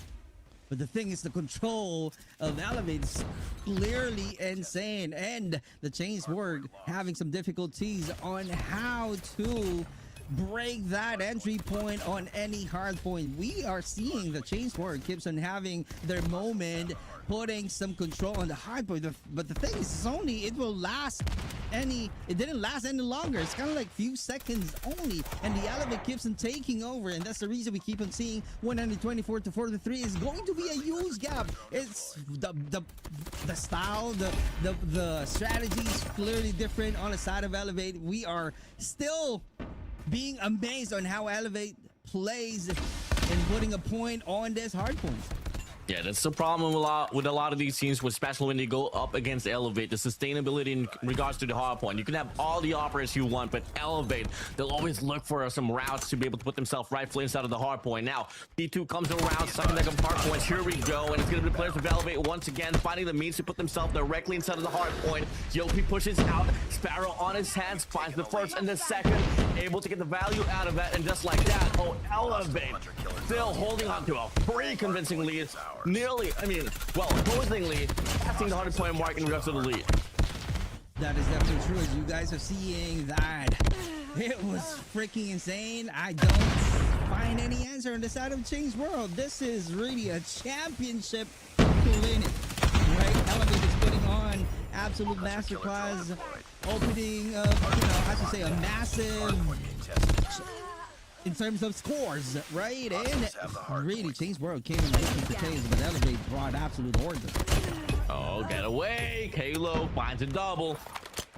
But the thing is, the control of Elevate is clearly insane, and the Change World having some difficulties on how to break that entry point on any hard point. We are seeing the Change World keeps on having their moment, putting some control on the hard point. But the thing is, it didn't last any longer. It's kind of like few seconds only, and the Elevate keeps on taking over, and that's the reason we keep on seeing 124-43 is going to be a huge gap. It's the style, the strategy is clearly different on the side of Elevate. We are still being amazed on how Elevate plays and putting a point on this hard point. Yeah, that's the problem with a lot of these teams, especially when they go up against Elevate. The sustainability in regards to the hard point. You can have all the operators you want, but Elevate, they'll always look for some routes to be able to put themselves rightfully inside of the hard point. Now, P2 comes around, sucking like a hard points. Here we go, and it's going to be the players of Elevate once again, finding the means to put themselves directly inside of the hard point. Yopi pushes out, Sparrow on his hands, finds the first and the second, able to get the value out of that, and just like that, Elevate still holding on to a pretty convincing lead. Opposingly passing the 100-point mark in regards to the lead. That is definitely true. As you guys are seeing that, it was freaking insane. I don't find any answer on the side of Change World. This is really a championship clinic, right? Elevate is putting on absolute masterclass, opening a massive in terms of scores, right? And really, Change World came in making potatoes, but Elevate brought absolute order. Oh, get away! Kalo finds a double.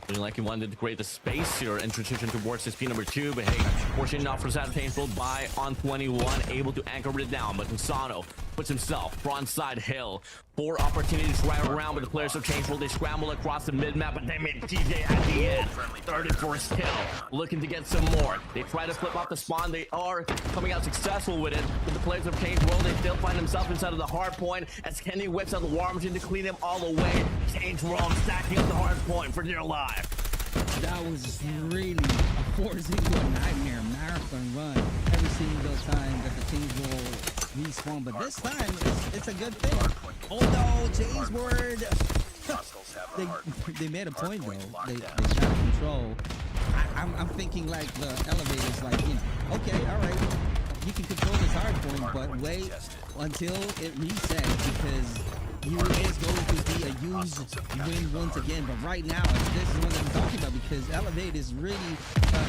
Looking like he wanted to create the space here in transition towards his P number 2, but hey, fortunate enough for Saturdays rolled by on 21, able to anchor it down, but Insano puts himself front side hill. 4 opportunities right around, but the players of Change World, they scramble across the mid-map, but they made TJ at the end. 31st kill, looking to get some more. They try to flip off the spawn, they are coming out successful with it, but the players of Change World, they still find themselves inside of the hard point as Kenny whips out the war machine to clean them all away. Change World stacking up the hard point for dear life. That was really a forcing to a nightmare marathon run every single time that the Change World respawn. But this time, it's a good thing. Although Change World, they made a point though. They got control. I'm thinking like the elevator's like, you know, okay, all right, you can control this hard point, but wait until it resets because you is going to be a huge win once again. But right now, this is what I'm talking about because Elevate is really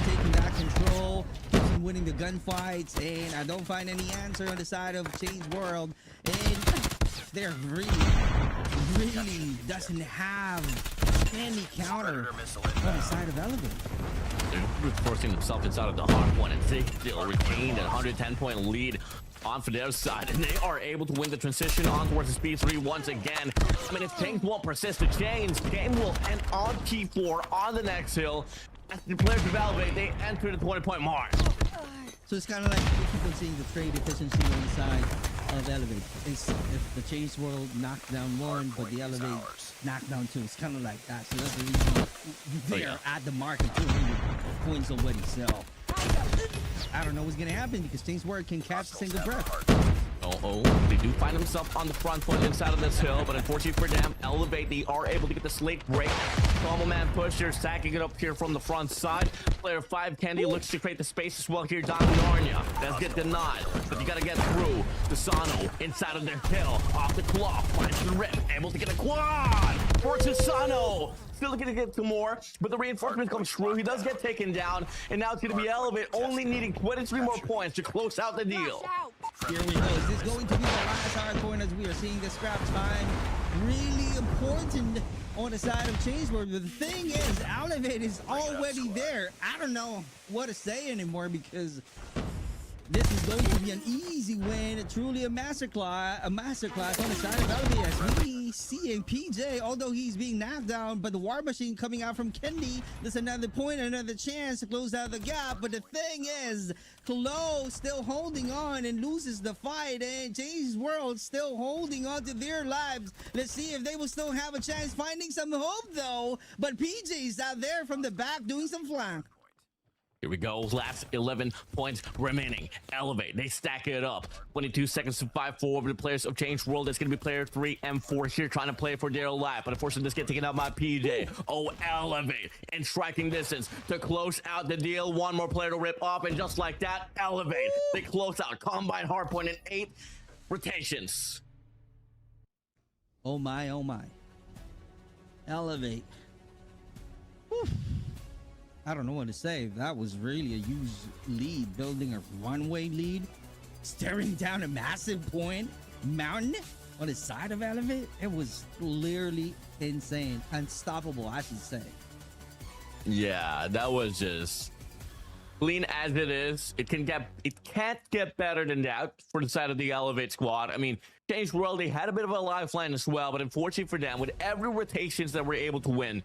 taking that control, keeps him winning the gunfights, and I don't find any answer on the side of Change World. And they're really doesn't have any counter on the side of Elevate. They're forcing themselves inside of the hard point, and they still retained a 110-point lead on for their side, and they are able to win the transition on towards the speed 3 once again. I mean, if things won't persist to change, game will end on T4 on the next hill. As the players of Elevate, they enter the 20-point mark. So it's kind of like we keep on seeing the trade efficiency on the side of Elevate. If the Change World knocked down 1, but the Elevate knocked down 2, it's kind of like that. So that's the reason they're at the market 200 points already. So I don't know what's gonna happen because Change World can catch a single breath. They do find themselves on the front foot inside of this hill, but unfortunately for them, Elevate, they are able to get the slate break. Combo man pusher, stacking it up here from the front side. Player 5, Candy, looks to create the space as well here. Don Narnia, that's get denied, but you gotta get through. The Sano inside of their hill, off the claw, finds the rip, able to get a quad for Sano. Still looking to get to more, but the reinforcement comes through. He does get taken down, and now it's going to be Elevate, only needing 23 more points to close out the deal. Here we go. Is this going to be the last hard point as we are seeing the scrap time? Really important on the side of Change World. But the thing is, Elevate is already there. I don't know what to say anymore because this is going to be an easy win, truly a masterclass on the side of Elevate as we see a PJ, although he's being knocked down, but the war machine coming out from Kendi. There's another point, another chance to close out the gap. But the thing is, Chloe still holding on and loses the fight, and Change World still holding on to their lives. Let's see if they will still have a chance finding some hope though. But PJ's out there from the back doing some flank. Here we go. Last 11 points remaining. Elevate. They stack it up. 22 seconds to 5-4 over the players of Change World. It's going to be player 3 and 4 here trying to play for their life. But unfortunately, this gets taken out by PJ. Oh, Elevate in striking distance to close out the deal. One more player to rip off. And just like that, Elevate. They close out. Combine hardpoint in 8 rotations. Oh my, oh my. Elevate. Whew. I don't know what to say. That was really a huge lead, building a runway lead, staring down a massive point mountain on the side of Elevate. It was clearly insane, unstoppable, I should say. Yeah, that was just clean as it is. It can't get better than that for the side of the Elevate squad. I mean, Change World, they had a bit of a lifeline as well, but unfortunately for them, with every rotations that were able to win,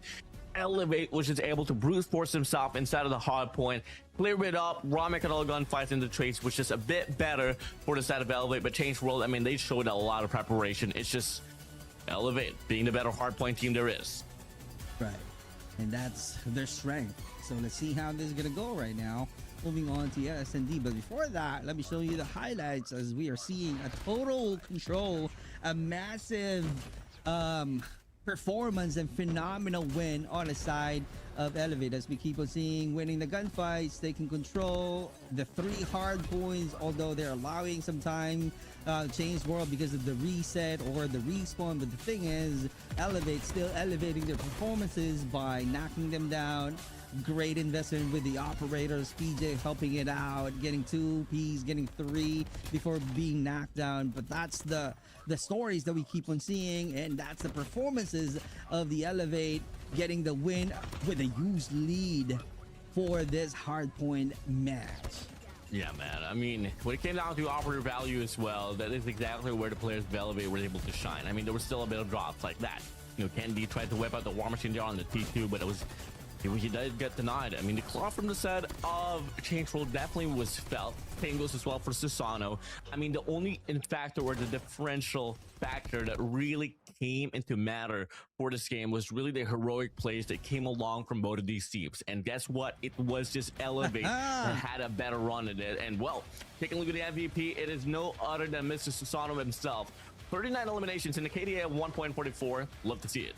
Elevate was just able to brute force himself inside of the hard point, clear it up. Raw mechanical gunfights in the trace was just a bit better for the side of Elevate, but Change World, I mean, they showed a lot of preparation. It's just Elevate being the better hard point team there is. Right, and that's their strength. So let's see how this is gonna go right now. Moving on to S&D, but before that, let me show you the highlights as we are seeing a total control, a massive performance and phenomenal win on the side of Elevate as we keep on seeing winning the gunfights. They can control the 3 hard points, although they're allowing some time Change World because of the reset or the respawn. But the thing is, Elevate still elevating their performances by knocking them down. Great investment with the operators, PJ helping it out, getting 2 Ps, getting 3 before being knocked down. But that's the stories that we keep on seeing, and that's the performances of the Elevate getting the win with a huge lead for this hardpoint match. Yeah, man. I mean, when it came down to operator value as well, that is exactly where the players of Elevate were able to shine. I mean, there was still a bit of drops like that. You know, Kennedy tried to whip out the War Machine there on the T2, but he did get denied. I mean, the claw from the side of Change World definitely was felt. Same goes as well for Susano. I mean, the only factor or the differential factor that really came into matter for this game was really the heroic plays that came along from both of these teams. And guess what? It was just Elevate that had a better run at it. And well, taking a look at the MVP, it is no other than Mr. Susano himself. 39 eliminations in the KDA of 1.44. Love to see it.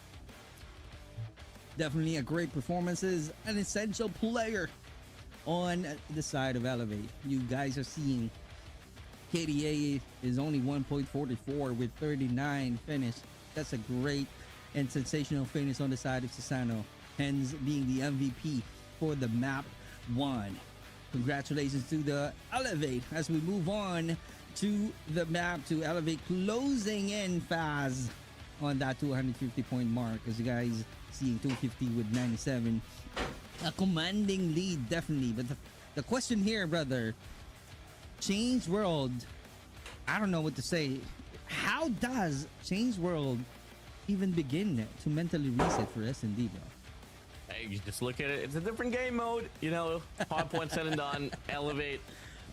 Definitely a great performance. Is an essential player on the side of Elevate. You guys are seeing KDA is only 1.44 with 39 finish. That's a great and sensational finish on the side of Susano, hence being the MVP for the map 1. Congratulations to the Elevate as we move on to the map to Elevate, closing in fast on that 250 point mark, as you guys seeing 250 with 97. A commanding lead, definitely. But the question here, brother, Change World, I don't know what to say. How does Change World even begin to mentally reset for S&D, bro? Hey, you just look at it. It's a different game mode. You know, hardpoint said and done. Elevate,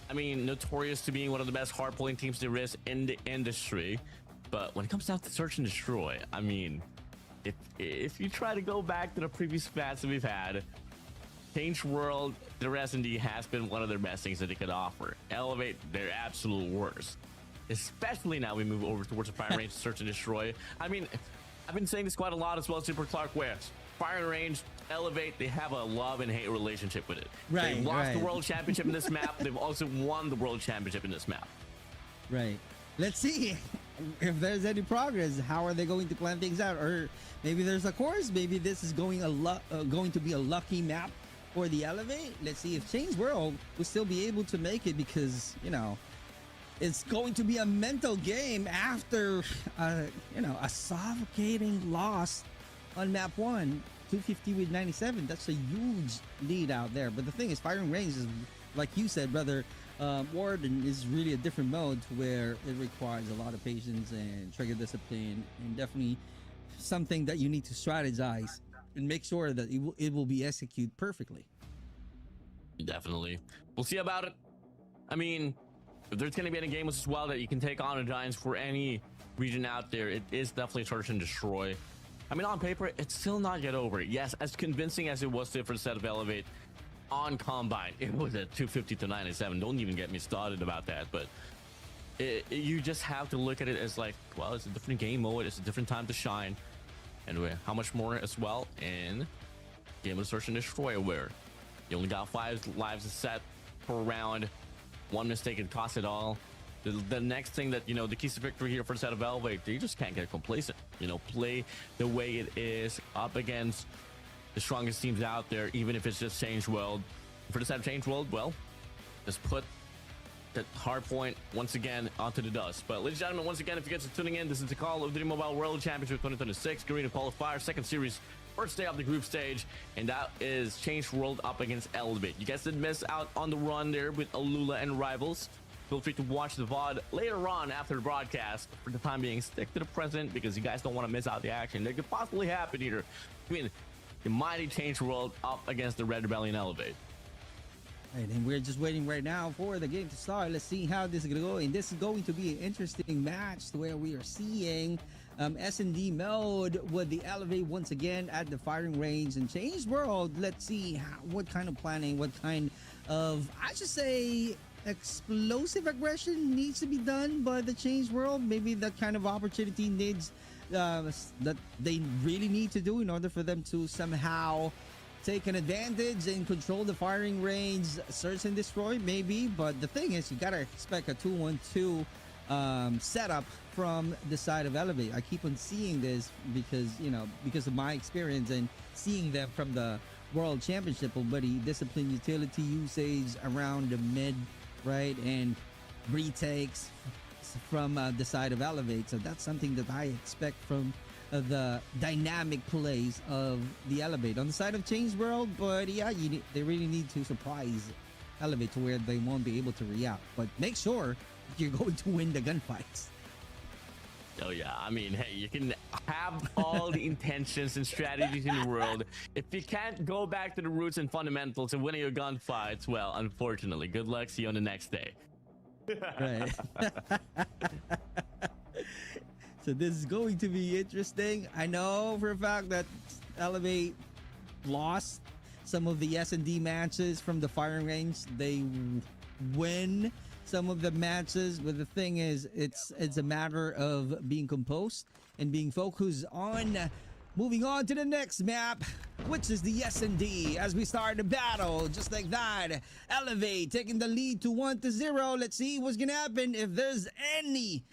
I mean, notorious to being one of the best hardpoint teams there is in the industry. But when it comes down to search and destroy, I mean, if you try to go back to the previous stats that we've had, Change World, the S&D has been one of their best things that they could offer. Elevate, their absolute worst. Especially now we move over towards the fire range, search and destroy. I mean, I've been saying this quite a lot as well, Super Clark West. Fire range, Elevate, they have a love and hate relationship with it. Right, They've lost the right. World Championship in this map. They've also won the World Championship in this map. Right. Let's see if there's any progress. How are they going to plan things out? Or maybe there's a course. Maybe this is going to be a lucky map for the Elevate. Let's see if Change World will still be able to make it, because, you know, it's going to be a mental game after, you know, a suffocating loss on map 1, 250 with 97. That's a huge lead out there. But the thing is, firing range is, like you said, brother, Warden is really a different mode to where it requires a lot of patience and trigger discipline, and definitely something that you need to strategize and make sure that it will be executed perfectly. Definitely. We'll see about it. I mean, if there's going to be any games as well that you can take on the Giants for any region out there, it is definitely search and destroy. I mean, on paper, it's still not yet over. Yes, as convincing as it was for the set of Elevate on Combine, it was at 250 to 97. Don't even get me started about that. But you just have to look at it as like, well, it's a different game mode. It's a different time to shine. And how much more as well in game of search and destroy, where you only got 5 lives a set per round. One mistake, it costs it all. The next thing that, you know, the keys to victory here for the set of Elevate, you just can't get complacent. You know, play the way it is up against the strongest teams out there, even if it's just Change World. For the set of Change World, well, just put the hard point once again onto the dust. But ladies and gentlemen, once again, if you guys are tuning in, this is the Call of Duty Mobile World Championship 2026 Garena Qualifiers, second series, first day of the group stage, and that is Change World up against Elevate. You guys did miss out on the run there with Alula and Rivals. Feel free to watch the VOD later on after the broadcast. For the time being, stick to the present, because you guys don't want to miss out the action that could possibly happen here between the mighty Change World up against the Red Rebellion Elevate. Right, and we're just waiting right now for the game to start. Let's see how this is going to go. And this is going to be an interesting match where we are seeing S&D mode with the Elevate once again at the firing range, and Change World. Let's see what kind of planning, what kind of, I should say, explosive aggression needs to be done by the Change World. Maybe that kind of opportunity needs that they really need to do in order for them to somehow take an advantage and control the firing range, search and destroy, maybe. But the thing is, you gotta expect a 2-1-2 setup from the side of Elevate. I keep on seeing this because, you know, because of my experience and seeing them from the World Championship already. Discipline, utility usage around the mid, right, and retakes from the side of Elevate. So that's something that I expect from the dynamic plays of the Elevate on the side of Change World. But yeah, they really need to surprise Elevate to where they won't be able to react. But make sure you're going to win the gunfights. Oh yeah, I mean, hey, you can have all the intentions and strategies in the world. If you can't go back to the roots and fundamentals of winning your gunfights, well, unfortunately, good luck. See you on the next day. Right. So this is going to be interesting. I know for a fact that Elevate lost some of the S&D matches from the firing range. They win some of the matches, but the thing is, it's a matter of being composed and being focused on moving on to the next map, which is the S&D. As we start the battle, just like that, Elevate taking the lead to 1-0. Let's see what's gonna happen, if there's any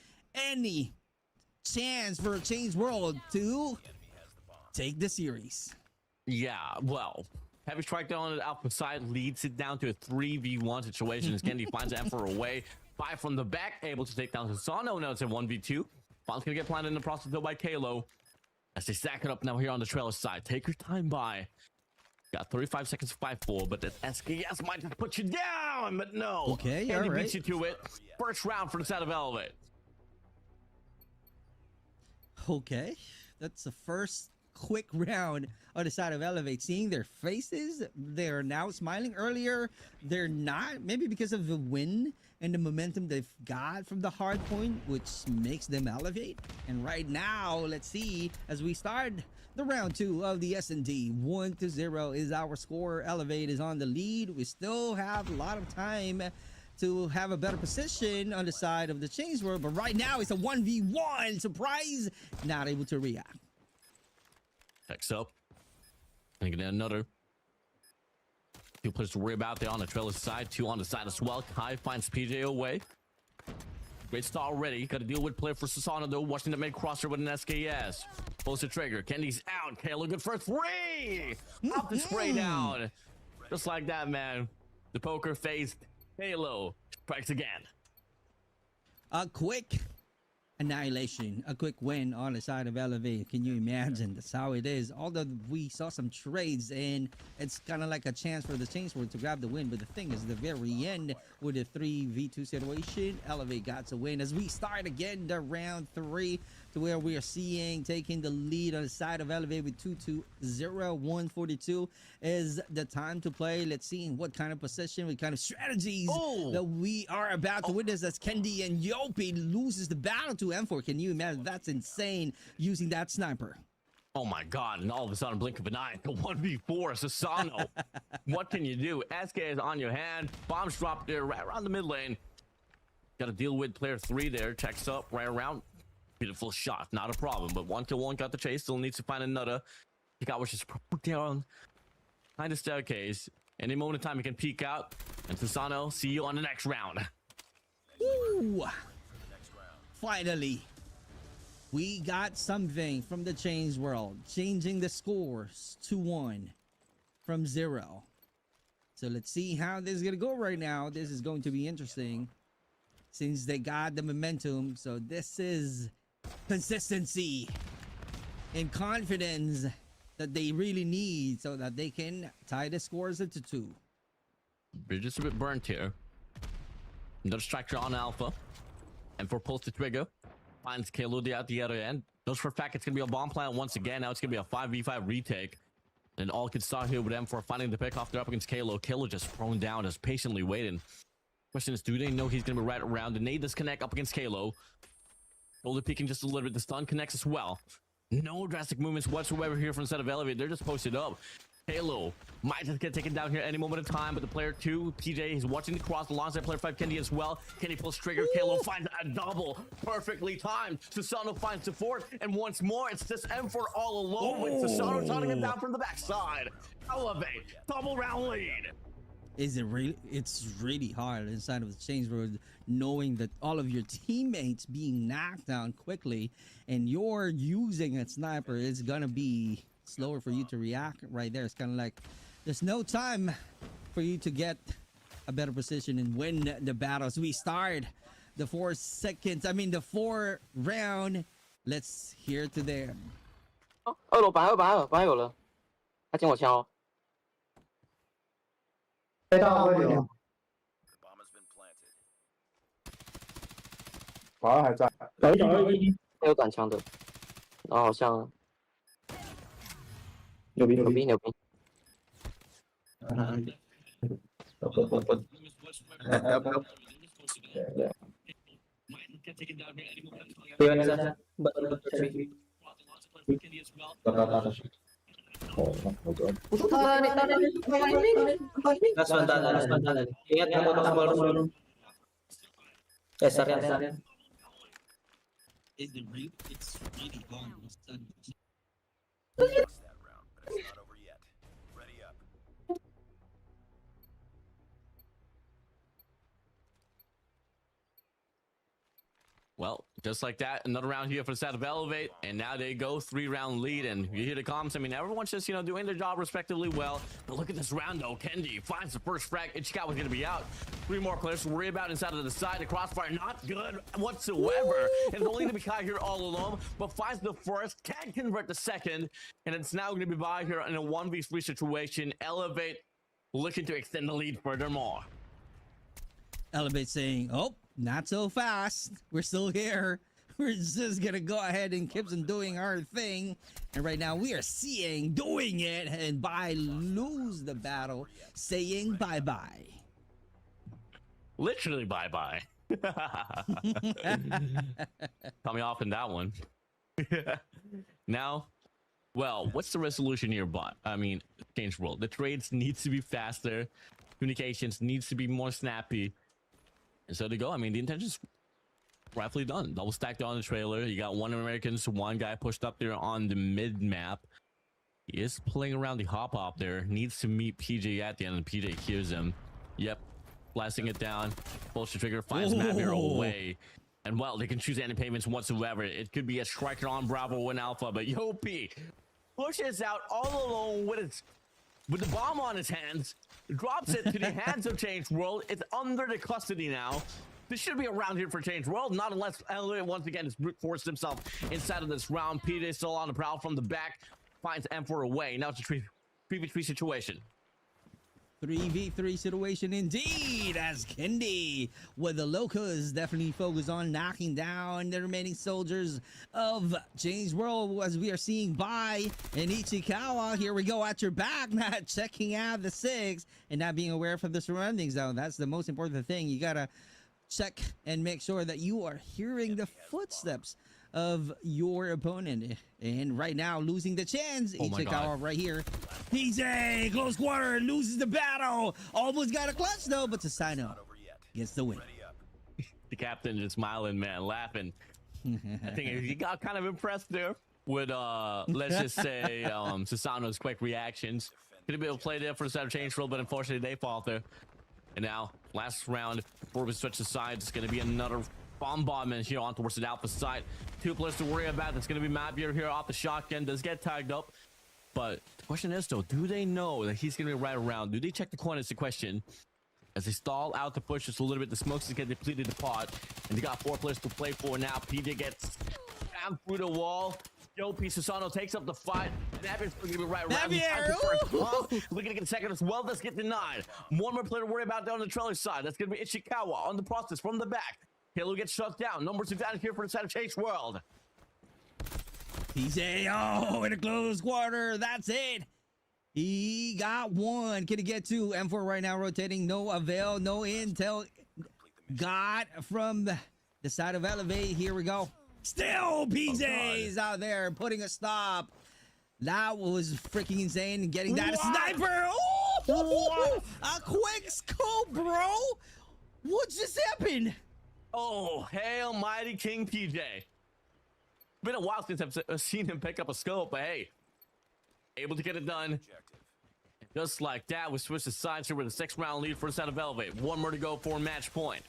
chance for a Change World to take the series. Yeah, well, Heavy Strike down on the Alpha side leads it down to a 3v1 situation as Kennedy finds Emperor away. 5 from the back, able to take down Susano. Now it's a 1v2. Bomb's gonna get planted in the process though by Kalo. As they stack it up now here on the trailer side. Take your time by. Got 35 seconds to fight for, but that SKS might just put you down, but no. Okay, Kennedy all right. beats you to it. First round for the side of Elevate. Okay, that's the first quick round on the side of Elevate. Seeing their faces, they're now smiling. Earlier, they're not. Maybe because of the win and the momentum they've got from the hard point, which makes them elevate. And right now, let's see as we start the round 2 of the S&D. 1-0 is our score. Elevate is on the lead. We still have a lot of time to have a better position on the side of the Change World, but right now it's a 1v1. Surprise, not able to react. Next up, thinking another 2 players to worry about there on the trailer side, 2 on the side as well. Kai finds PJ away. Great start already. Got to deal with player for Susano though. Watching the mid crosser with an SKS. Pulls the trigger. Kennedy's out. Kayla good for 3. Up the spray down. Just like that, man. The poker faced Halo strikes again. A quick annihilation, a quick win on the side of Elevate. Can you imagine? That's how it is. Although we saw some trades and it's kind of like a chance for the Change World to grab the win, but the thing is, the very end with a 3v2 situation, Elevate got to win. As we start again the round 3, to where we are seeing taking the lead on the side of Elevate with 2-0. 142 is the time to play. Let's see what kind of position, what kind of strategies that we are about to witness as Kendi and Yopi loses the battle to M4. Can you imagine? That's insane, using that sniper. Oh my god, and all of a sudden, blink of an eye, the 1v4 Susano. What can you do? SK is on your hand. Bombs dropped there right around the mid lane. Got to deal with player 3 there. Checks up right around. Beautiful shot, not a problem. But 1-1 got the chase. Still needs to find another. He got which is down behind the staircase. Any moment in time, he can peek out. And Susano, see you on the next round. Woo! Finally, we got something from the Change World, changing the scores to 1 from 0. So let's see how this is gonna go right now. This is going to be interesting since they got the momentum. So this is consistency and confidence that they really need so that they can tie the scores into 2. We're just a bit burnt here. Another striker on Alpha. And for pulls the trigger. Finds Kaludi at the other end. Knows for a fact it's going to be a bomb plant once again. Now it's going to be a 5v5 retake. And all can start here with M4 finding the pick off. They're up against Kalo. Kalo just thrown down, just patiently waiting. Question is, do they know he's going to be right around? The nade disconnect up against Kalo. Shoulder peeking just a little bit. The stun connects as well. No drastic movements whatsoever here from the set of Elevate. They're just posted up. Halo might just get taken down here any moment of time, but the player 2, PJ, he's watching the cross alongside player 5, Kendi as well. Kendi pulls trigger. Kalo finds a double. Perfectly timed. Susano finds the 4th, and once more, it's just M4 all alone with Susano taunting him down from the backside. Elevate, double round lead. Is it really? It's really hard inside of the Change World, knowing that all of your teammates being knocked down quickly and you're using a sniper. It's gonna be slower for you to react right there. It's kind of like there's no time for you to get a better position and win the battles. We start the 4 round. Let's hear to them. 二楼板还有人，他捡我枪哦。飞到会有，保安还在，还有短枪的，然后好像牛逼牛逼。Busuk tahan. Gas bantahan. Ingat yang motor semua dulu. Saryan. Well, just like that, another round here for the side of Elevate, and now they go 3-round lead, and you hear the comms. I mean, everyone's just, doing their job respectively well. But look at this round, though. Kendi finds the first frag. Ichikawa's going to be out. 3 more players to worry about inside of the side. The crossfire, not good whatsoever. And it's only to be caught here all alone, but finds the first, can't convert the second, and it's now going to be by here in a 1v3 situation. Elevate looking to extend the lead furthermore. Elevate saying, oh, not so fast. We're still here. We're just gonna go ahead and keep on doing our thing. And right now we are seeing doing it, and by lose the battle, saying bye-bye. Literally bye-bye. Coming off in that one. Now, well, what's the resolution here, bot? I mean, change world. The trades needs to be faster. Communications needs to be more snappy. And so to go, I mean, the intention's rightfully done. Double stacked on the trailer. You got 1 Americans, 1 guy pushed up there on the mid map. He is playing around the hop there. Needs to meet PJ at the end, and PJ hears him. Yep, blasting it down. Pulls the trigger, finds Mavir away. And well, they can choose any payments whatsoever. It could be a striker on Bravo or an Alpha, but Yopi pushes out all alone with the bomb on his hands. Drops it to the hands of Change World. It's under the custody now. This should be a round here for Change World, not unless Elliot once again has brute forced himself inside of this round. PJ still on the prowl from the back, finds M4 away. Now it's a 3v3 situation. 3v3 situation indeed, as Kendi with the Locos definitely focus on knocking down the remaining soldiers of Change World, as we are seeing Bai and Ichikawa. Here we go at your back, not checking out the 6 and not being aware of the surroundings zone. That's the most important thing. You gotta check and make sure that you are hearing the footsteps of your opponent. And right now, losing the chance. Ichikawa right here. PJ, close quarter, loses the battle. Almost got a clutch though, but Susano gets the win. The captain just smiling, man, laughing. I think he got kind of impressed there with, let's just say, Susano's quick reactions. Could have been able to play there for the side of Change World, but unfortunately they falter. And now, last round, before we switch the sides, it's going to be another bombardment here on towards the Alpha side. 2 players to worry about. That's going to be Mavir here off the shotgun. Does get tagged up. But the question is, though, do they know that he's going to be right around? Do they check the corner is the question. As they stall out the push just a little bit, the smokes is getting depleted the pod. And they got 4 players to play for now. PJ gets down through the wall. Yopi Susano takes up the fight. Navir's going to be right around. Looking to get a second as well. Let's get denied. 1 more player to worry about down the trailer side. That's going to be Ichikawa on the process from the back. Halo gets shut down. Numbers advantage here for the side of Chase World. PJ, oh, in a close quarter. That's it. He got 1. Can he get 2? M4 right now rotating. No avail. No intel. Got from the side of Elevate. Here we go. Still, PJ's out there putting a stop. That was freaking insane. Getting that sniper. Oh, a quick scope, bro. What just happened? Oh, hail mighty King PJ. Been a while since I've seen him pick up a scope, but hey, able to get it done. Just like that, we switch the sides here with a 6-round lead for the side of Elevate. 1 more to go for match point.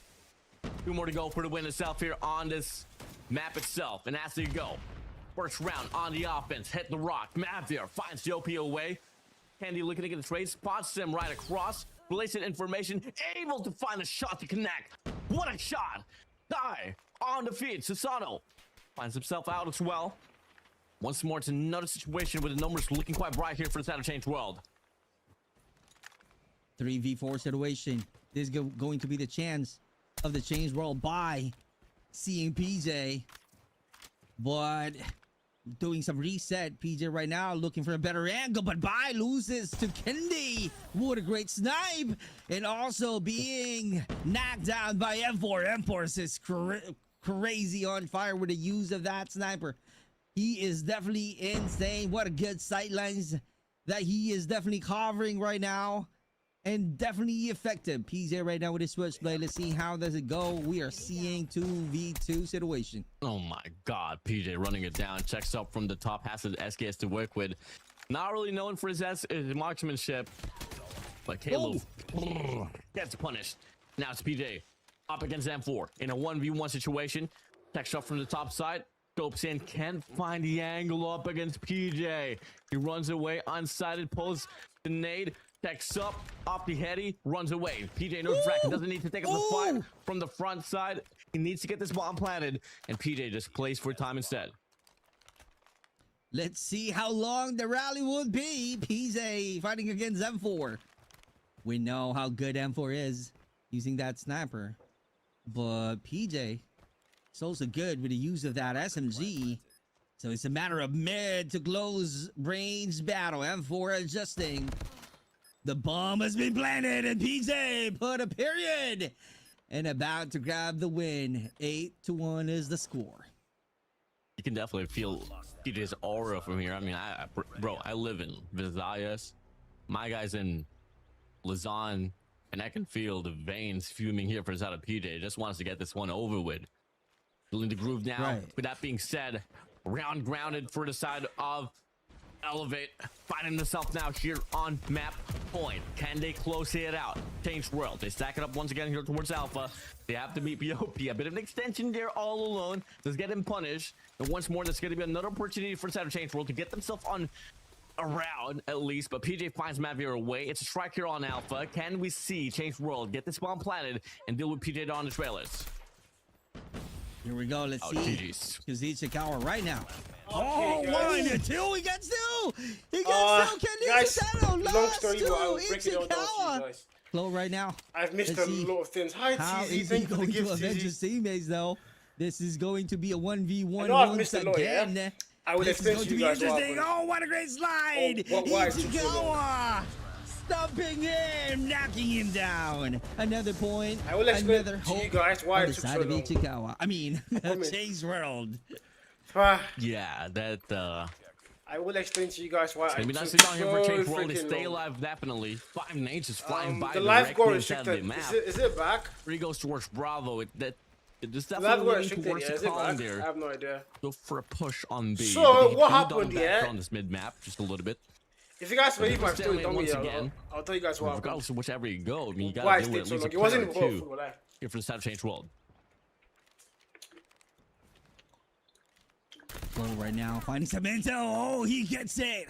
2 more to go for the win itself here on this map itself. And as they go, first round on the offense, hit the rock. Mavir finds Yopi away. Kendi looking to get the trade, spots him right across. Related information, able to find a shot to connect. What a shot! Die on the feed. Susano finds himself out as well. Once more, it's another situation with the numbers looking quite bright here for the side of Changed World. 3v4 situation. This is going to be the chance of the Changed World by seeing PJ. But doing some reset. PJ right now looking for a better angle, but Bai loses to Kendi. What a great snipe. And also being knocked down by M4. M4 is crazy on fire with the use of that sniper. He is definitely insane. What a good sightlines that he is definitely covering right now. And definitely effective. PJ right now with his switchblade. Let's see how does it go. We are seeing 2v2 situation. Oh my God, PJ running it down. Checks up from the top, has his SKS to work with. Not really known for his marksmanship, but Caleb gets punished. Now it's PJ up against M4 in a 1v1 situation. Checks up from the top side. Scopes in, can't find the angle up against PJ. He runs away, unsighted, pulls the nade. Checks up, off the heady, runs away. PJ knows track. He doesn't need to take up the fight from the front side. He needs to get this bomb planted, and PJ just plays for time instead. Let's see how long the rally would be. PJ fighting against M4. We know how good M4 is using that sniper, but PJ is also good with the use of that SMG. So it's a matter of mid to close range battle. M4 adjusting. The bomb has been planted and PJ put a period and about to grab the win. 8-1 is the score. You can definitely feel PJ's aura from here. I mean, bro, I live in Visayas. My guy's in Luzon, and I can feel the veins fuming here for the side of PJ. Just wants to get this one over with. Feeling the groove now. Right. With that being said, round grounded for the side of Elevate, finding themselves now here on map point. Can they close it out? Changed World. They stack it up once again here towards Alpha. They have to meet BOP. A bit of an extension there all alone. Does get him punished. And once more, there's going to be another opportunity for the side of Changed World to get themselves on around at least. But PJ finds Mavir away. It's a strike here on Alpha. Can we see Changed World get this bomb planted and deal with PJ on the trailers? Here we go. Let's see. GG's. Ichikawa right now. Okay, one guys. and two. He gets two. He gets two. Kenny guys, Ichikawa. long Last story, two. but I'll break it down to you Ichikawa. guys. Flow right now. I've missed Let's a see lot of things. Hi, how TZ. is Thank he you for the going to gift, avenge TZ. his teammates, though? This is going to be a 1v1 I know I've once missed a lot, yeah? again. I will This is explain going to to you be guys what interesting. happened. Oh, what a great slide. Oh, why it took so long. Ichikawa stumping him, knocking him down. Another point. I will explain Another to you hope guys why on it the took side so of long. Ichikawa. I mean, Comment. Chase World. Yeah, that I will explain to you guys why maybe I not took sit down here for so Changed World. They freaking stay long. alive definitely. 5 nades just flying by The live directly goal inside of the restricted. map. Is it back? 3 goes towards Bravo. It is The live definitely goal leaning restricted. towards Yeah, the is it column back? I there. have no idea. Go for a push on B. So, but they what do happened, dump back yeah? on this mid map just a little bit. If you guys believe my Still story, in tell me. once again. I'll tell you guys what happened. Regardless of whichever you go, I mean, you Why gotta it do it stayed at so least long? a It wasn't player or even two for life. here for the side of Changed World. Flow right now, finding some intel. Oh, he gets it.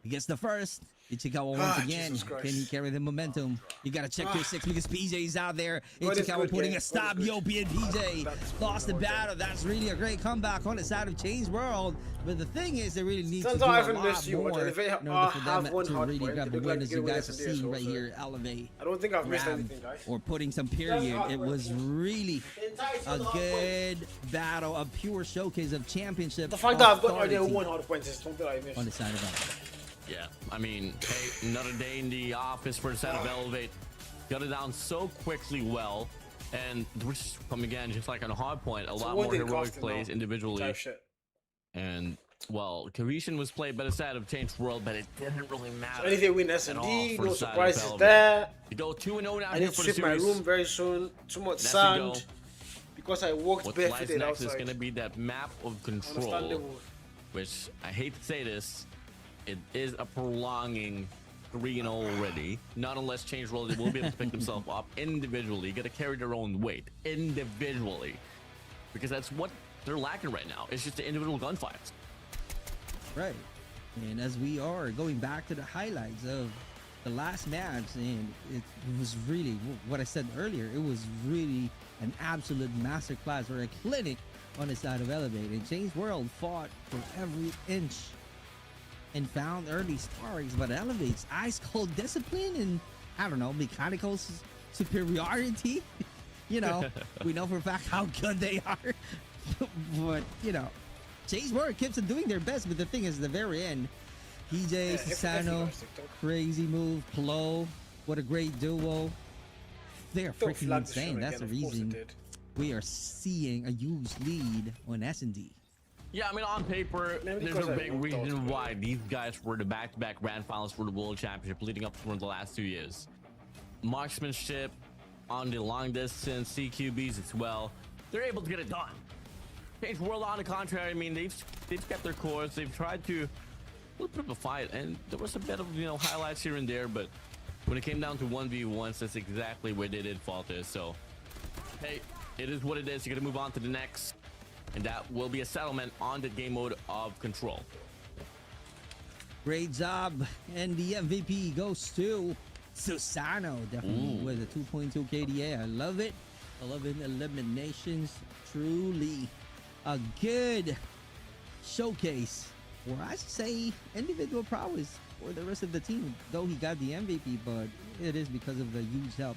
He gets the first. Ichikawa once again. Jesus Christ. Can he carry the momentum? You gotta check your six because PJ's out there. God is Ichikawa good, putting gang. a stop. God is Yo, good. and PJ That's lost the really well battle. That's really a great comeback on the side of Changed World. But the thing is, they really need to Turns do out I a haven't lot missed you much. more If they in order for have them one to hard really point, grab they a look win, like as they you get away guys with are SMD, seeing so right it's here. Elevate. I don't think I've missed grab, anything, guys. or putting some period. It was really a good battle, a pure showcase of championship. The fact that I've got no authority idea who won hard points is something I missed. on the side of that. Yeah, I mean, hey, another day in the office for the side of Elevate. Got it down so quickly well. And we're just come again, just like on a hard point, a lot one more thing heroic costing plays now. individually. Type shit. And, well, Cohesion was played by the side of Changed World, but it didn't really matter. So anything win all SMD, for no the side of surprises Elevate. there. You go 2-0 now I here need for to the sweep my series. room very soon. Too much That's the go. sand. Because I walked What lies barefooted next is outside. going to be that map of control, Understandable. which I hate to say this, it is a prolonging 3-0 already. Not unless Changed World they will be able to pick themselves up individually. You got to carry their own weight individually, because that's what they're lacking right now. It's just the individual gunfights. Right. And as we are going back to the highlights of the last match, and it was really what I said earlier, it was really an absolute masterclass or a clinic on the side of Elevate. And Change World fought for every inch and found early sparks, but Elevate's ice cold discipline and, I don't know, mechanical superiority. You know, we know for a fact how good they are. But, you know, Change World keeps on doing their best, but the thing is, the very end, PJ, Susano, crazy move, Plo, what a great duo. They are freaking insane. That's the reason we are seeing a huge lead on S&D. Yeah, I mean, on paper, there's a big reason why these guys were the back-to-back grand finals for the World Championship leading up for the last 2 years. Marksmanship on the long distance, CQBs as well. They're able to get it done. Change World, on the contrary, I mean, they've kept their course. They've tried to put up a fight, and there was a bit of, you know, highlights here and there, but when it came down to 1v1s, that's exactly where they did falter. So, hey, it is what it is. You're gonna move on to the next, and that will be a settlement on the game mode of Control. Great job, and the MVP goes to Susano, definitely with a 2.2 KDA. I love it. 11 eliminations, truly a good showcase, or I should say individual prowess for the rest of the team. Though he got the MVP, but it is because of the huge help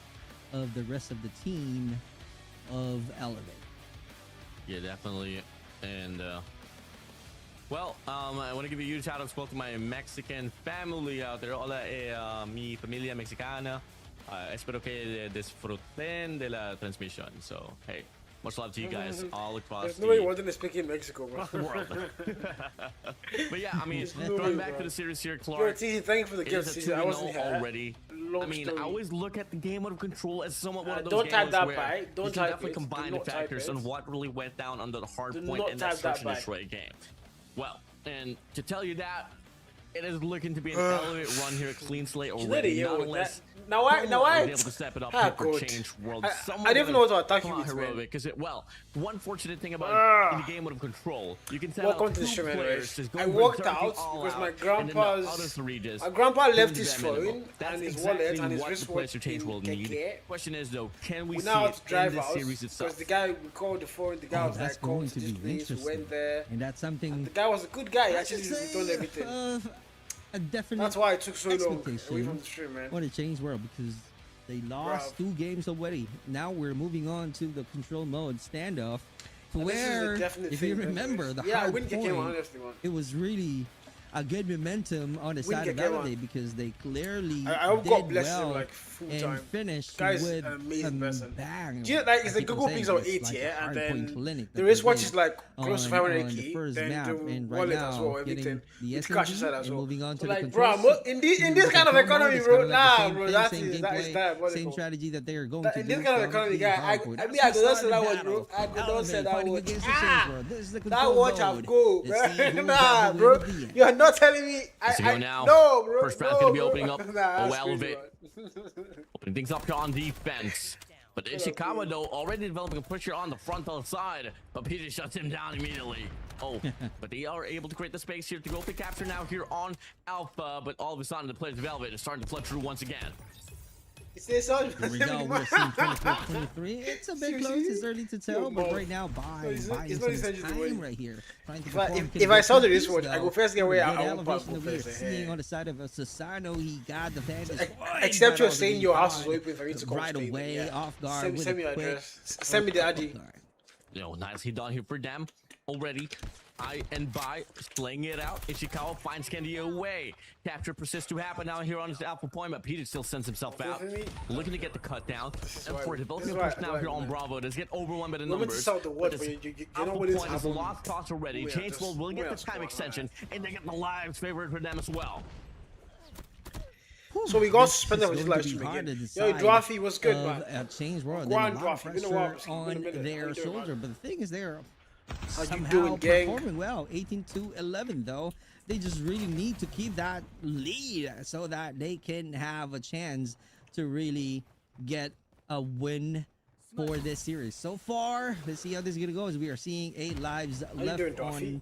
of the rest of the team of Elevate. Yeah, definitely. And well, I want to give a huge shout out as well to my Mexican family out there. Hola, mi familia mexicana. Espero que disfruten de la transmisión. So, hey, much love to you guys all across There's nobody wanting to speak in Mexico, bro. the world. But yeah, I mean, going back to the series here, Clark. Yo, TC, thank you for the It is gift. a 2-0 I wasn't here. already. I mean, I always look at the game mode of Control as somewhat one of those don't type games that where by. you Don't can type definitely it. combine Do the not type factors it. on what really went down under the hard Do point not in that type search that and by. destroy game. Well, and to tell you that, it is looking to be an Elevate run here, clean slate already. Not unless Now I was able to step it up here for good. Change World. I didn't even know what to attack you with, heroic, man. because well, one fortunate thing about in the game mode of Control, you can set Welcome out to the two stream, players anyways. just go I walked berserking out all because my out, and then the grandpa's other three just my grandpa left do his the bare minimum. phone That's and his exactly wallet and his what the players wristwatch of Change in World need. Keke. Question is though, can we We see now have it to in drive this out series because itself? the guy we called the phone. The guy was That's like, "Come going to to this be place." We interesting. went there. And that's something The guy was a good guy. He I actually should say, done everything. A definite That's why it took so long away expectation from the stream, man. on the Change World, because they lost 2 games already. Now we're moving on to the control mode standoff, And this is a where, definite if you thing, remember, anyways. the yeah, hard Win came on point, honestly, man. it was really a good momentum on the Win side of came on. Elevate, because they clearly I hope did God bless well him like full and time. finished Guy's with an amazing a person. bang. Do you know, like, it's I the keep on Google saying Pixel it's 8, like a yeah, and hard then point clinic the that wristwatch they is like close to on 500 the key, first then map, the and right wallet now as well, getting everything. the With cash SMG inside as and well. moving on to So the like, bro, controls. in this kind of Control mode economy, is bro, kinda like the nah, same bro, thing, that same is gameplay, diabolical. same strategy that they are going to In do. this kind of from economy, the guy, hardpoint. I As mean, I we could not start say that the watch, battle bro. I could not Elevate say that fighting watch. against the Change World. This is the That control watch have mode. go, Let's see bro. who Nah, got the bro. win at the end. You're not telling me. Let's go now. No, bro. First round's no, gonna be bro. opening up. Nah, Oh, that's crazy, Elevate. man. Opening things up here on defense. But Ishikawa, though, already developing a pressure on the frontal side. But PJ shuts him down immediately. Oh, but they are able to create the space here to go for capture now here on Alpha. But all of a sudden, the players of Elevate are starting to flood through once again. Here we go. We're seeing 24-23. It's a bit close. It's early to tell, but right now, buying some time right here. Trying to perform If I saw the conditions, wristwatch, I though. go first get away. Good I won't elevation pass that we are first. seeing on the side of Susano. He got the vantage point, Except but you're also saying he your house is died open for you to come right stay there, away, yeah. off guard. with Send me a your quick address. Send me the ID. guard. You know, nice hit down here for them already. I and by playing it out. Ishikawa finds Kendi away. Capture persists to happen now here on his alpha point, but Peter still sends himself out. Looking to get the cut down. And for developing a push now here on Bravo. Does get overwhelmed by the numbers. But his alpha point is a lost cause already. Change will get the time extension, and they get the lives favored for them as well. So we got This suspended is on this going live to be stream hard again. to Yo, decide Dwarfy was good, of, man. Change World. Go There's on, a lot of Dwarfy. Been a pressure while, bro. Been a on minute. How their you doing, shoulder, man? but the thing is, they're How you somehow doing, gang? performing well. 18-11, though. They just really need to keep that lead so that they can have a chance to really get a win for this series. So far, let's see how this is gonna go. As we are seeing 8 lives left doing, on Dwarfy?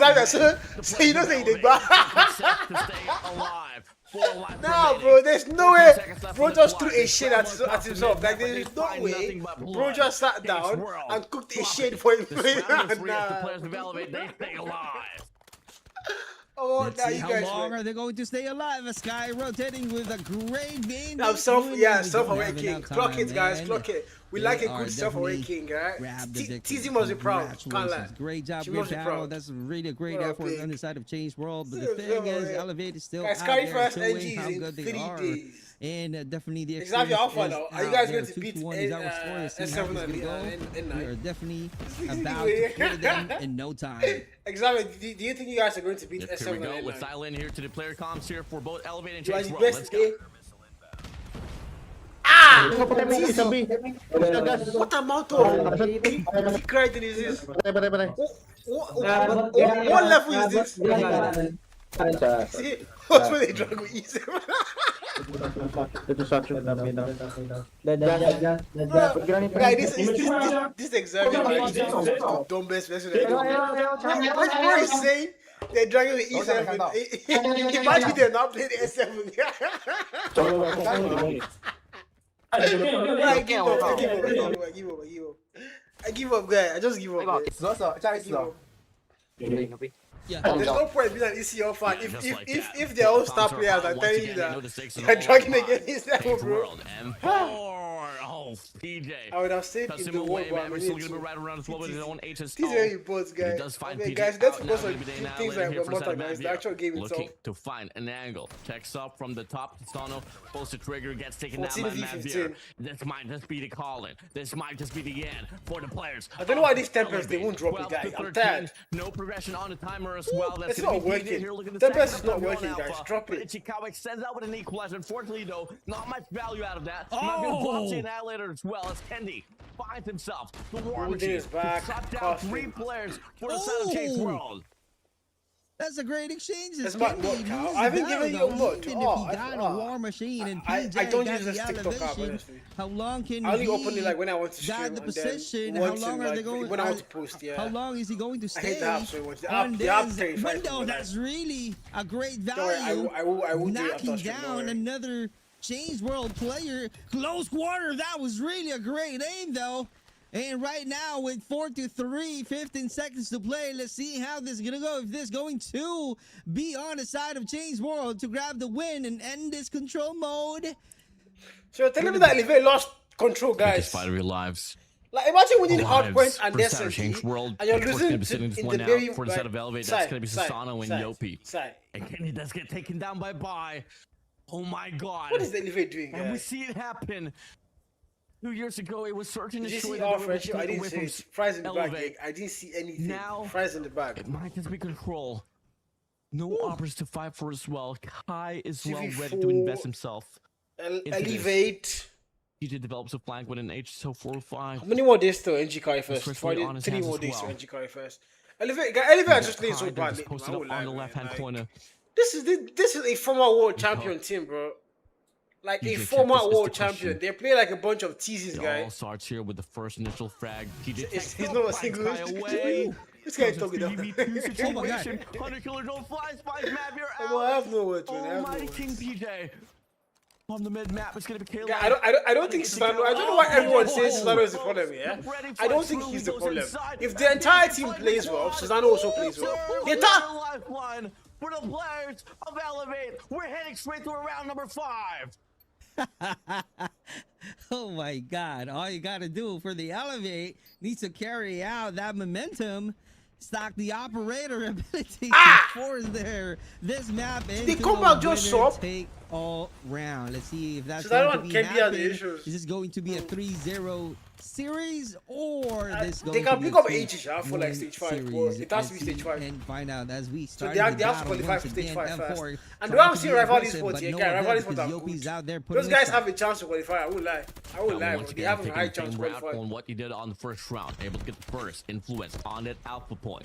design that, so you know that they Set to stay alive. Nah, bro, there's no way. Bro just threw a shade at himself. Like, there is no way. Bro just sat down and cooked a shade for him. Nah. Oh, Let's now see you how guys long win. are they going to stay alive? A Sky rotating with a great vein. I'm self-aware king. Clock it, guys. Clock it. We like a good self-aware king, right? TZ must be proud. Can't lie. Great job, She great must be battle. proud. That's really a great What a effort pig. on the side of Change World. But the Still thing is, self-aware. Elevate is still Guys, out there Qualifiers showing NGs how in good they 3 are. days. And definitely the Exactly, experience how far is now? Are you out guys there. going to 2 beat to 1 is our score. Let's see how S7 this and will go. N9? We are definitely Easy about way. to clear them in no time. Exactly. Do you think you guys are going to beat Here S7 we go and with N9? Silent here to the player comms here for both Elevate and You are Chase the World. Let's best, go. eh? Ah! Sabi. What amount of creating is this? What level is this? See, what's when they drag with easy? Guy, this exam is the dumbest person ever. What is saying? They're dragging with E7. Imagine they're not playing S7. I give up. I give up, guy. I just give up. Man. I give up. Yeah. There's no point being an ECL fan Just like that. if they're all star Bouncer players foul are once telling you again, no that mistakes in they're all dragging five. against them, Change bro. World M4. Oh, PJ. I would have stayed in Cuts him the away, world, but man. We're still gonna be right around as well with his own HS. These are your bots, He guys. does find I mean, PJ guys, let's out focus now, on maybe they now things let like here for a Mortal second Knights, the here. actual game Looking itself. to find an angle. Checks up from the top. Sano pulls the trigger, gets taken down 14 by v Matt 15. Beer. This might just be the call-in. This might just be the end for the players. I don't know why these tempers they won't drop it, 12 to guys. I'm 13. tired. No progression on the timer as well. That's It's gonna not be PJ working. here. Look at the Tempest second is not up on working, Alpha. guys. Drop But it. Ichikawa extends out with an equalizer. Unfortunately, though, not much value out of that. Oh! Might be a blockchain annihilator as well as Kendi finds himself the war Wounded machine. is back. Shut down Costing. 3 players for the side of Chase Oh! World. That's a great exchange. That's my mod, Kyle. I haven't given you a mod. Even Oh, if he got a war machine and PJ I don't got use this the TikTok app, elevation, honestly. how long can I only he open it like when I want to stream got the and then position? How once long in, are they like, going? when I want to post, yeah. How long is he going to I stay hate the app so much. The on app, the app this terrifies me, window? but That's really a great Don't worry, value. I will do it Knocking after stream, don't down worry. another Change World player. Close quarter. That was really a great aim, though. And right now, with 4-3, 15 seconds to play, let's see how this is going to go. If this is going to be on the side of Change World to grab the win and end this control mode. So you're telling me that Elevate lost control, Biggest guys. fight of your lives. Like, imagine winning hard Lives points and for Saturday decently, Change World. and you're Of course, losing gonna be sitting this in one the out very for the set of Elevate. That's gonna be Sasano and Yopi. Side. And Kenny does get taken down by Bai. Oh my god. What is the Elevate doing, And we guys? see it happen. 2 years ago, it was certain Did to you show see that our they were friendship? I taken didn't away see from it. Fries in the back. Elevate. I didn't see anything. Now- Fries in the back. It might just be control. No offers to fight for as well. Kai is well ready to CV4, invest himself. Elevate. PJ develops a flank with an HSO45. How many more days till NG Kai first? Especially on his 3 hands more as days till well. NG Kai first. Elevate are just playing so Kai bad. just lately, posted man. I up won't on the lie, left-hand man. corner. This is a former world champion team, bro. Like a PJ former Check is the world question. champion. They play like a bunch of teases, It all guys. starts here with the first initial frag. PJ He's takes not a finds single. Kai away. This guy Comes a talking about. 3v2 Oh my God. situation. 100 killer drone flies, finds Mavir Oh, I out. have no words, man. I have no Almighty words. King PJ. On the mid map, it's gonna be Caleb. Yeah, I don't think Solano. I don't know why everyone says Solano is the problem. Yeah, I don't think he's the problem. If the entire team plays well, Solano also plays well. The entire lifeline for the players of Elevate. We're heading straight to round number 5. Oh my God. All you got to do for the Elevate needs to carry out that momentum. Stock the operator ability to force this map into come a out just winner swap? take all round. Let's see if that's So that going to one be can be at the happening. issues. Is this going to be a 3-0 series or this they going can to be pick a up 80 for like 2-1 stage 5, series? but it has to be Let's stage see 5. and find out as we So start they have to qualify for stage 5 first. And the way I'm seeing rivalry sports here, guys, rivalry sports are Yopi's good. out there Those putting guys it have a chance to qualify. I won't lie. I won't lie. Once But they again, have a taking high the chance to same route qualify. on what he did on the first round. Able to get the first influence on that alpha point.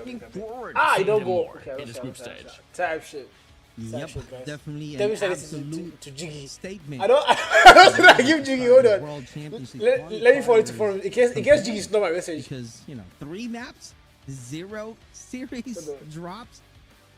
looking forward. Ah, you See don't them go. more Okay, in this group stage. Type shit. Yep, shit, guys. definitely Tell an me say this absolute to Jiggy. statement. I don't. I don't think I give Jiggy. Hold on. World Championship Let me forward it for him. qualifiers In case Jiggy's not my message. because 3 maps, 0 series Hold on. drops.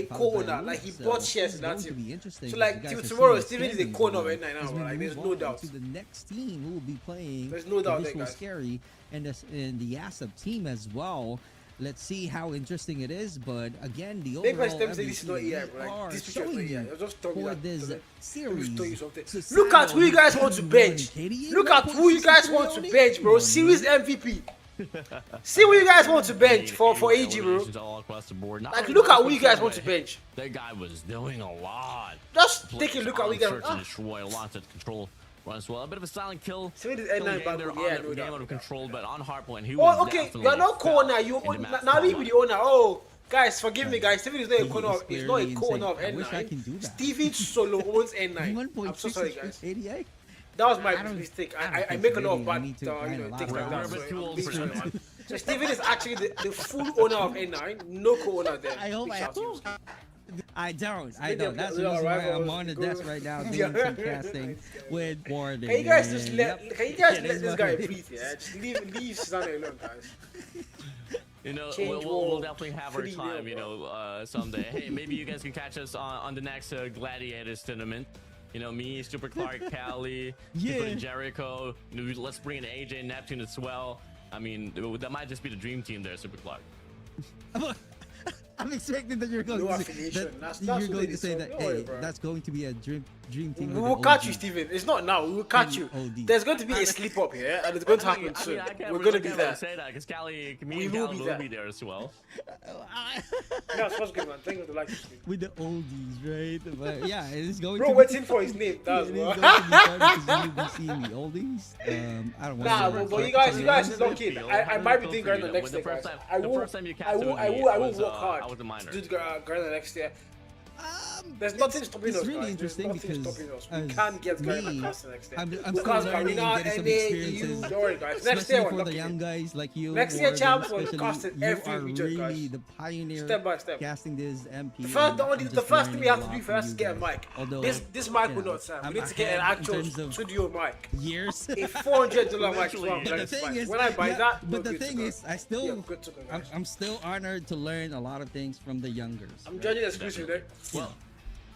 a co-owner. Like he bought shares in that team. So like till tomorrow, Steven is a co-owner right now, bro. Like there's no doubt. To the next team who will be playing. There's no doubt the there, guys. Scary and the ASAP team as well. Let's see how interesting it is, but again, the Maybe overall this is not everything AI, bro. Like, are this picture is not showing AI. you I'll just tell me for that. this Let me series. tell you something. So Look at who you guys Samuel want to and bench. KD, Look at who you guys want to bench, bro. Series MVP. See what you guys want to bench for Anyway, AG, bro. eliminations all across the board. Not Like, only look at first what you one, guys want but to bench. That guy was doing a lot. Just Players take a look at what you on guys. search and destroy, lots of control run as well. A bit of a silent kill. See this Killing N9 game bad there boy. on Yeah, the no game doubt. out of control, but on Hardpoint, he was Oh, okay. definitely You're not corner. fell You in the match now you be spotlight. the owner. Oh, guys, forgive me, guys. Steven is not a He corner. is He's not a clearly corner of insane. I wish I can do N9. that. Steven solo owns N9. I'm so sorry, guys. 88. That was my I don't- mistake. I don't I think make so. a lot of Maybe bad I need to grind a lot things of like that. hours. We're a bit too old Big for shout that. out, man. So Steven is actually the full owner of N9, no co-owner there. I hope Big I shout to you. I don't. Maybe That's we the are reason why rivals. I'm on the Go. desk right now doing Yeah. some casting with Warden. Can you guys just and let? yep, Can you guys it let is this what guy it is. breathe? Yeah, just leave Susanna alone, guys. You know, Change we'll world. definitely have our 3-0, time, you bro. know, someday. Hey, maybe you guys can catch us on the next Gladiators tournament. You know, me, Super Clark, Callie, Yeah. Super Jericho. You know, let's bring in AJ and Neptune as well. I mean, that might just be the dream team there, Super Clark. I'm expecting that you're going No to say affiliation. that That's you're what going it to is, say so that don't worry, hey, bro. that's going to be a dream team. We with will the catch you, OG. Steven. It's not now. We will catch you. OD. There's going to be a slip up here, and it's going to happen I soon. mean, I can't We're really going to be there. say that because Callie, me We and will Callie be will there. be there as well. Yeah, it's good, man. Thank you for the like. With the oldies, right? But yeah, it is going Bro, to waiting for his name. That's it is what. going to be fun because you'll be seeing the oldies. I don't want Nah, to but you guys is not kidding. I might be doing Garena next The year, first guys. time, I the will. first time you I cast will. with I me, will. I I will was, work hard I was a to minor. do Garena next year. There's nothing stopping it's us, really guys. interesting There's nothing because stopping us. We as can't get me, Garena cast next year. I'm still Because learning Garena, and getting some NA, experiences. EU, don't worry, guys. Next Especially year, for we're the looking. young guys like you. Next year, Warden, champs will especially cast in you every are region, really guys. the pioneer Step by step. casting this MP. The first, and the I'm first just thing we learning have a to lot do from first is you get a guys. mic. Although, This mic you will know, not serve. We I'm need to get an ahead in actual terms of studio mic. years. A $400 mic is what I'm But trying the to thing buy. is, When I buy yeah, that, but we're the good to thing go. is, I still, Yeah, good to go, guys. I'm still honored to learn a lot of things from the youngers. I'm right? judging exclusive there. Well,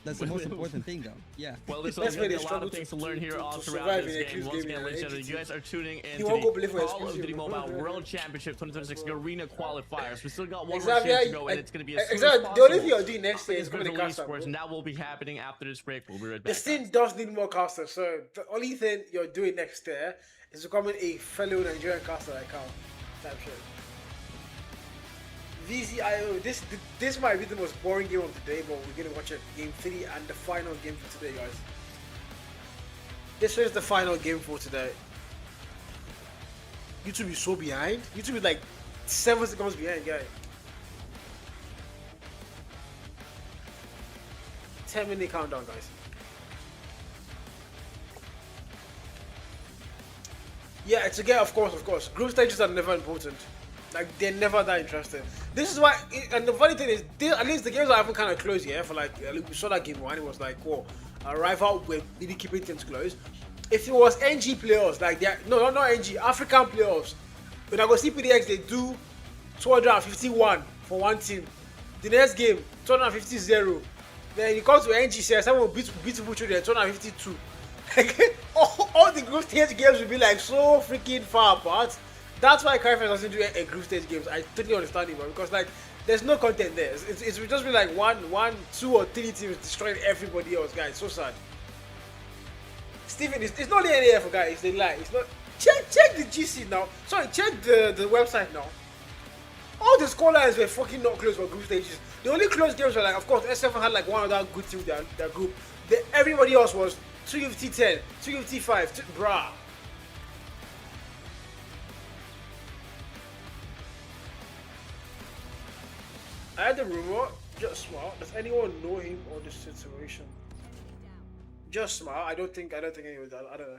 That's the most important thing, though. Yeah. well, there's That's going where to be they a lot struggle of things to learn here to all throughout survive this in game. exclusive Once gaming again, ladies and gentlemen, AGT. you guys are tuning in He to won't go the play for Call of exclusive. Duty Mobile World Championship 2026 Arena Qualifiers. We still got one more Exactly. shift to go, and it's going to be as soon as Exactly. The possible. only thing you're doing next year is It's coming to Virtual cast up. Esports, and that will be happening after this break. We'll be right The back. scene does need more casters, so the only thing you're doing next year is becoming a fellow Nigerian caster like Cal. Type shit. VZIO, this might be the most boring game of the day, but we're gonna watch it. Game 3 and the final game for today, guys. This is the final game for today. YouTube is so behind. YouTube is like 7 seconds behind, guys. 10-minute countdown, guys. Yeah, it's a get, of course. Group stages are never important. Like, they're never that interesting. This is why, and the funny thing is, at least the games are even kind of close, yeah? For like, we saw that game 1, it was like, whoa, a rival with really keeping things close. If it was NG players, like, not NG, African players, when I go see PDX, they do 251 for one team. The next game, 250-0. Then it comes to NG, someone will beat Buchu there, 252. all the group stage games will be like so freaking far apart. That's why Qualifiers doesn't do a group stage games. I totally understand it, man, because like there's no content there. It will just be like one, 2 or 3 teams destroying everybody else, guys. So sad. Steven, it's not the NAF, guys. It's the lie. It's not. Check the GC now. Sorry, check the website now. All the scorelines were fucking not close for group stages. The only close games were like, of course, S7 had like one other good team in their group. Everybody else was 250-10, 250-5, bruh. I had a rumor, just smart. Does anyone know him or this situation? Just smart. I don't think anyone does. I don't know.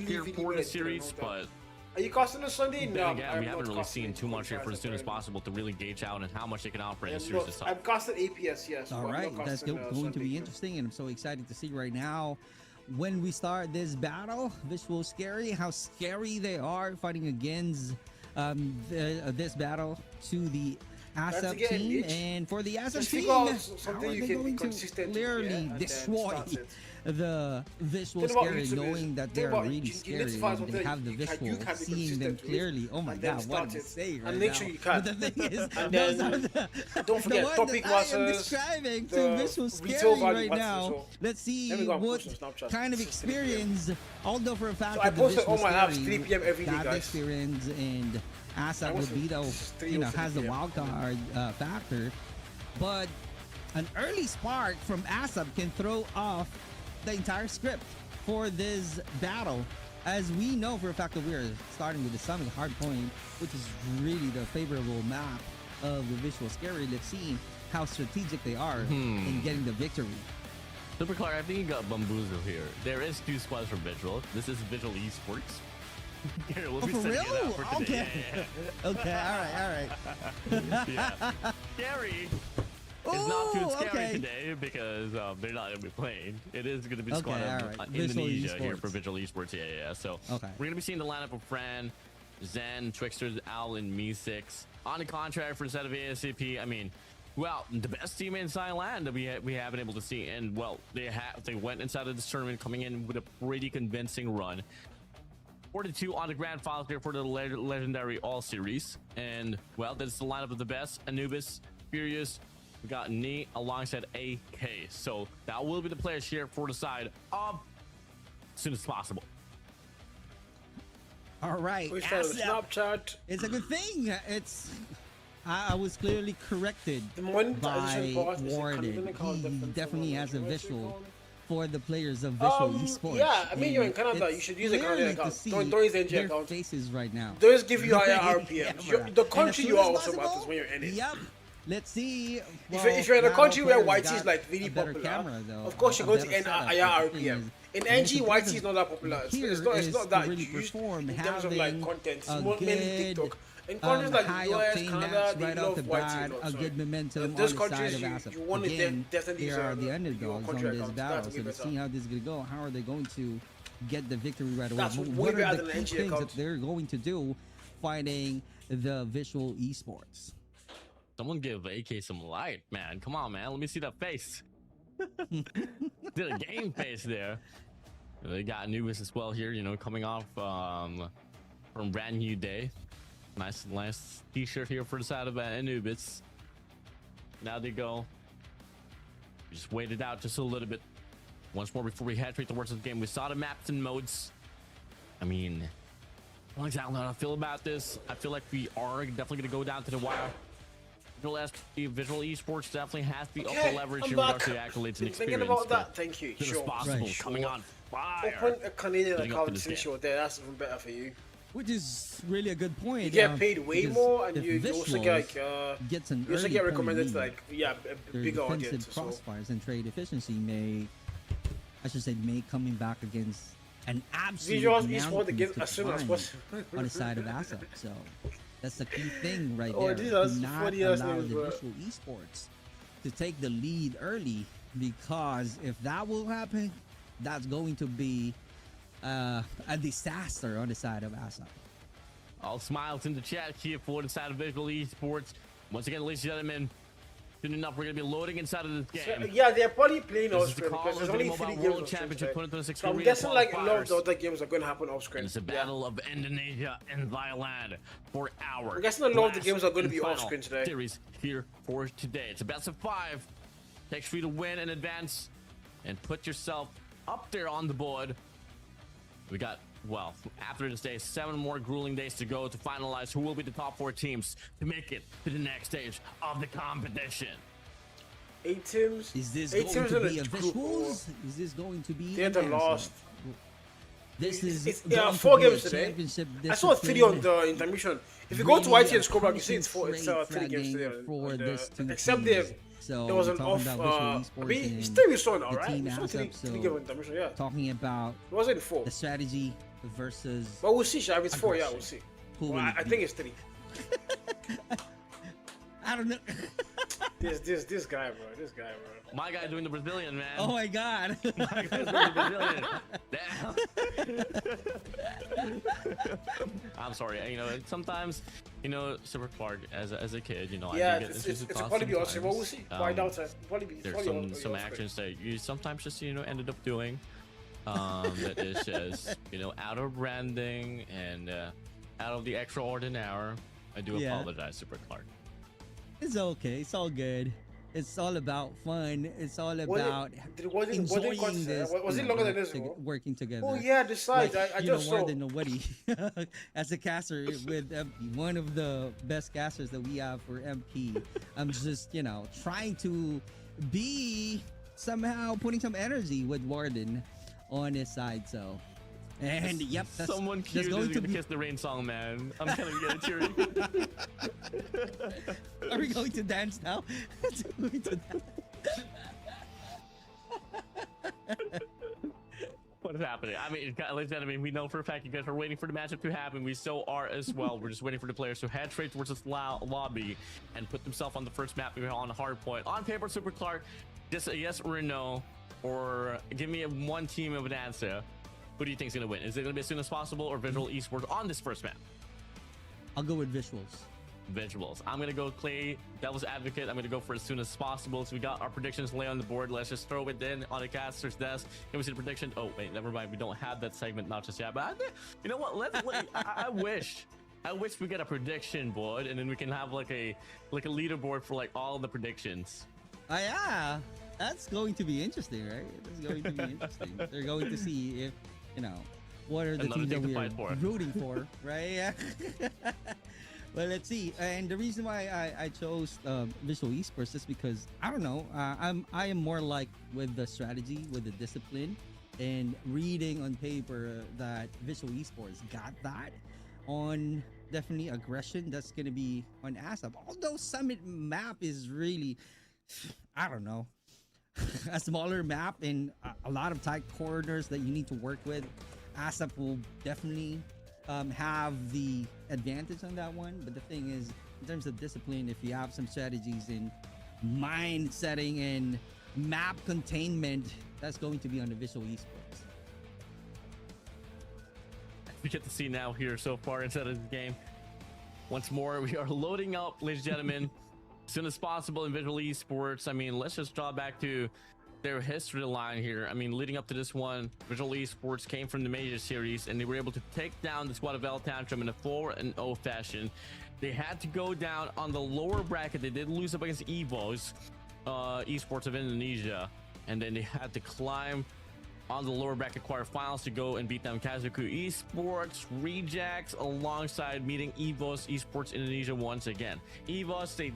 here believe in for it, the series, no doubt. but Are you casting on Sunday? then No, again, I'm we haven't not really casting seen it too much here for as soon as apparently. possible to really gauge out and how much they can offer in a I'm series not- this time. I'm casting APS, yes. All but I'm right, not that's casting, going to Sunday. be interesting, and I'm so excited to see right now when we start this battle, Visual Scary, how scary they are fighting against this battle to the ASAP get team. niche. And for the ASAP Just team, figure out how something are you they can be going to consistent with, clearly and then destroy start it. the Visual Think about Scary, YouTube is- knowing that think they're about really you need scary to find and they something have the you can visual, be seeing them consistent with, clearly. Oh my and then god, what am I start it. saying right And make now? sure you can. But the thing is, And those then are the, don't forget, the one topic that I am matters, describing to the Visual retail Scary value right matters now. as well. Let's see Let me go and what post on Snapchat. kind of It's 3 p.m. experience, although for a fact So I that the posted Visual all my apps Scary 3 p.m. every day, got the guys. experience and ASAP I would was be the, it's 3 you know, or 3 has the p.m. wild card factor. But an early spark from ASAP can throw off the entire script for this battle. As we know for a fact that we are starting with the Summit Hardpoint, which is really the favorable map of the Visual Scary. Let's see how strategic they are in getting the victory. Super Clark, I think you got bamboozled here. There is 2 squads for Visual. This is Visual Esports. Here, we'll Oh, be for sending real? it out for today. Okay. Yeah, Okay, all right. yeah. Scary. It's not too Ooh, scary okay. today because they're not going to be playing. It is going to be Okay, squad of all right. Visual Indonesia here Esports. for Visual Esports. Yeah. So Okay. we're going to be seeing the lineup of Fran, Zen, Twixters, Owl, and Me6 on the contract for the set of ASAP. I mean, well, the best team inside land that we have been able to see, and well, they went inside of this tournament coming in with a pretty convincing run. 42 on the grand final here for the legendary All Series, and well, that's the lineup of the best: Anubis, Furious. We got Knee alongside AK. So that will be the players here for the side of as soon as possible. All right. We started ASAP. Snapchat. It's a good thing. It's I was clearly corrected The monetization by part is Warden. a kind He different definitely from has a what's it visual called? for the players of Visual Esports. Yeah, I mean, you're in And Canada. it's You should use a clearly Canadian to account. see Don't use the NG their account. faces right now. Those give you higher Yeah, RPMs. bruh. The And country as soon you as are also possible, matters when you're in it. Yep. Let's see. If you're in a country where YT YT is like really better popular, camera, though, of course you're going to better end setup. higher The thing RPM. is, In the most NG, YT is important not that popular. It's here not is that to really used perform, in terms of like having content. It's a more mainly good, TikTok. In countries like high US, octane Canada, match they right off love the YT bat, a lot. a So good momentum on those the side countries, of you ASAP. want to Again, definitely they use are the your underdogs on country this account. battle, That's so way let's better. see how this is going to go. How are they going to get the victory right away? That's way What better are than the an key NG things account. that they're going to do fighting the Visual Esports? Someone give AK some light, man. Come on, man. Let me see that face. Did a game face there. They got Anubis as well here, you know, coming off from brand new day. Nice t-shirt here for the side of Anubis. Now they go. We just wait it out just a little bit. Once more before we head straight towards the game. We saw the maps and modes. I mean, I don't exactly know how I feel about this. I feel like we are definitely going to go down to the wire. Visual Esports definitely has the upper leverage in regards to the accolades and experience. Thinking about that, thank you. As soon as Sure. possible, Right. coming on fire. Open a Canadian Getting up to account this since game. you're there. That's even better for you. Which is really a good point. You get paid way because more, and if you also Visuals get like gets an you also early get point recommended lead, to like a their bigger defensive audience. So crossfires and trade efficiency may, I should say, may coming back against an absolute Visuals mountain Esports again to as soon as climb possible. on the side of ASAP. So that's the key thing right Oh, there. these Do are not funny ass allow names, the bro. Visual Esports to take the lead early, because if that will happen, that's going to be a disaster on the side of ASAP. All smiles in the chat here for the side of Visual Esports. Once again, ladies and gentlemen, soon enough, we're going to be loading inside of this game. So, yeah, they're probably playing This off is the screen Call because of there's Duty only 3 Mobile games World on screen Championship today. 2026 So I'm Arena guessing like a lot of qualifiers. the other games are going to happen off screen. And it's a battle of Indonesia and Thailand for our I'm guessing a lot of the last games are going to and be off final screen today. Series here for today. It's a best of 5. Takes for you to win and advance and put yourself up there on the board. We got, well, after this day, 7 more grueling days to go to finalize who will be the top 4 teams to make it to the next stage of the competition. 8 teams. Is this 8 going teams to in be a group, or- Visuals? Is this going to be They're an the ASAP? last. This is It's going to 4 be a games today. championship I saw 3 on discipline. the intermission. If you go to Really YT and scroll back, you see it's concentrate 3 games today. fragging for on this the, two except teams. So there was we're an talking off. about Visual I Esports mean, and still we saw it, the alright. team We saw 3 ASAP, so games on intermission, yeah. talking about It wasn't 4. the strategy versus But we'll see, Shah. If it's 4, yeah, we'll aggression. see. who Well, will I it be? think it's 3. I don't know. This guy, bro. This guy, bro. My guy doing the Brazilian, man. Oh my god. My guy's doing the Brazilian. Damn. I'm sorry. You know, sometimes, you know, Super Clark as a kid, you know, Yeah, I do get it's probably be awesome. Well, we'll see. Find out. Probably be. There's some actions that you sometimes just, you know, ended up doing that is just, you know, out of branding and out of the extraordinary. I do apologize, Super Clark. It's okay. It's all good. It's all about fun. It's all about enjoying this. Was it longer than this? Working together. Oh yeah, the sides. Like, I just saw. More than nobody. As a caster with MP, one of the best casters that we have for MP. I'm just, you know, trying to be somehow putting some energy with Warden on his side. So, and yep, that's, someone cute is going to kiss the rain song, man. I'm kind of getting teary. Are we going to dance now? What is happening? I mean, ladies and gentlemen, we know for a fact you guys are waiting for the matchup to happen. We so are as well. We're just waiting for the players to head straight towards this lobby and put themselves on the first map on a hard point. On paper, Super Clark, just a yes or a no, or give me one team of an answer. Who do you think is going to win? Is it going to be as soon as possible or Visual Esports on this first map? I'll go with visuals. Visuals. I'm going to go play devil's advocate. I'm going to go for as soon as possible. So we got our predictions lay on the board. Let's just throw it in on the caster's desk. Can we see the prediction? Oh, wait, never mind. We don't have that segment, not just yet. But you know what? I wish we get a prediction board and then we can have like a leaderboard for like all the predictions. Oh, yeah. That's going to be interesting, right? That's going to be interesting. They're going to see if, you know, what are the teams that we're rooting for, right? Yeah. Well, let's see. And the reason why I chose Visual Esports is because I don't know. I am more like with the strategy, with the discipline, and reading on paper that Visual Esports got that on definitely aggression. That's gonna be on ASAP. Although Summit map is really, I don't know, a smaller map and a lot of tight corners that you need to work with. ASAP will definitely have the advantage on that one, but the thing is, in terms of discipline, if you have some strategies in mind setting and map containment, that's going to be on the Visual Esports. We get to see now here so far inside of the game. Once more, we are loading up, ladies and gentlemen, as soon as possible in Visual Esports. I mean, let's just draw back to their history line here. I mean, leading up to this one, Visual Esports came from the major series and they were able to take down the squad of El Tantrum in a 4-0 fashion. They had to go down on the lower bracket. They did lose up against Evo's Esports of Indonesia, and then they had to climb on the lower bracket quarterfinals to go and beat down Kazuku Esports Rejects alongside meeting Evo's Esports Indonesia once again. Evo's, they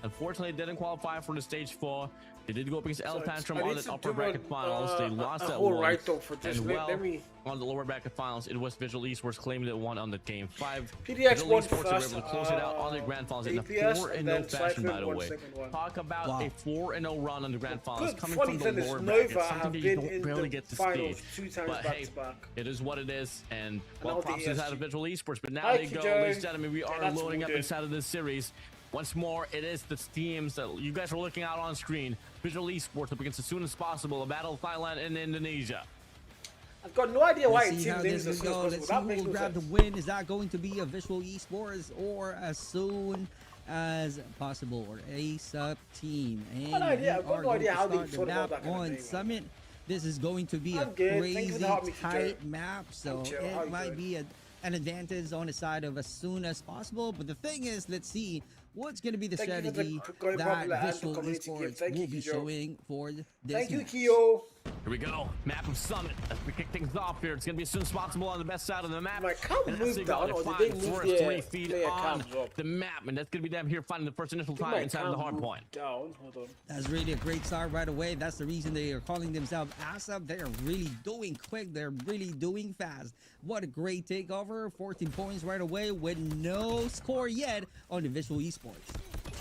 unfortunately didn't qualify for the stage 4. They did go up against El Tantrum on the upper bracket finals. They lost that one. And well, on the lower bracket finals, it was Visual Esports claiming that won on the game 5. PDX Visual won Esports first, were able to close it out on the grand finals in a 4-0 fashion, by the way. Talk about a 4-0 run on the grand finals coming from the lower bracket. Something that you don't barely get to see. But hey, it is what it is. And well, props inside of Visual Esports. But now they go, ladies and gentlemen, we are loading up inside of this series. Once more, it is the teams that you guys are looking out on screen. Visual Esports up against as soon as possible a battle of Thailand and Indonesia. I've got no idea why Let's see how this will go. Let's see who will grab the win. Is that going to be a Visual Esports or as soon as possible or ASAP team? And I've got no idea how they start the map on Summit. This is going to be a good. crazy tight map, so it might be an advantage on the side of as soon as possible. But the thing is, let's see what's going to be the strategy that Visual Esports will be showing for this Thank you, match. Kyo. Here we go. Map of Summit. As we kick things off here, it's going to be as soon as possible on the best side of the map. My cam moved down, or did they move their 3 feet on the map, and that's going to be them here finding the first initial time inside of the hard point. Down. Hold on. That's really a great start right away. That's the reason they are calling themselves ASAP. They are really doing quick. They're really doing fast. What a great takeover. 14 points right away with no score yet on the Visual Esports.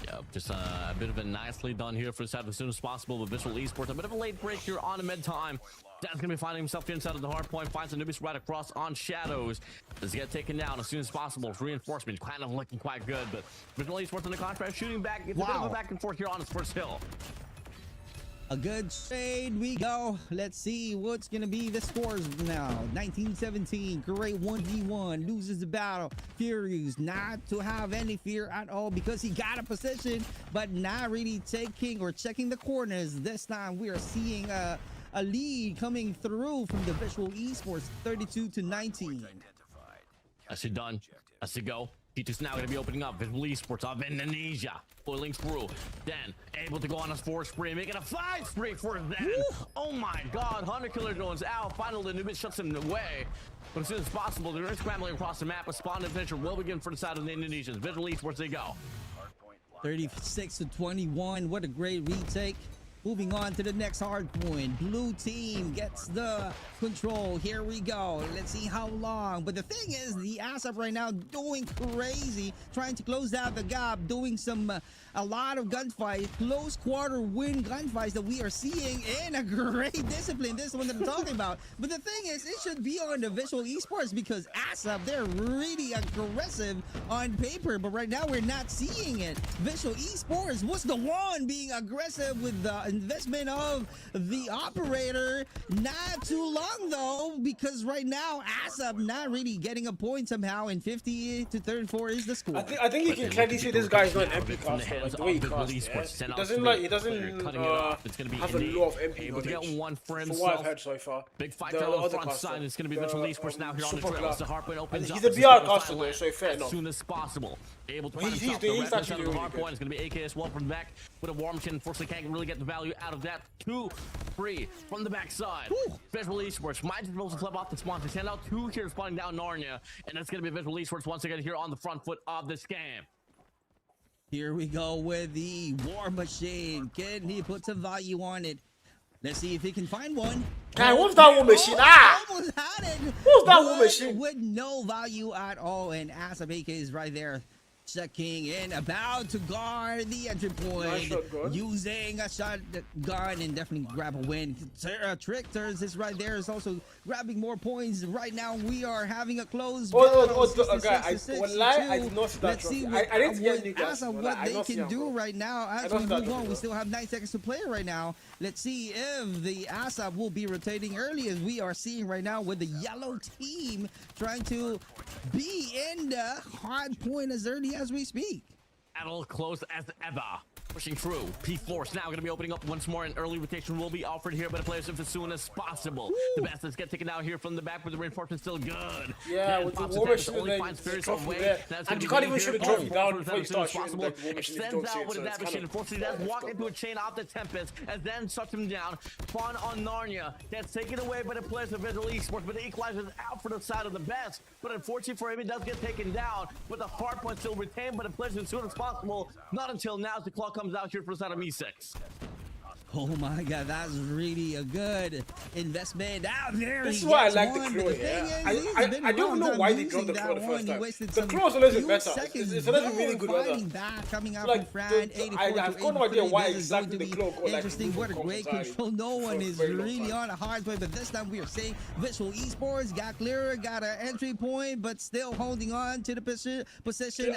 Yeah, just a bit of a nicely done here for the side as soon as possible with Visual Esports. A bit of a late break here on the mid time. Dan's gonna be finding himself inside of the hard point, finds Anubis right across on Shadows. Let's get taken down as soon as possible. Reinforcement kind of looking quite good, but Visual Esports in the contrast shooting back. It's a bit of a back and forth here on his first hill. A good trade we go. Let's see what's going to be the scores now. 1917, great 1v1, loses the battle. Furious not to have any fear at all because he got a position, but not really taking or checking the corners. This time we are seeing a lead coming through from the Visual Esports, 32-19. That's it done. That's it go. T2's now going to be opening up. Visual Esports of Indonesia. Pulling through. Then able to go on a 4 spree, making a 5 spree for then. Oh my god. Hunter Killer drones out. Finally, Anubis shuts him away. But as soon as possible, they're scrambling across the map. A spawn adventure will begin for the side of the Indonesians. Visual Esports, they go. 36-21. What a great retake. Moving on to the next hard point. Blue team gets the control. Here we go. Let's see how long. But the thing is, the ASAP right now doing crazy, trying to close down the gap, doing a lot of gunfights, close quarter win gunfights that we are seeing in a great discipline. This one that I'm talking about. But the thing is, it should be on the Visual Esports because ASAP, they're really aggressive on paper. But right now, we're not seeing it. Visual Esports was the one being aggressive with the investment of the operator. Not too long though, because right now ASAP not really getting a point somehow, and 50-34 is the score. I think you can clearly see this guy's not an MP caster, like the way he casts. He doesn't have a lot of MP able to get one for from himself. what I've heard so far. Big fight on the front side. It's going to be Visual Esports now here on the trail. The hardpoint opens up. He's a BR caster though, so fair as enough. soon as possible. Able to He's find himself actually the rest of the really hardpoint. good. It's going to be AK as well from the back with a warm chin. Unfortunately, can't really get the value out of that. 2 free from the backside. Visual Esports might just be able to flip off the spawn to send out 2 here spawning down Narnia, and that's going to be Visual Esports once again here on the front foot of this game. Here we go with the War Machine. Can he put some value on it? Let's see if he can find one. Hey, what's that War Machine? Almost had it. What's that War Machine? With no value at all, and ASAP AK is right there. Checking in, about to guard the entry point, using a shotgun and definitely grab a win. Trick turns is right there, is also grabbing more points. Right now we are having a close battle. I did not see that. Let's see what they can do right now as we move on. We still have 9 seconds to play right now. Let's see if the ASAP will be rotating early, as we are seeing right now with the yellow team trying to be in the hard point as early as we speak. Battle close as ever. Pushing through. P4 now going to be opening up once more, and early rotation will be offered here by the players as soon as possible. The bastards get taken out here from the back, but the reinforcement still good. Yeah, with the War Machine and you can't even shoot the trophy down before you start shooting the War Machine. Extends out with a dab machine. Unfortunately, does walk into a chain off the Tempest, and then shuts him down. Spawn on Narnia. Gets taken away by the players of Visual Esports, but the Equalizer is out for the side of the best. But unfortunately for him, he does get taken down, with the hard point still retained by the players as soon as possible. Not until now as the clock comes out here for the side of Me6. Oh my god, that's really a good investment out there. This is why I like the Claw, yeah. I don't know why they dropped the Claw the first time. The Claw is always better. It's always really good weather. Coming out Like, from Fran, 84 I have got no idea why exactly the Claw got like interesting. What a great control. No one is really on a hard way, but this time we are seeing Visual Esports got clearer, got an entry point, but still holding on to the position.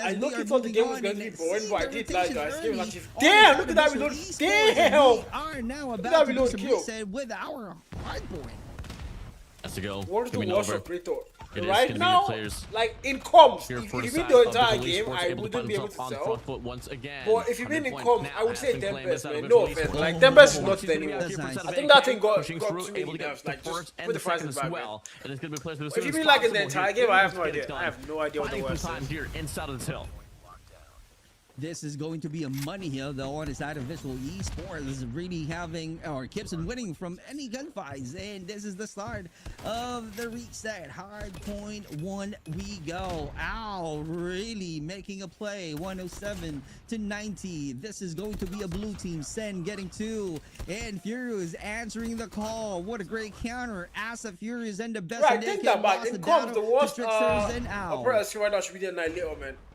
I looked at thought the game was going to be boring, but I did like guys. Game was actually. Damn! Look at that reload! Damn! Are now about to do some reset with our hard point. That's to go. What is the worst operator? It right now, like in comms, if you win the entire game, I wouldn't be able to tell. Once again. But if you win in comms, I would say Tempest, man. No offense, like Tempest is not anymore. I think that thing got too many nerfs, like just put the prices back, man. If you mean like in the entire game, I have no idea. I have no idea what the worst is. Here inside of this hill. This is going to be a money hill, though, on the side of Visual Esports. Is really having, or keeps on winning from any gunfights. And this is the start of the reset. Hard point 1 we go. Ow, really making a play. 107-90. This is going to be a blue team. Sen getting 2. And Furious answering the call. What a great counter. ASAP Furious and the best. Right, take that back. In comms, the worst operators right now should be there 9 little, man.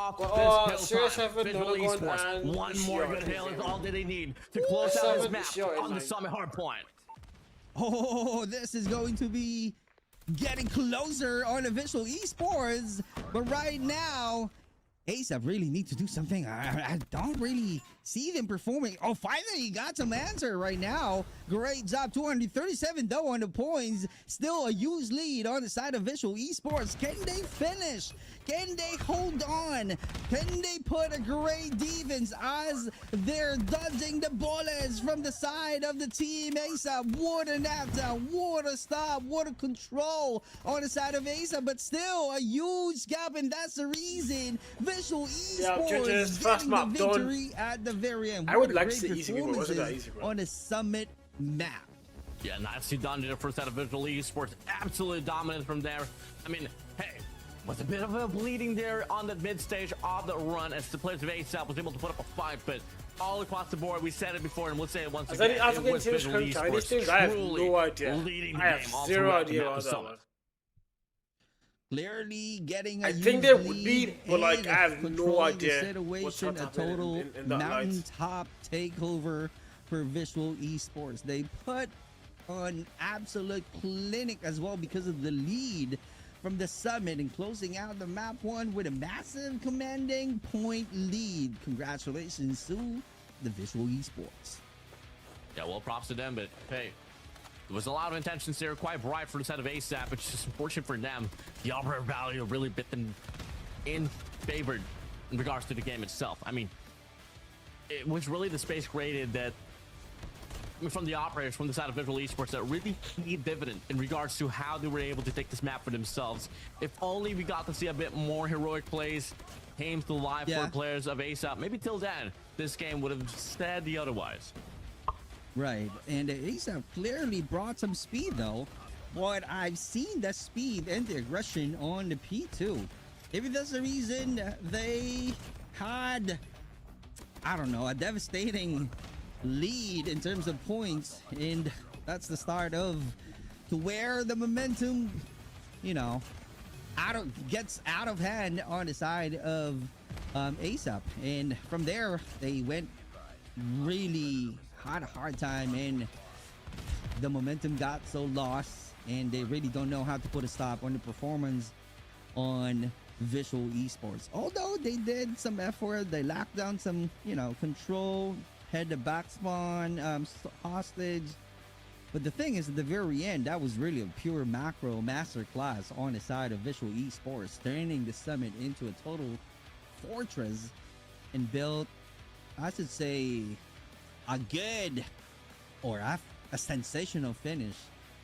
off Oh, this Serious hill time. 7, Visual Nonagon, Esports, and one more Ishio. good hill is all that they need to close out this 7 map Ishio on the and Summit Hardpoint. Oh, this is going to be getting closer on official esports, but right now ASAP really need to do something. I don't really see them performing. Oh, finally got some answer right now. Great job. 237 though on the points. Still a huge lead on the side of Visual Esports. Can they finish? Can they hold on? Can they put a great defense as they're dodging the bullets from the side of the team ASAP? What an knockdown, what a stop, what a control on the side of ASAP, but still a huge gap, and that's the reason Visual Esports getting the victory at the very end. I would like to see easy game, but it wasn't that easy, bro. On the Summit map. Yeah, nicely done in the first set of Visual Esports. Absolutely dominant from there. I mean, hey, was a bit of a bleeding there on the mid stage of the run as the players of ASAP was able to put up a fight, but all across the board, we said it before and we'll say it once again. African teams can carry these things? I have no idea. I have zero idea about that one. Clearly getting I think they would lead, but like I have no idea what's a happening total in that light. mountaintop takeover for Visual Esports. They put on absolute clinic as well because of the lead from the summit and closing out the map one with a massive commanding point lead. Congratulations to the Visual Esports. Yeah, well, props to them, but hey, there was a lot of intentions there, quite bright for the side of ASAP. It's just unfortunate for them. The operator value really bit them in favor in regards to the game itself. I mean, it was really the space created that from the operators from the side of Visual Esports that really paid dividend in regards to how they were able to take this map for themselves. If only we got to see a bit more heroic plays came to life for players of ASAP. Maybe till then, this game would have said the otherwise. Right, and ASAP clearly brought some speed though, but I've seen that speed and the aggression on the P2. Maybe that's the reason they had, I don't know, a devastating lead in terms of points, and that's the start of to where the momentum, you know, gets out of hand on the side of ASAP, and from there they went really had a hard time and the momentum got so lost, and they really don't know how to put a stop on the performance on Visual Esports. Although they did some effort, they locked down some, you know, control, had the back spawn hostage, but the thing is at the very end that was really a pure macro masterclass on the side of Visual Esports, turning the summit into a total fortress and built, I should say, a good or a sensational finish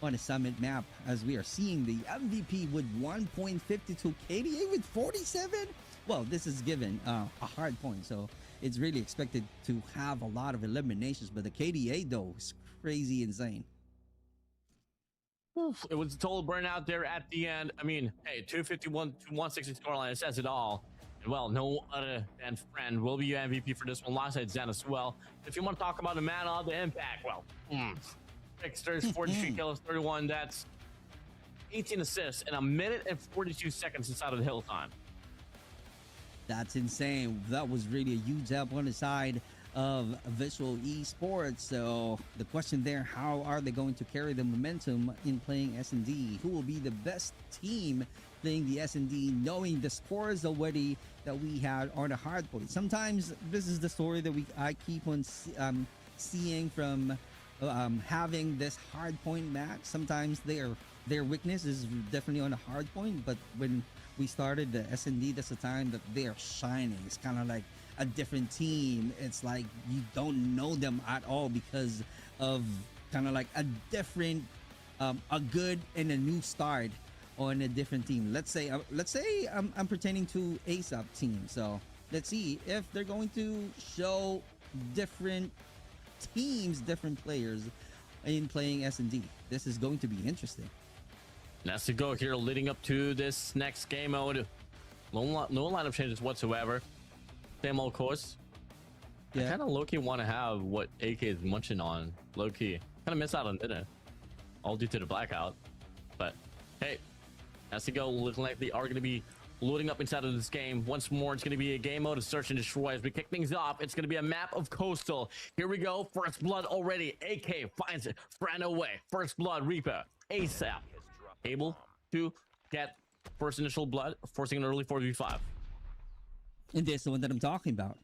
on the summit map, as we are seeing the MVP with 1.52, KDA with 47. Well, this is given a hard point, so it's really expected to have a lot of eliminations, but the KDA though is crazy insane. It was a total burnout there at the end. I mean, hey, 251 to 160 scoreline, it says it all. And well, no other than Friend will be your MVP for this one, alongside Zen as well. If you want to talk about the man of the impact, well, Tricksters, 43 kills, 31. That's 18 assists in a minute and 42 seconds inside of the hill time. That's insane. That was really a huge help on the side of Visual Esports. So the question there, how are they going to carry the momentum in playing S&D? Who will be the best team playing the S&D, knowing the scores already that we had on the hard point? Sometimes this is the story that I keep on seeing from having this hard point match. Sometimes their weakness is definitely on the hard point, but when we started the S&D, that's the time that they are shining. It's kind of like a different team. It's like you don't know them at all because of kind of like a different, a good and a new start on a different team. Let's say I'm pertaining to ASAP team. So let's see if they're going to show different teams, different players in playing S&D. This is going to be interesting. That's to go here leading up to this next game mode. No lineup changes whatsoever. Same old course. Yeah. I kind of low-key want to have what AK is munching on. Low-key. Kind of miss out on dinner. All due to the blackout. But hey, as to go, looking like they are going to be loading up inside of this game. Once more, it's going to be a game mode of search and destroy. As we kick things off, it's going to be a map of Coastal. Here we go. First blood already. AK finds it. Fran away. First blood, Reaper. ASAP. Able to get first initial blood, forcing an early 4v5. And this is the one that I'm talking about.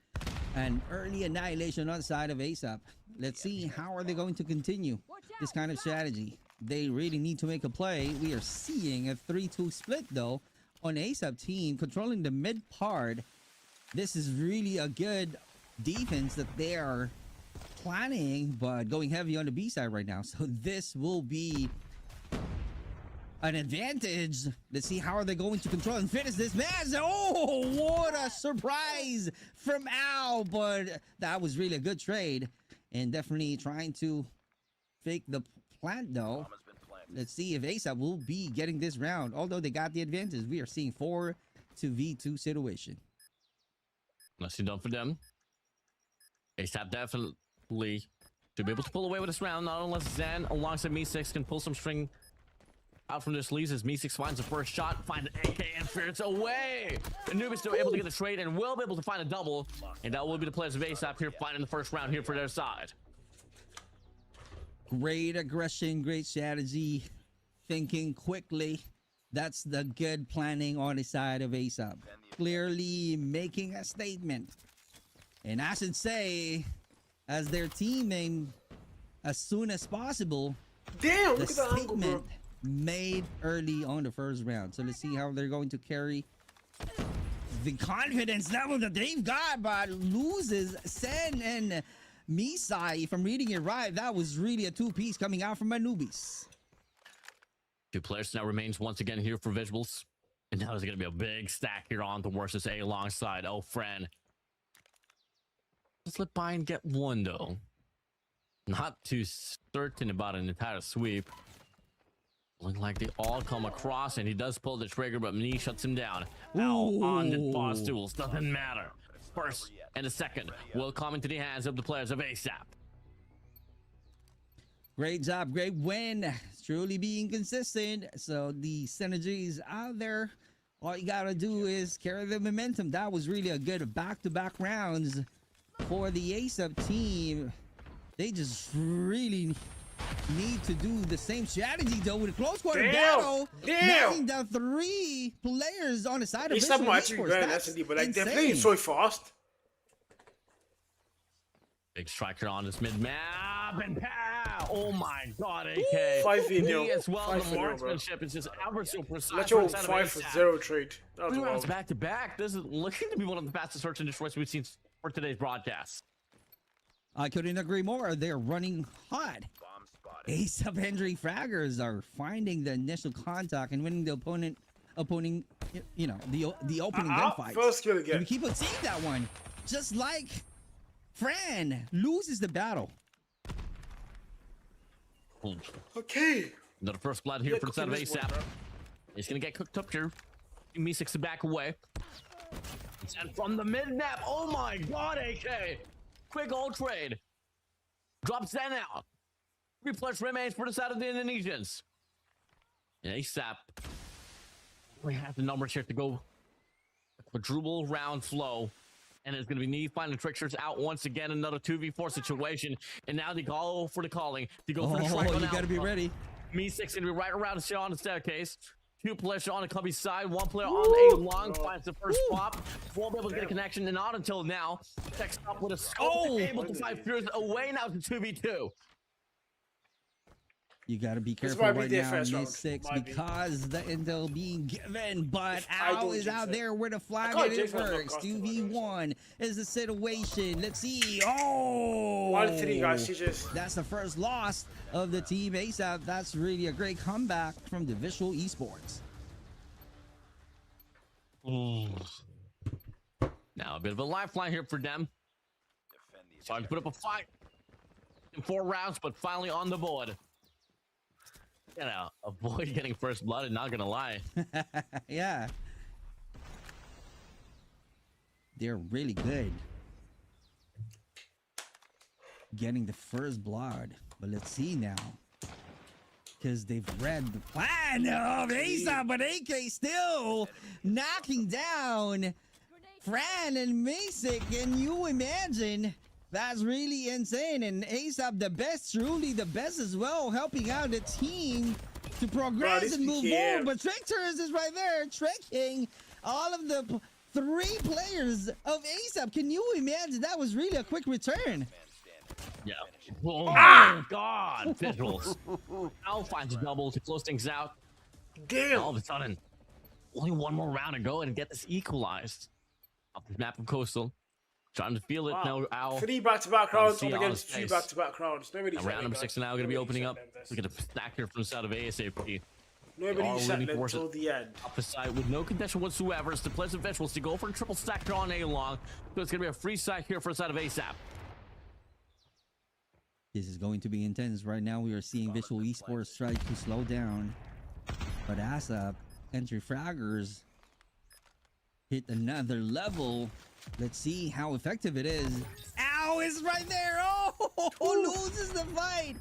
An early annihilation on the side of ASAP. Let's see how are they going to continue this kind of strategy. They really need to make a play. We are seeing a 3-2 split though on ASAP team controlling the mid part. This is really a good defense that they are planning, but going heavy on the B side right now. So this will be an advantage. Let's see how are they going to control and finish this match. Oh, what a surprise from Al, but that was really a good trade and definitely trying to fake the plant though. Let's see if ASAP will be getting this round. Although they got the advantage, we are seeing 4-v2 situation. Nicely done for them. ASAP definitely to be able to pull away with this round, not unless Zen alongside Me6 can pull some string out from this lead as Me6 finds the first shot, find an AK and ferrets away. Anubis still able to get the trade and will be able to find a double, and that will be the players of ASAP here finding the first round here for their side. Great aggression, great strategy, thinking quickly. That's the good planning on the side of ASAP. Clearly making a statement. And I should say, as their team named as soon as possible, Damn, the look at that angle, bro. statement made early on the first round. So let's see how they're going to carry the confidence level that they've got, but loses Sen and Misai. If I'm reading it right, that was really a two-piece coming out from Anubis. Two players now remains once again here for visuals. And now there's going to be a big stack here on to versus A alongside Oh Friend. Let's let Bayern get one though. Not too certain about an entire sweep. Looking like they all come across and he does pull the trigger, but Mini shuts him down. Now on the pause tools, doesn't matter. First and the second will come into the hands of the players of ASAP. Great job, great win. Truly being consistent. So the synergy is out there. All you gotta do is carry the momentum. That was really a good back-to-back rounds for the ASAP team. They just really need to do the same strategy though with a close quarter battle. Knocking down 3 players on the side of ASAP Visual might actually Esports. grind That's SND, but like they're insane. playing so fast. Big striker on this mid map and pow! Oh my god, AK. 5v0. Me as well. 5v0, The bro. marksmanship is just ever so precise. Let's go from the side of 5-0 trade. That was 3 rounds wild. back to back. This is looking to be one of the fastest search and destroys we've seen for today's broadcast. I couldn't agree more. They're running hot. ASAP Hendry fraggers are finding the initial contact and winning the opponent, you know, the opening gunfights. First kill And again. we keep on seeing that one. Just like Fran loses the battle. Okay. Another first blood here Yeah, for the side of cooking this one, ASAP. bro. He's gonna get cooked up here. Me6 to back away. And from the mid map, oh my god, AK! Quick ult trade. Drops that out. 3+ remains for the side of the Indonesians. And ASAP. We have the numbers here to go. A quadruple round flow. And it's going to be need finding tricksters out once again. Another 2v4 situation. And now they go for the calling. They go for the strike on you gotta be Alpha. ready. Me6 going to be right around on the staircase. 2 players on the cubby side. 1 player on A long finds the first pop. Won't be able to get a connection, and not until now. Checks up with a scope. Able to fight Fears away now to 2v2. You gotta be This careful might be right their now first in round. this 6 Might be. because the intel being given, but I Al don't is jinx out it. there with a flag can't and it jinx it, I'm not works. confident, 2v1 is the situation. Let's see. Oh! 1-3, guys. GG's. That's the first loss of the team ASAP. That's really a great comeback from the Visual Esports. Now a bit of a lifeline here for them. Starting to put up a fight in 4 rounds, but finally on the board. You know, avoid getting first blood, and not gonna lie. Yeah. They're really good. Getting the first blood. But let's see now. Because they've read the plan of ASAP, but AK still knocking down Fran and Masick. Can you imagine? That's really insane. And ASAP, the best, truly the best as well, helping out the team to progress this and move PKM. forward. But Tricksters is right there, tricking all of the three players of ASAP. Can you imagine? That was really a quick return. Yeah. Oh my God! Visuals. Al finds a double to close things out. Damn. All of a sudden, only one more round to go and get this equalized. Off the map of Coastal. Trying to feel it now. Al. 3 back-to-back rounds see up it on against his 2 face. back-to-back rounds. Nobody's And round number 6 now going to be opening up. Look at the stack here from the side of ASAP. Nobody sat leaning there towards until the end. Opposite with no contention whatsoever. It's the Pleasant Vegetables to go for a triple stack here on A-Long. So it's going to be a free stack here for the side of ASAP. This is going to be intense. Right now, we are seeing Visual Esports try to slow down. But ASAP, entry fraggers hit another level. Let's see how effective it is. Ow, it's right there. Oh, loses the fight.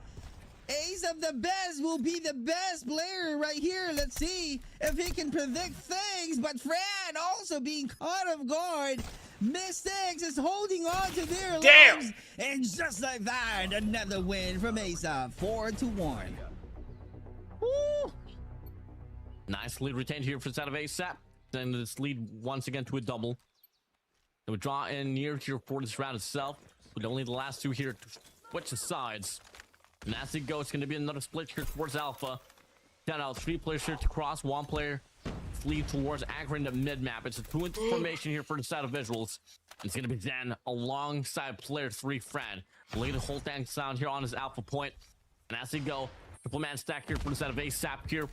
ASAP the best will be the best player right here. Let's see if he can predict things. But Fran also being caught off guard. Mystics is holding on to their lives. And just like that, another win from ASAP. 4-1. Woo. Nice lead retained here for the side of ASAP. Then this lead once again to a double. And we draw in near here for this round itself. With only the last two here to switch the sides. And as it goes, it's going to be another split here towards Alpha. Down out 3 players here to cross. 1 player flee towards anchoring the mid map. It's a 2-inch formation here for the side of Visuals. It's going to be Zen alongside player 3 Fran. Looking to hold tank sound here on his Alpha point. And as they go, triple man stack here for the side of ASAP here.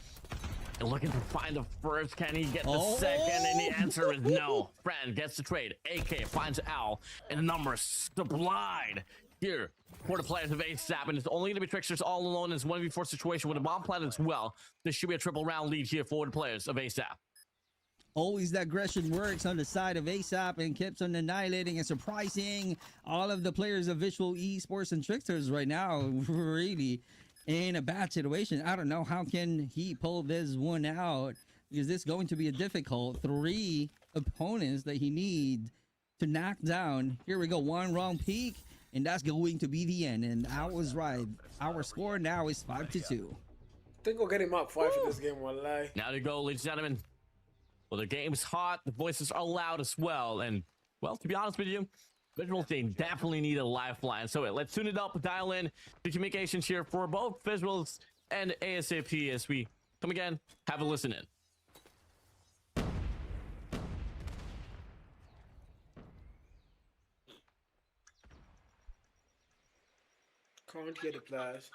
And looking to find the first. Can he get the second? And the answer is no. Fran gets the trade. AK finds Al. And the numbers sublime here for the players of ASAP. And it's only going to be Tricksters all alone in this 1v4 situation with a bomb plant as well. This should be a triple round lead here for the players of ASAP. Always the aggression works on the side of ASAP and keeps on annihilating and surprising all of the players of Visual Esports and Tricksters right now. Really in a bad situation. I don't know how can he pull this one out, because this is going to be a difficult 3 opponents that he needs to knock down. Here we go, 1 wrong peak, and that's going to be the end. And I was right. Our score now is 5-2. I think we'll get him up 5 for this game, one lie. Now to go, ladies and gentlemen. Well, the game's hot. The voices are loud as well. And, well, to be honest with you, Visuals, they definitely need a lifeline. So let's tune it up, dial in the communications here for both Visuals and ASAP as we come again. Have a listen in. Can't hear the players.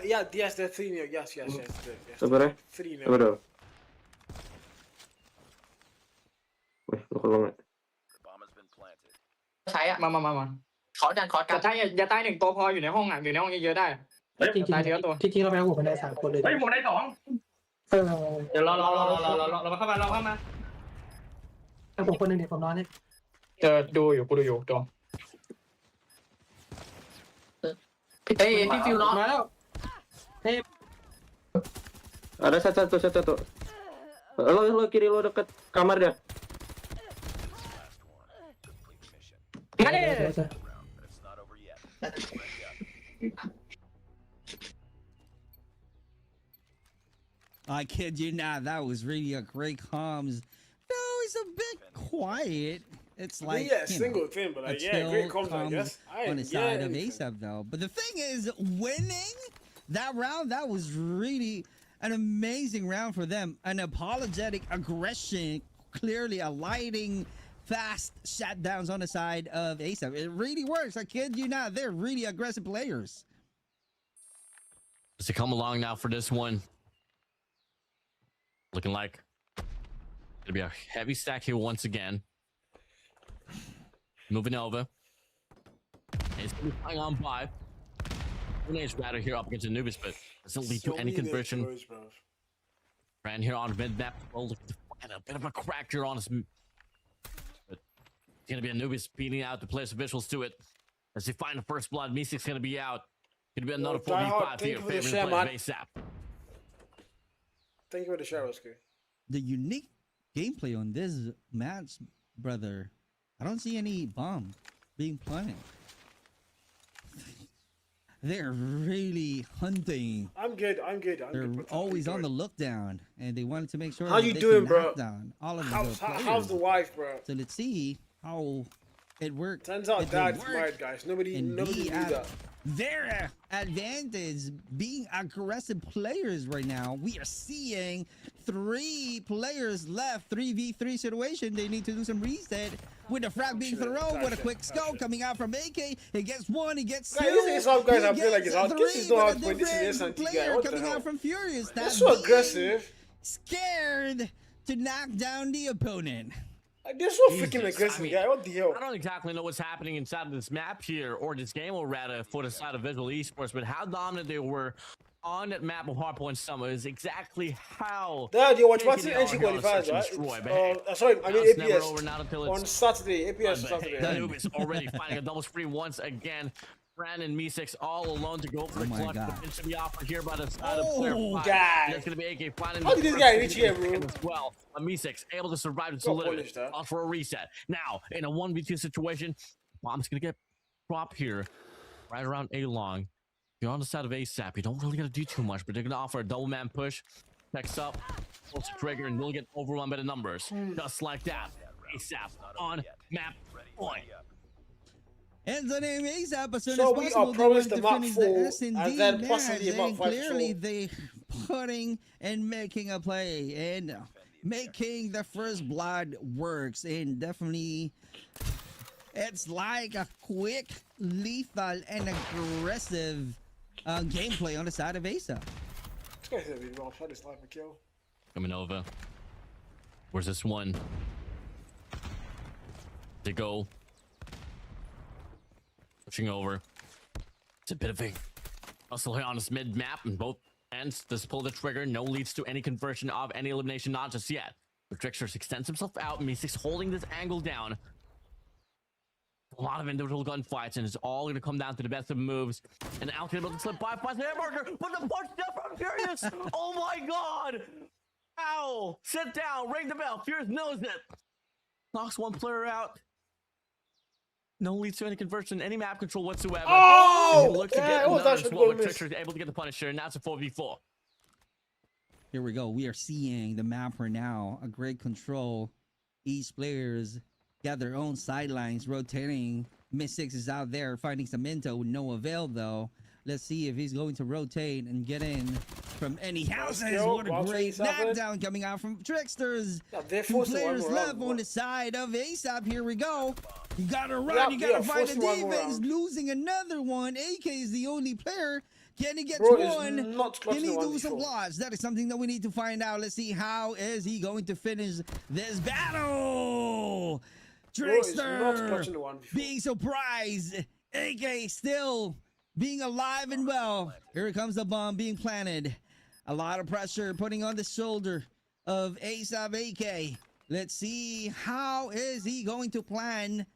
Yeah, yes, they're 3-0. Yes. 3-0.ใช้อะมาขอดันอย่าตาย1ตัวพออยู่ในห้องอ่ะอยู่ในห้องเยอะๆได้ตายทีละตัวที่เราไปเอาหัวกันได้3คนเลยเฮ้ยหมดได้2เดี๋ยวรอมาเข้ามาถ้าผมคนนึงเนี่ยผมนอนนี่กูดูอยู่ตัวพี่ฟิวเนาะมาแล้ว Ada satu. Lo kiri lo deket kamar dia. งั้น I kid you not, that was really a great comms. No, it's a bit quiet. It's like single thing, but like, great comms, I guess. On the side of ASAP though. But the thing is, winning that round, that was really an amazing round for them. An apologetic aggression, clearly a lighting, fast shutdowns on the side of ASAP. It really works. I kid you not, they're really aggressive players. As they come along now for this one. Looking like it'll be a heavy stack here once again. Moving over. It's going to be flying on by. Nice batter here up against Anubis, but doesn't lead to any conversion. Ran here on mid map. Oh, looking to find a bit of a crack here on his. But it's going to be Anubis beating out the players of Visuals to it. As they find the first blood, Meeseek's going to be out. Going to be another 4v5 here. Favoring the players of ASAP. Thank you for the shower, Oscar. The unique gameplay on this match, brother. I don't see any bomb. being planted. They're really hunting. I'm good. They're always on the look down, and they wanted to make sure How that you they doing, can bro? knock down all of the How's players. the wife, bro? So let's see how it worked. Turns out it will Dad's work married, guys. Nobody and knew be that. at their advantage, being aggressive players right now. We are seeing 3 players left, 3v3 situation. They need to do some reset with a frag being thrown. What a quick scope coming out from AK. He gets 1, he gets 2. Guys, this is some guys he I feel like gets it's out. This is 3, not but a output. This is different SNT guy. player What the coming hell? out from Furious. That's so aggressive. Scared to knock down the opponent. Like, they're so Jesus, freaking aggressive, I mean, guy. What the hell? I don't exactly know what's happening inside of this map here, or this game, or rather, for the side of Visual Esports, but how dominant they were on that map of Hardpoint Summer is exactly how. Dad, you watch what's they the are NC gonna qualifiers, search and right? destroy, but Sorry, I mean it's never APS. over, not until On it's Saturday, APS but Saturday. hey, Noob is already finding a double spree once again. Brandon Meesex all alone to go for the my clutch. God. Defense to be offered here by the side of player 5. God. There's going to be AK finding How did this guy reach here, bro? as well. Meesex able to survive to Got live punished, huh? off for a reset. Now, in a 1v2 situation, Bomb's going to get dropped here right around A-Long. You're on the side of ASAP. You don't really got to do too much, but they're going to offer a double man push. Next up, pulls the trigger, and we'll get overrun by the numbers. Just like that. ASAP on map point. And the name ASAP as soon So as we possible. are They promised want the to map finish 4, the S&D and then match, possibly and map 5 clearly for they putting and making a play and making the first blood works, and definitely it's like a quick, lethal, and aggressive gameplay on the side of ASAP. This guy's a bit rough. Shot this life a kill. Coming over. Where's this one? They go. Pushing over. It's a bit of a hustle here on this mid map, and both ends just pull the trigger. No leads to any conversion of any elimination, not just yet. The Trickster extends himself out. Meesex holding this angle down. A lot of individual gunfights, and it's all going to come down to the best of moves. And Alkin able to slip by past the hamburger, but the punch down from Furious. Oh my god! Ow! Sit down, ring the bell. Furious knows it. Knocks one player out. No leads to any conversion, any map control whatsoever. Oh! Look to Yeah, get it was another actually as well, good but miss. Trickster is able to get the Punisher, and now it's a 4v4. Here we go. We are seeing the map right now. A great control. Each players got their own sidelines rotating. Meesex is out there finding some intel with no avail though. Let's see if he's going to rotate and get in from any houses. go. What a Watch great ASAP it. knockdown coming out from Tricksters. Yeah, they're 2 forcing one players more left round, on bro. the side of ASAP. Here we go. You gotta run. Yeah, you gotta yeah, fight the forcing one more defense. round. Losing another one. AK is the only player. Can he get Bro is one? not Can he clutching do one some before. blocks? That is something that we need to find out. Let's see how is he going to finish this battle. Bro is not Trickster clutching the one before. being surprised. AK still being alive and well. Here comes the bomb being planted. A lot of pressure putting on the shoulder of ASAP AK. Let's see how is he going to plan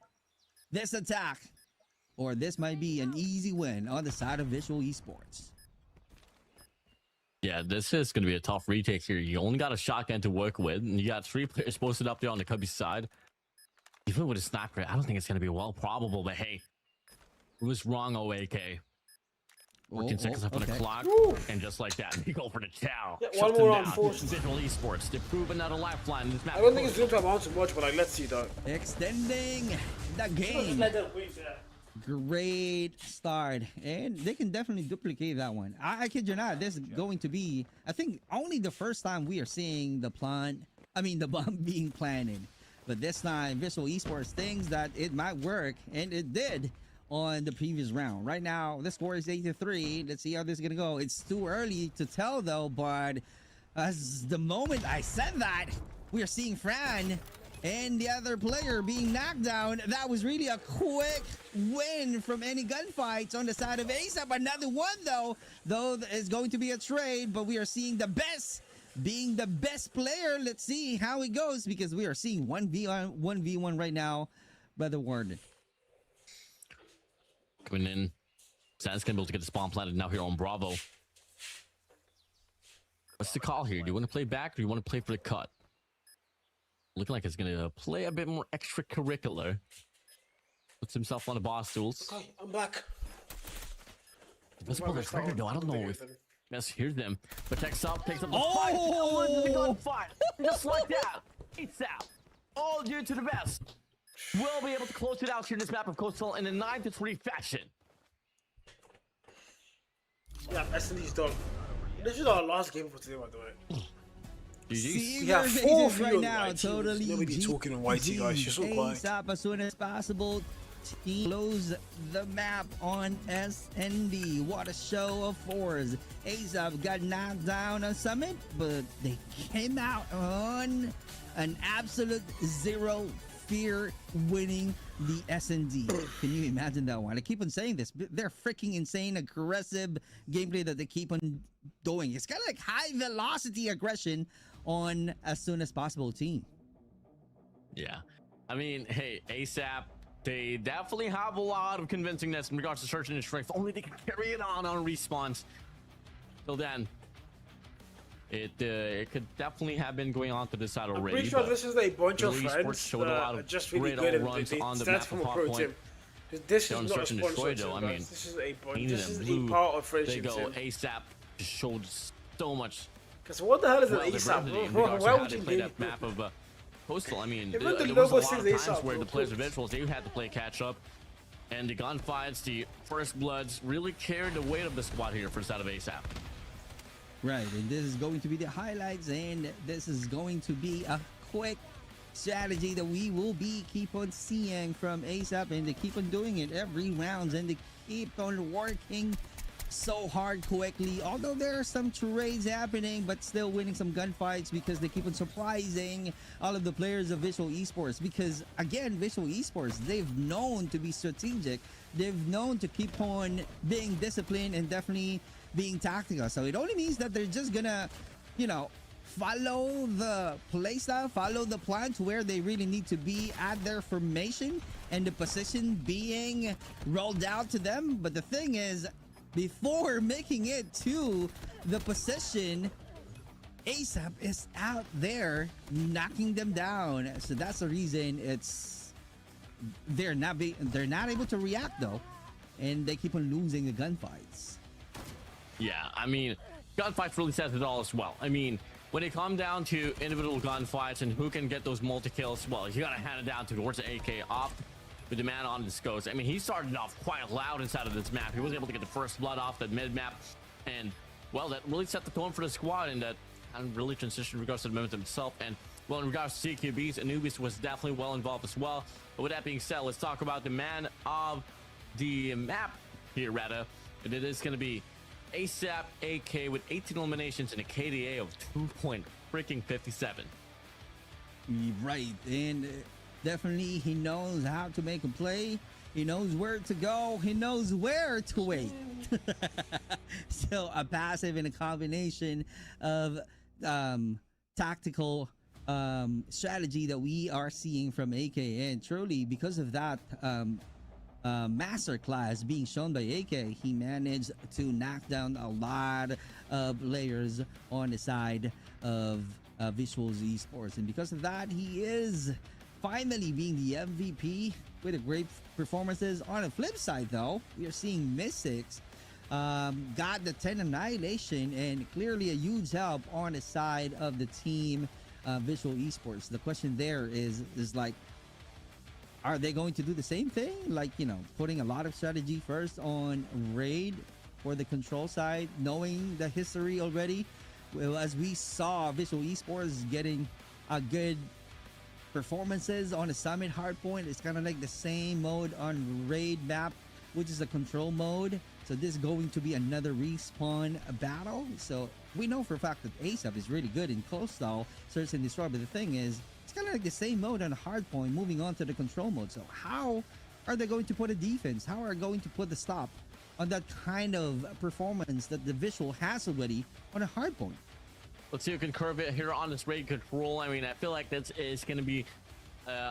this attack. Or this might be an easy win on the side of Visual Esports. Yeah, this is going to be a tough retake here. You only got a shotgun to work with, and you got 3 players posted up there on the Cubby side. Even with a sniper, I don't think it's going to be well probable, but hey, it was wrong, OAK. 14 seconds up on the clock, and just like that, they go for the chow. Yeah, Shuts one them more on down. forced. Visual Esports, they prove another lifeline in this map. I don't think it's going to amount to much, but like, let's see though. Extending the game. Great start. And they can definitely duplicate that one. I kid you not. This is going to be, I think, only the first time we are seeing the bomb being planted. But this time, Visual Esports thinks that it might work, and it did on the previous round. Right now, the score is 8-3. Let's see how this is going to go. It's too early to tell, though, but as the moment I said that, we are seeing Fran and the other player being knocked down. That was really a quick win from any gunfights on the side of ASAP. Another one, though it's going to be a trade, but we are seeing the best being the best player. Let's see how it goes, because we are seeing 1v1 right now by the Warden. Coming in, Sands gonna be able to get the spawn planted now here on Bravo. What's the call here? Do you want to play back, or do you want to play for the cut? Looking like it's gonna play a bit more extracurricular. Puts himself on the boss stools. Okay, I'm back. Let's pull the trigger though. I don't know if Mess hears them. But takes up the fight. Oh! The gunfight. Just like that. It's out. All due to the best. We'll be able to close it out here in this map of Coastal in a 9-3 fashion. Yeah, SND's done. This is our last game for today, by the way. See We have your 4 faces views right on now. YT. Totally. Nobody talking on YT, guys. You're so quiet. ASAP as soon as possible. Team close the map on SND. What a show of force. ASAP got knocked down on Summit, but they came out on an absolute zero fear, winning the SND. Can you imagine that one? I keep on saying this. They're freaking insane, aggressive gameplay that they keep on doing. It's kind of like high velocity aggression on as soon as possible team. Yeah. I mean, hey, ASAP, they definitely have a lot of convincingness in regards to search and strength. Only they can carry it on response. Till then, it could definitely have been going on to this side I'm already. pretty sure this is a bunch of Elite friends Sports showed a lot that are of just really great good and runs they on the stand map from of a Hot pro Point. team. This Down is not a search and sponsor destroy, team, though. I guys. mean, This is a bunch. painted This is in a blue. part of They friendship go team. ASAP showed so much. Because what the hell is an Well, ASAP? diversity in Bro, regards to why how would they you play name that map of Coastal. I mean, Even there the was a logo lot of says times ASAP, where bro. the players of Visuals, they had to play catch up. And the gunfights, the first bloods really carried the weight of the squad here for the side of ASAP. Right, and this is going to be the highlights, and this is going to be a quick strategy that we will be keep on seeing from ASAP, and they keep on doing it every round, and they keep on working so hard quickly. Although there are some trades happening, but still winning some gunfights because they keep on surprising all of the players of Visual Esports. Because again, Visual Esports, they've known to be strategic. They've known to keep on being disciplined and definitely being tactical. So it only means that they're just gonna, you know, follow the playstyle, follow the plan to where they really need to be at their formation and the position being rolled out to them. But the thing is, before making it to the position, ASAP is out there knocking them down. So that's the reason they're not able to react though, and they keep on losing the gunfights. Yeah, I mean, gunfights really says it all as well. I mean, when it comes down to individual gunfights and who can get those multi-kills, well, you gotta hand it down towards the AK off with the man on this coast. I mean, he started off quite loud inside of this map. He was able to get the first blood off that mid-map, and, well, that really set the tone for the squad, and that kind of really transitioned in regards to the momentum itself. And, well, in regards to CQBs, Anubis was definitely well involved as well. But with that being said, let's talk about the man of the map here, Rata. And it is going to be ASAP AK with 18 eliminations and a KDA of 2.57. Right, and definitely he knows how to make a play. He knows where to go. He knows where to wait. So a passive and a combination of tactical strategy that we are seeing from AK, and truly because of that master class being shown by AK, he managed to knock down a lot of layers on the side of Visuals Esports, and because of that, he is finally being the MVP with a great performances. On the flip side though, we are seeing Mystics got the 10 annihilation, and clearly a huge help on the side of the team Visual Esports. The question there is like, are they going to do the same thing? Like, you know, putting a lot of strategy first on raid for the control side, knowing the history already. Well, as we saw Visual Esports getting a good performances on the Summit Hardpoint, it's kind of like the same mode on raid map, which is the control mode. So this is going to be another respawn battle. So we know for a fact that ASAP is really good in coastal search and destroy, but the thing is, it's kind of like the same mode on Hardpoint, moving on to the control mode. So how are they going to put a defense? How are they going to put the stop on that kind of performance that the Visual has already on a Hardpoint? Let's see who can curve it here on this raid control. I mean, I feel like this is going to be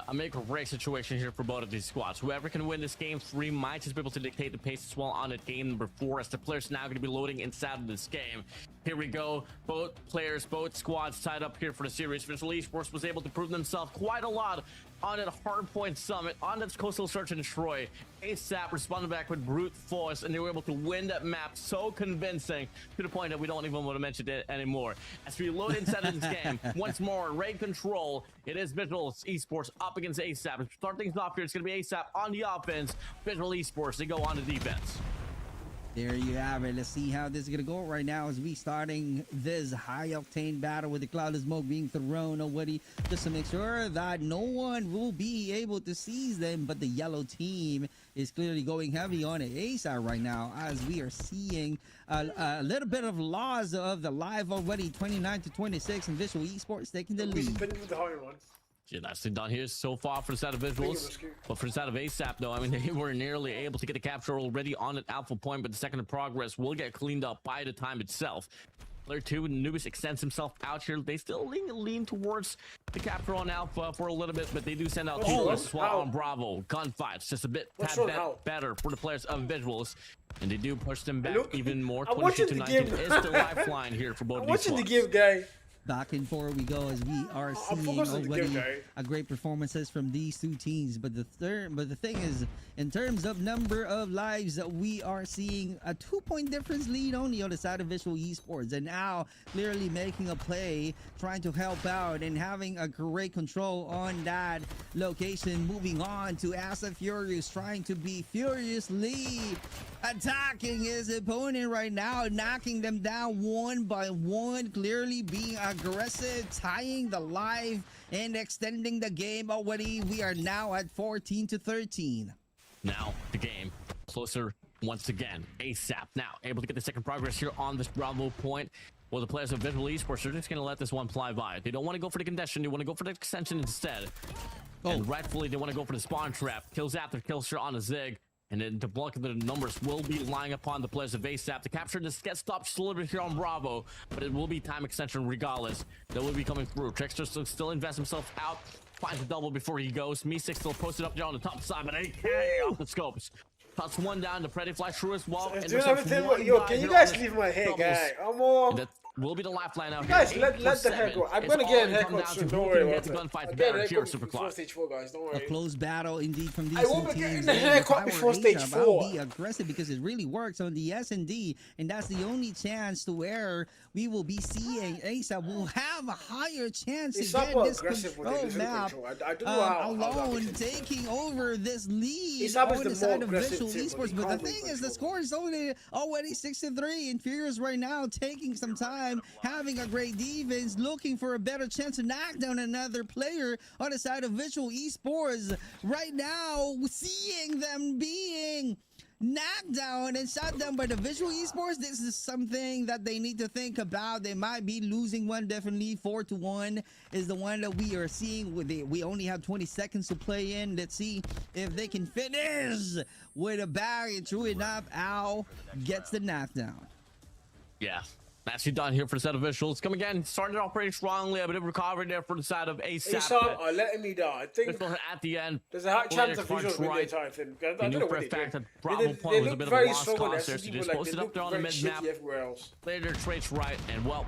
a make or break situation here for both of these squads. Whoever can win this game 3 might just be able to dictate the pace as well on it game number 4, as the players now going to be loading inside of this game. Here we go. Both players, both squads tied up here for the series. Visual Esports was able to prove themselves quite a lot on that Hardpoint Summit, on that Coastal Search and Destroy. ASAP responded back with brute force, and they were able to win that map so convincing to the point that we don't even want to mention it anymore. As we load inside of this game, once more, raid control. It is Visual Esports up against ASAP. To start things off here, it's going to be ASAP on the offense. Visual Esports, they go on the defense. There you have it. Let's see how this is going to go right now as we starting this high-octane battle with the cloud of smoke being thrown already, just to make sure that no one will be able to seize them, but the yellow team is clearly going heavy on it ASAP right now, as we are seeing a little bit of loss of the live already, 29-26, and Visual Esports taking the lead. Yeah, nicely done here so far for the side of Visuals. But for the side of ASAP, though, I mean, they were nearly able to get the capture already on an alpha point, but the second of progress will get cleaned up by the time itself. Player 2, Nubis extends himself out here. They still lean towards the capture on alpha for a little bit, but they do send out as well on Bravo. Gunfights just a bit better for the players of Visuals. And they do push them back even more. 22-19 is the lifeline here for both these squads. Back and forward we go as we are seeing already a great performances from these two teams. But the thing is, in terms of number of lives, we are seeing a 2-point difference lead only on the side of Visual Esports, and now clearly making a play, trying to help out and having a great control on that location. Moving on to Asa Furious, trying to be furiously attacking his opponent right now, knocking them down one by one, clearly being aggressive, tying the life and extending the game already. We are now at 14-13. Now the game closer once again. ASAP now able to get the second progress here on this Bravo point. Well, the players of Visual Esports are just going to let this one fly by. They don't want to go for the condition. They want to go for the extension instead. And rightfully, they want to go for the spawn trap. Kills after kills here on a Zig. And then the bulk of the numbers will be lying upon the players of ASAP to capture this get stopped just a little bit here on Bravo, but it will be time extension regardless. That will be coming through. Trickster still invests himself out, finds a double before he goes. Me6 still posted up there on the top side, but AK off the scopes. Cuts one down, the Pretty fly through as well. And yo, can you guys leave my hair, guy? I'm on. Will be the lifeline out here. Guys, let the hair go. I'm gonna get a haircut soon. Don't worry about it. I'll get a haircut before stage 4, guys. Don't worry. A close battle indeed from these two teams. I will be getting a haircut before stage 4. I'll be aggressive because it really works on the S&D, and that's the only chance to where we will be seeing ASAP will have a higher chance to get this control map alone, taking over this lead on the side of Visual Esports. But the thing is, the score is already 6-3, and Furious right now taking some time, having a great defense, looking for a better chance to knock down another player on the side of Visual Esports. Right now, seeing them being knocked down and shot down by the Visual Esports, this is something that they need to think about. They might be losing one, definitely. 4-1 is the one that we are seeing. We only have 20 seconds to play in. Let's see if they can finish with a bag. And true enough, Al gets the knockdown. Yeah. Nicely done here for the set of Visuals. Come again, started off pretty strongly. A bit of recovery there for the side of ASAP. ASAP are letting me down. I think at the end, there's a high chance of Visuals win the entire thing. I don't know what they did. Bravo point was a bit of a lost cause there, so they just posted up there on the mid-map. Played their traits right, and well,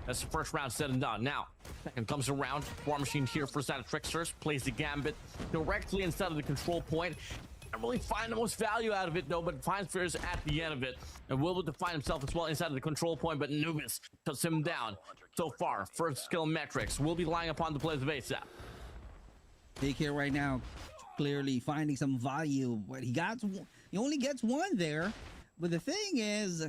that's the first round said and done. Now, second comes around. War Machine here for the side of Tricksters. Plays the Gambit directly inside of the control point. Can't really find the most value out of it though, but finds Fears at the end of it, and will define himself as well inside of the control point, but Nubis cuts him down. So far, first skill metrics will be lying upon the players of ASAP. Take care right now, clearly finding some value, but he only gets one there. But the thing is,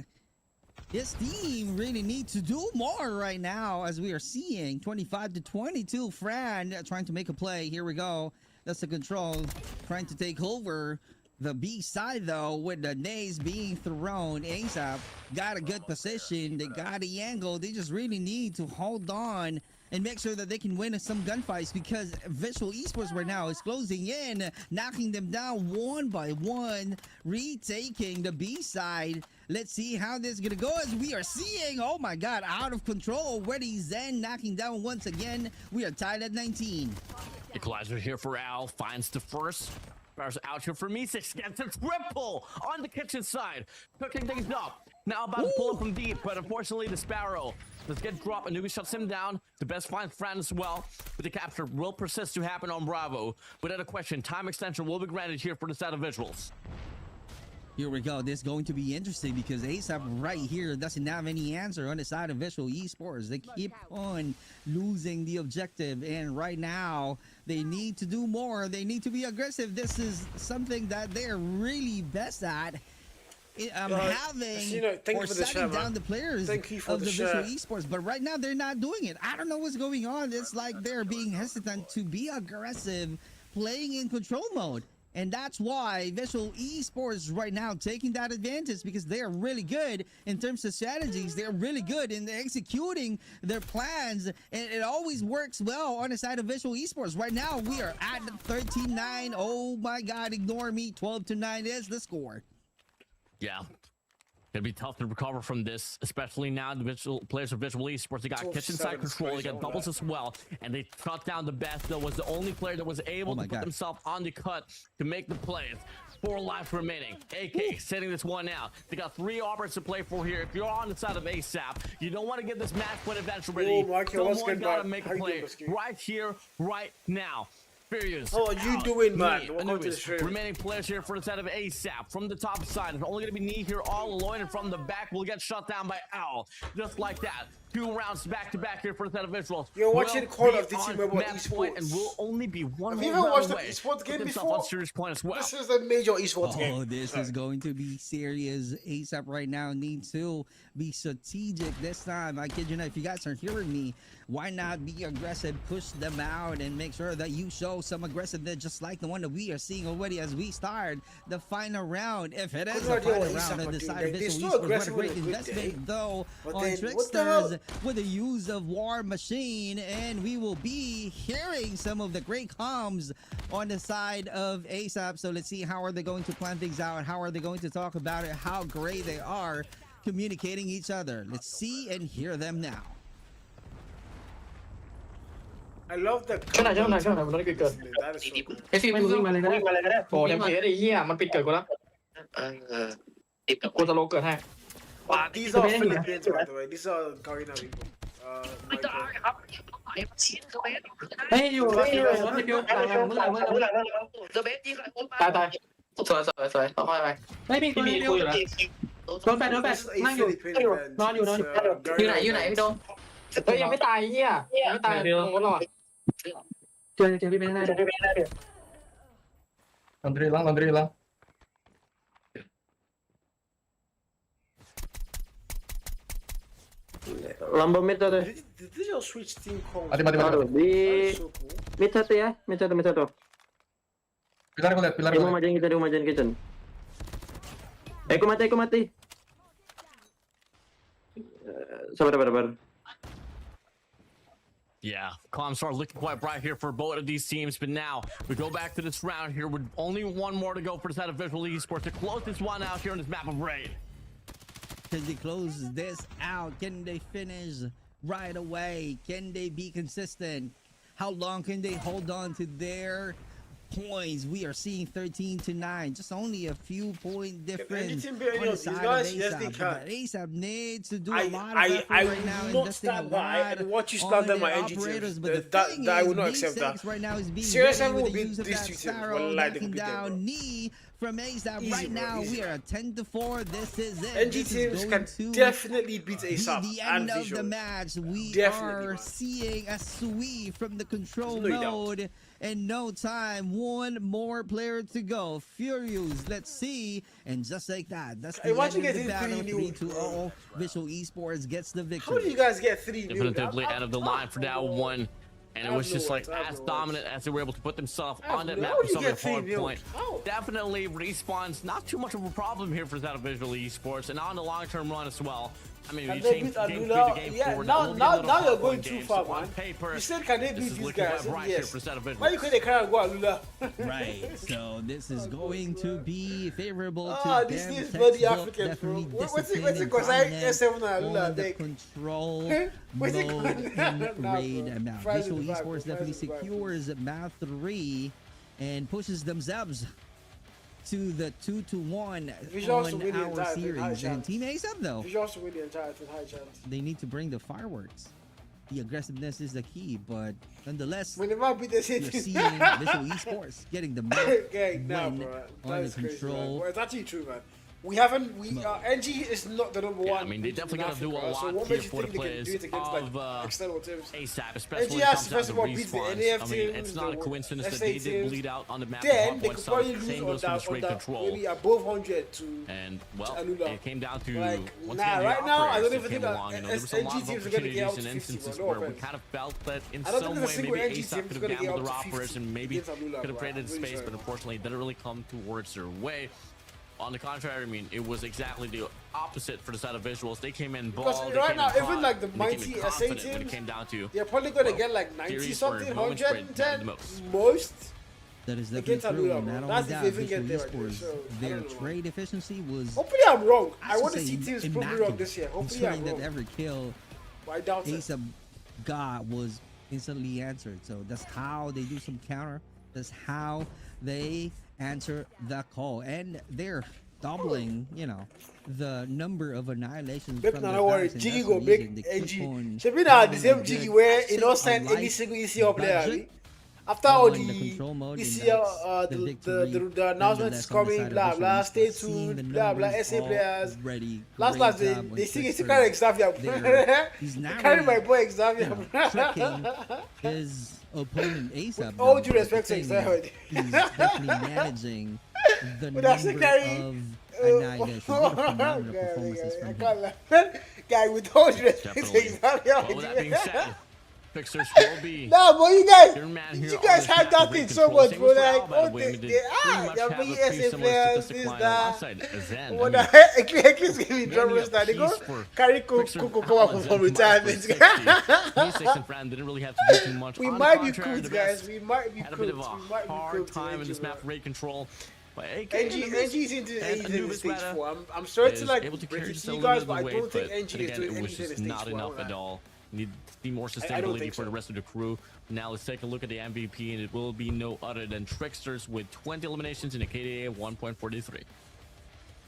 this team really needs to do more right now, as we are seeing 25-22. Fran trying to make a play. Here we go. That's the control, trying to take over the B side though, with the nades being thrown. ASAP got a good position. They got the angle. They just really need to hold on and make sure that they can win some gunfights, because Visual Esports right now is closing in, knocking them down one by one, retaking the B side. Let's see how this is gonna go, as we are seeing, oh my god, out of control already. Zen knocking down once again. We are tied at 19. Equalizer here for Al, finds the first. Fires out here for Me6, gets a triple on the kitchen side, cooking things up. Now about to pull up from deep, but unfortunately the Sparrow does get dropped. Anubis shuts him down. The best finds Fran as well, but the capture will persist to happen on Bravo. Without a question, time extension will be granted here for the side of Visuals. Here we go. This is going to be interesting because ASAP right here doesn't have any answer on the side of Visual Esports. They keep on losing the objective, and right now they need to do more. They need to be aggressive. This is something that they're really best at. Having thank or you for the setting share, down man. the players Thank you for of the the share. Visual Esports, but right now they're not doing it. I don't know what's going on. It's like they're being hesitant to be aggressive, playing in control mode. And that's why Visual Esports right now taking that advantage, because they are really good in terms of strategies. They're really good in executing their plans, and it always works well on the side of Visual Esports. Right now, we are at 13-9. Oh my God, ignore me. 12-9 is the score. Yeah. Gonna be tough to recover from this, especially now the players of Visual Esports. They got kitchen side control, they got doubles as well, and they shut down the best. That was the only player that was able to put themselves on the cut to make the plays. 4 lives remaining. AK setting this one out. They got 3 offers to play for here. If you're on the side of ASAP, you don't want to get this match point advantage ready. Someone gotta make a play right here, right now. Furious. How are you doing, man? Welcome to the stream. Remaining players here for the side of ASAP. From the top side, it's only going to be Knee here all alone, and from the back will get shut down by Owl. Just like that. 2 rounds back to back here for the side of Visuals. You're watching Call of Duty Mobile Esports. And will only be one Have you more ever watched round the away. esports game Put themselves before? on serious point as well. This is a major esports game. Oh, this is going to be serious. ASAP right now needs to be strategic this time. I kid you not, if you guys are hearing me, why not be aggressive, push them out, and make sure that you show some aggressiveness, just like the one that we are seeing already as we start the final round. If it is the final round on the side of Visual Esports, what a great investment, though, on Tricksters with the use of War Machine, and we will be hearing some of the great comms on the side of ASAP. So let's see, how are they going to plan things out? How are they going to talk about it? How great they are communicating each other. Let's see and hear them now. I love the ช่วยหน่อยมันต้องเกิด That is so cool. ไอ้ฟิล์มวิ่งมาเลยก็ได้ โอ้เทมเพลตไอ้เหี้ยมันปิดเกิดกูแล้วกูจะโลเกิดให้ These are Philippines, by the way. These are Garena people. เฮ้ยอยู่ไอ้ฟิวตายมึงตายสวยค่อยไปไม่มีคนฟิวอยู่แล้วโดนแฟน This is a นั่งอยู่ Philippine event. นอนอยู่ อยู่ไหนพี่โดมเฮ้ยยังไม่ตายเหี้ยยังไม่ตายตรงรถเราอ่ะ เจอพี่เป็นได้laundry lang Lambo mid ada. Did they just switch team calls? Mati. That is so cool. Mid satu ya, mid satu. Pilar ko lihat. Dia mau majuin kitchen. Aku mati. Sabar. Yeah, comms are looking quite bright here for both of these teams, but now we go back to this round here with only one more to go for the side of Visual Esports to close this one out here on this map of Raid. Can they close this out? Can they finish right away? Can they be consistent? How long can they hold on to their points? We are seeing 13-9, just only a few point difference on the side of ASAP. But ASAP needs to do a lot of effort right now, investing a lot and watch you on slander their my NG operators. team. But the thing I is, will not accept that. right now is being Serious ready will with the beat use of these that two teams. Sparrow, Wallahi, they knocking beat them, bro. down Knee from ASAP. Easy, Right bro, now, easy. we are 10-4. This is it. NG This is teams going can to definitely beat be ASAP the and end of the Visual. match. We Definitely, are man. seeing a sweep from the control There's no doubt. mode in no time. One more player to go. Furious, let's see. And just like that, that's the Imagine end of the getting battle. 3-0. 3-2. Visual Esports gets the How victory. do you guys get 3 Definitively out of the line for that one. And it was just like as dominant as they were able to put themselves on that map for some of the hard point. Definitely respawns not too much of a problem here for that Visual Esports, and on the long-term run as well. I mean, you change the game 3 to game 4. Now you're going too far, man. You said can they beat This is these looking guys? quite bright here for Yes. Zeta Visuals. Why you couldn't carry and go Alula? Right, so this is going to be favorable to Ah, them. this is Textbook bloody African, bro. definitely What's it? discipline Because and I calmness S7 Alula, on the Dick. control Where's it mode going? in Nah, raid bro. amount. Fries Visual in the back, Esports bro. definitely Fries in the back, secures map 3 and pushes themselves to the 2-1 Visuals to on win the our entire thing, high series. And chance. Team ASAP, though, Visuals to win the entire thing, high chance. they need to bring the fireworks. The aggressiveness is the key, but nonetheless, When they might beat the you're city. seeing Visual Esports getting the map Okay, nah, win bro. That on the is crazy, man. control. Well, it's actually true, man. NG is not the number Yeah, one. I mean, they region definitely in gotta do a Africa, so lot what here makes you for the think they can players do it against like of external teams? ASAP, especially when NG it has comes to down first to of all beat the respawns. NAF I mean, teams, it's not a the coincidence that SA they did teams. bleed out on the map. Then they Hardpoint could side. probably Same lose goes for on the straight that control. maybe above 100 to. And well, Alula. it came down to Like, once nah, again the right now, I don't operators that even came think that along. You know, there was a lot NG of teams are gonna get out opportunities to and 50, instances bro, no where we offense. kind of felt that in I don't some think a way single maybe NG ASAP team could is have gonna get gambled out their to offers 50 and maybe against Alula, could have bro. created I'm really space, sorry, but bro. unfortunately it didn't really come towards their way. On the contrary, I mean, it was exactly the opposite for the side of Visuals. They came in Because ball, right now, even hot, like the and they came mighty in SA confident when it teams, came down to they're probably gonna well, get like 90 series something, where moments where it mattered 110 the most. most. That is Against definitely true. Alula, bro. Not That's only if that, they even Visual get there, I guess, Esports, so, I their don't know. trade efficiency was Hopefully I'm wrong. I should want to say, see teams prove me wrong immaculate, this year. Hopefully considering I'm that wrong. every kill But I doubt it. ASAP got was instantly answered. So that's how they do some counter. That's how they answer the call. And they're doubling, the number of annihilations Make from no the worry, backs, and Jiggy that's go the make reason they keep on NG. Should be now the having same a Jiggy good, where I'd he say, not sign a any light single ECL player. budget Abi. After all on the the control mode, and ECL, that's the victory. the announcement is Nonetheless, on the coming, side of blah Visual blah. Stay Esports, seeing the tuned, blah blah. numbers SA players. already Last raised they up on still Trickster. carry Xavier. They're- he's They not carry really, my boy Xavier. tricking his opponent ASAP. all though. due But respect the to thing Xavier. is, he's definitely managing the But that's the number carry. of annihilation. What a phenomenal performances I from him. can't laugh. Guy, with all due respect to Definitely. Xavier. Well, with that being said, Fixers will be Nah, but you guys, your man here you on guys this have map that of thing rate so control. much, Same bro. goes for Like, Al, by the oh, way. We did they pretty much yeah, have but a ESA pretty similar players, statistic this, line that. alongside Zen. What I the mean, heck? Eclipse giving me Maybe drum a style. They go piece for carry Fixer Coco and come up Collins from and Mark retirement. for 60. These and Fran didn't really have to do too much. We On the might be contrary, cooked, the guys. best We might be had a bit cooked. of We a might be hard cooked. time in this map of rate control. But NG's into and in Anubis stage rather 4. I'm sorry is to like able to break carry it just to a you little guys, bit but of I weight, don't think but NG is again, doing it was anything in just stage not 4. enough at all. Need more think sustainability for so. the rest of the crew. Now let's take a look at the MVP, and it will be no other than Tricksters with 20 eliminations in a KDA of 1.43.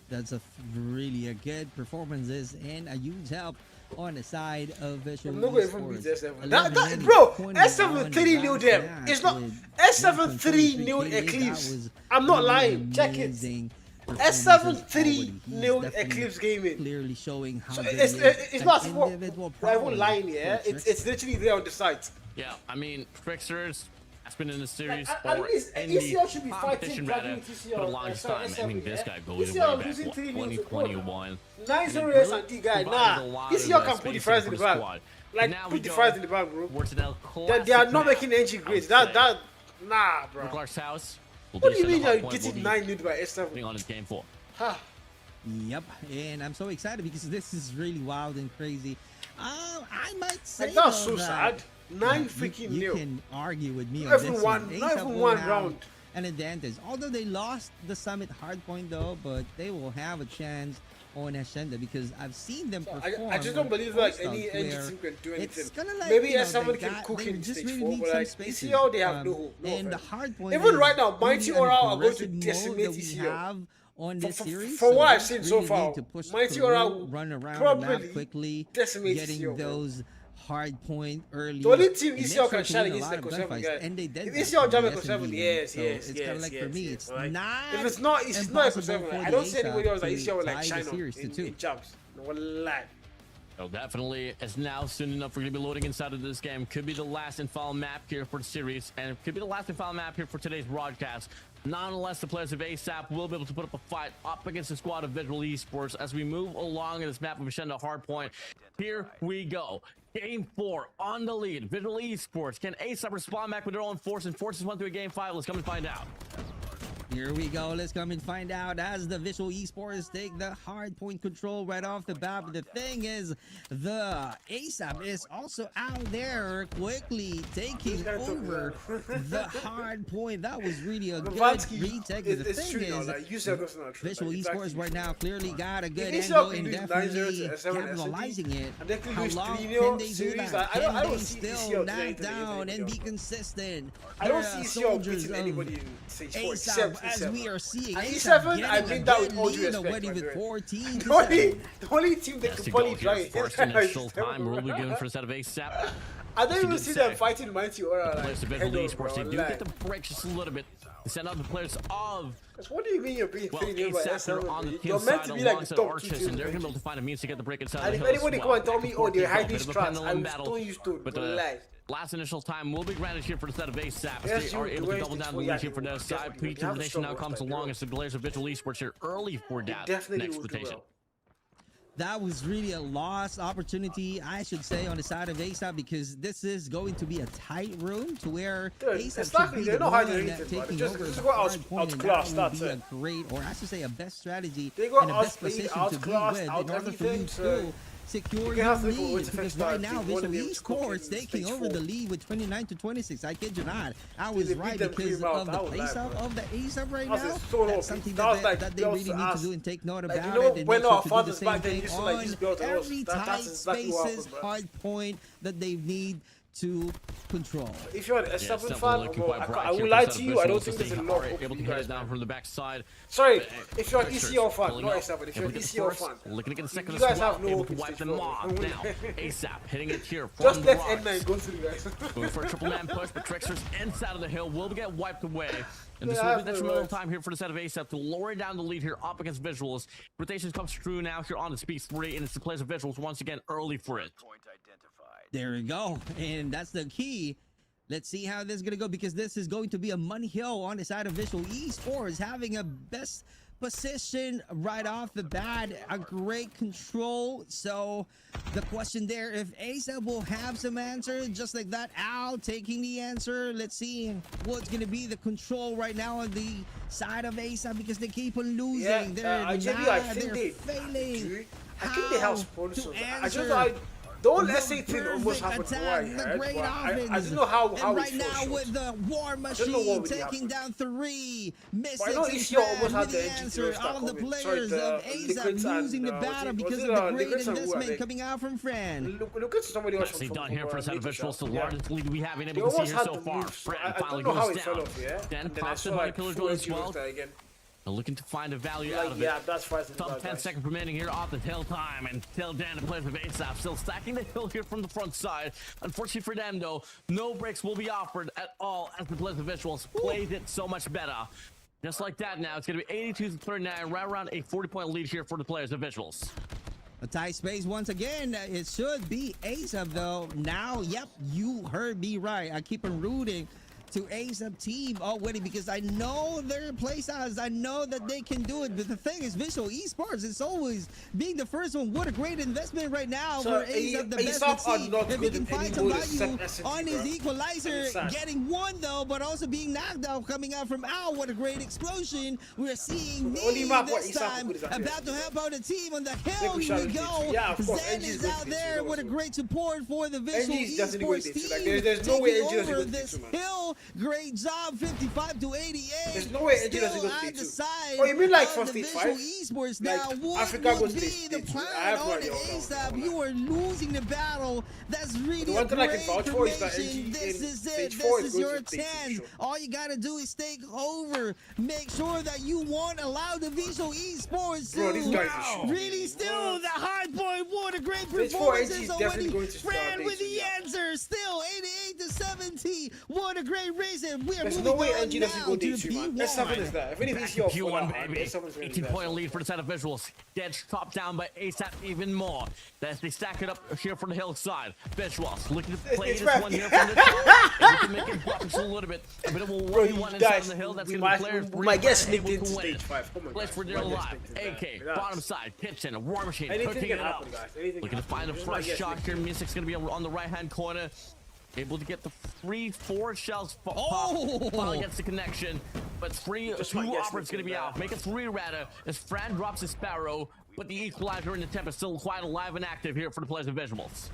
That's really a good performances and a huge help on the side of Visual I'm not going to even beat Esports. S7. Bro, S7 3 0 them. It's not S7 3 0 Eclipse. I'm not lying. Check it. S7 3 0 Eclipse gaming. Clearly showing how So good it's he is. it's An not individual I won't problem lie, for yeah. Trickster. It's literally there on the site. Yeah, I mean, Tricksters has been in the series At for least any ECL should be competition fighting rather Dragon for the TCL, longest sorry, time. I mean, S7, this yeah. guy goes ECL way back, losing what, 3-0 to 2021. 9-0 really yes, and guy. provided Nah, a lot ECL of can put the spacing fries for in the the bag. squad. Like, Now we put the go fries in the bag, bro. Wartanel They are not classic making NG map, I grades. would say. That, nah, bro. Clark's house. Will What do you send a mean hard you're point, getting will be 9 by S7? putting on his game 4. Huh. Yep, and I'm so excited because this is really wild and crazy. I might say Like, that's though, so that, sad. 9 you freaking You nil. can argue with me Not on even this one- one. not ASAP even will one have round. an advantage. Although they lost the Summit hardpoint though, but they will have a chance on Ascenda because I've seen them perform. I just don't on believe like All-Stars any where NG team can do anything. It's kind of like Maybe you know, S7 they can got- cook they in just stage really 4, need but some like spaces. ECL, they have no And the offense. hard point Even is right now, Mighty really an Aura are going to aggressive mode decimate that we ECL. have on this series. For so what they I've seen so really far, need to push Mighty through, Aura run around the probably map quickly, decimate getting ECL, bro. those hard point early. The only team and ECL make can sure shine to win a against lot the of Ko7 gunfights, guy. and they did If that ECL in jam the a Ko7, SMB yes, game. yes, So it's kind of yes, like yes, for me, yes, it's right? not. If it's not a impossible Ko7. for I the don't see ASAP anybody else that to ECL will like tie the shine on series to two. in jumps. No one lie. So definitely, as now soon enough, we're going to be loading inside of this game. Could be the last and final map here for the series, and could be the last and final map here for today's broadcast. Nonetheless, the players of ASAP will be able to put up a fight up against the squad of Visual Esports as we move along in this map of Ascenda Hardpoint. Here we go. Game 4 on the lead. Visual Esports. Can ASAP respond back with their own force and forces one through a game 5? Let's come and find out. Here we go. Let's come and find out as the Visual Esports take the hard point control right off the bat. But the thing is, the ASAP is also out there quickly taking over the hard point. That was really a good retake. But the thing is, Visual Esports right now clearly got a good angle and definitely capitalizing it. How long can they do that? Can they still knock down and be consistent? I don't see ECL beating anybody in stage 4 except as we are seeing, And ASAP E7, I getting mean a that with good all due lead respect, already my with friend. 14 to The only, 7. the only team that Has could to probably go try here. it. First initial time will be given for a set of ASAP. I don't even did see say. them fighting Mighty or The players of Visual Head Esports, they do bro, get the break just a little bit. They send out the players of what do you mean you're being well, paid by ASAP are on the S7? team You're meant side to be like the alongside top 2 Arches, teams. and they're going to be able to find a means to get the break inside And the if hill anybody as come well. and tell me, oh, they're hiding strats, I will battle. stone you stone. But Relax. last initial time will be granted here for the set of ASAP. Yes, They are you able do to it double down the before lead here for you their do. side. Definitely. P2 You have to Nation now show comes respect, along as the players of Visual Esports here early for that definitely next will do rotation. well. That was really a lost opportunity, I should say, on the side of ASAP, because this is going to be a tight room to where Dude, ASAP exactly, should be they're the not one hiding anything, taking just over the go hard point, and that outclass, will that's be a it. great, or I should say a best strategy They got and a best outplayed, position to be outclassed, with in out order for you everything, to so secure you can your have to go lead, with the because first right start, now you wanna Visual be able to compete Esports in taking stage over the 4. lead with 29 to 26. I kid you not. I was they beat right them because clean out, of the that was place live, up bro. of the ASAP right That now. was so That's low. something That was that, like that they Bell's really need to ass. do and take note Like, about you know, it, and when make our sure to do the fathers same back then thing used to like on use belt, every that's tight exactly what spaces, happened, bro. hard point that they need to control. If you're an S7 definitely fan, looking well, quite I bright here will for lie the set to of you, I don't Visuals think as there's they a are lot of hope able for to you hit guys, it down man. from the backside. Sorry, if you're an Tricksters ECL fan, pulling not up, S7, if you're able an to get the ECL first, fan, looking to get the second you as guys well, have no able hope to in wipe stage them 4. off. Now, ASAP hitting it here from Just the let rocks. N9 go through, guys. Going for a triple man push, but Tricksters inside of the hill will get wiped away. And this Yeah, will be that's detrimental right. time here for the set of ASAP to lower down the lead here up against Visuals. Rotations comes through now here on the speed 3, and it's the players of Visuals once again early for it. There we go. And that's the key. Let's see how this is going to go, because this is going to be a money hill on the side of Visual Esports, having a best position right off the bat, a great control. So the question there, if ASAP will have some answer just like that. Al taking the answer. Let's see what's going to be the control right now on the side of ASAP, because they keep on losing. Yeah, They're actually, not, I think they're they failing. I think they How have sponsors. to I answer just the whole the SA thing almost happened perfect before I attack, the heard, great but I offense. don't know how And right it now fell with short. the war don't know machine what really taking happened. down 3, But I know Mystics ECL and almost had with the the NGT answer. start All the coming. players Sorry, of Liquids ASAP and, losing the was battle it- because was of it, the great Liquids and who are investment they? coming out from Fran. Look at somebody else Nicely from done here for a set of Nature Visuals, the Shop. Yeah. largest lead we have been They able to see almost here had so the far. moves. Fran I finally don't know how goes it fell down. off, yeah? Then And then I pops saw the like killer full as NG well. was there again. And looking to find a value out Like, of it. yeah, that's fine. Top 10 seconds remaining here off the hill time, and till then the players of ASAP still stacking the hill here from the front side. Unfortunately for them though, no breaks will be offered at all as the players of Visuals played it so much better. Just like that now, it's going to be 82 to 39, right around a 40-point lead here for the players of Visuals. A tight space once again. It should be ASAP though. Now, yep, you heard me right. I keep on rooting to ASAP team already because I know their playstyles. I know that they can do it. But the thing is, Visual Esports is always being the first one. What a great investment right now So, for ASAP, the best. ASAP Let's are see not if he good can in find any some mode value except SMT, on his bro. equalizer, And it's sad. getting one though, but also being knocked out, coming out from Al. What a great explosion. We're seeing The only me map what this ASAP time good is actually about to help out the team on the think hill. we We shall go. lead. Yeah, of course, Zen NG is is going out to there. lead What a too. great support for the Visual NG is definitely going Esports to lead too. Like, team. there's no way taking NG doesn't over go to lead this too, man. hill. Great job, 55 to 88. There's no way NG Still doesn't go to at lead the too. side Oh, you mean like of from the stage Visual 5? Esports Like, now. What Africa would goes be stage the 2. plan I have no on idea what that ASAP? was. You are losing the battle. That's really The a one thing I great can vouch for is that information. NG This in is it. stage 4 This is is going your to stage 2, 10. sure. All you gotta do is take over. Make sure that you won't allow the Visual Esports Bro, these to guys are shit. really still the hard point. What a great Stage 4 NG performance is is definitely already. going to start Fran next with the year. answer. Still 88 to 70. What a great reason. We are There's moving no way on NG doesn't now go to day the 2, man. P1. S7 is there. If anything, Back he's to your Q1, fault, baby. S7 is going to be 18-point lead for the set of Visuals. Gets top down by ASAP even more. As they stack it up here from the hillside. Visuals looking to play It's this right. one here from the top. And we can make it drop just a little bit. A bit of a 1v1 inside guys, of the hill. That's we going to be might- players we might get able sneaked to into win stage it. 5. Come on, Place guys. for We their might get live. sneaked into that. AK, Relax. bottom side, kitchen, war machine, Anything cooking can it happen, up. guys. Anything Looking can to find the happen. We might first get shot sneaked here. in. Mystic's going to be on the right-hand corner. Able to get the 3-4 shells pop. Oh! Finally gets the connection. But two might get operas going to be sneaked in out. Make it 3 rather. As Fran drops his Sparrow. But the equalizer in the temp is still quite alive and active here for the players of Visuals.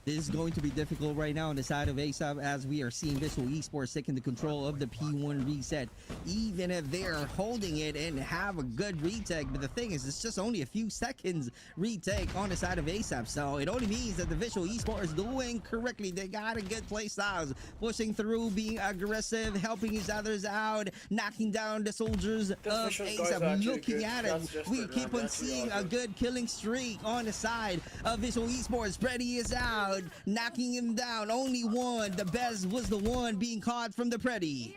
This is going to be difficult right now on the side of ASAP as we are seeing Visual Esports taking the control of the P1 reset, even if they're holding it and have a good retake. But the thing is, it's just only a few seconds retake on the side of ASAP. So it only means that the Visual Esports is doing correctly. They got a good play styles, pushing through, being aggressive, helping each others out, knocking down the soldiers of ASAP. Looking at it, we keep on seeing a good killing streak on the side of Visual Esports. Freddy is out, knocking him down. Only one. The best was the one being caught from the Freddy.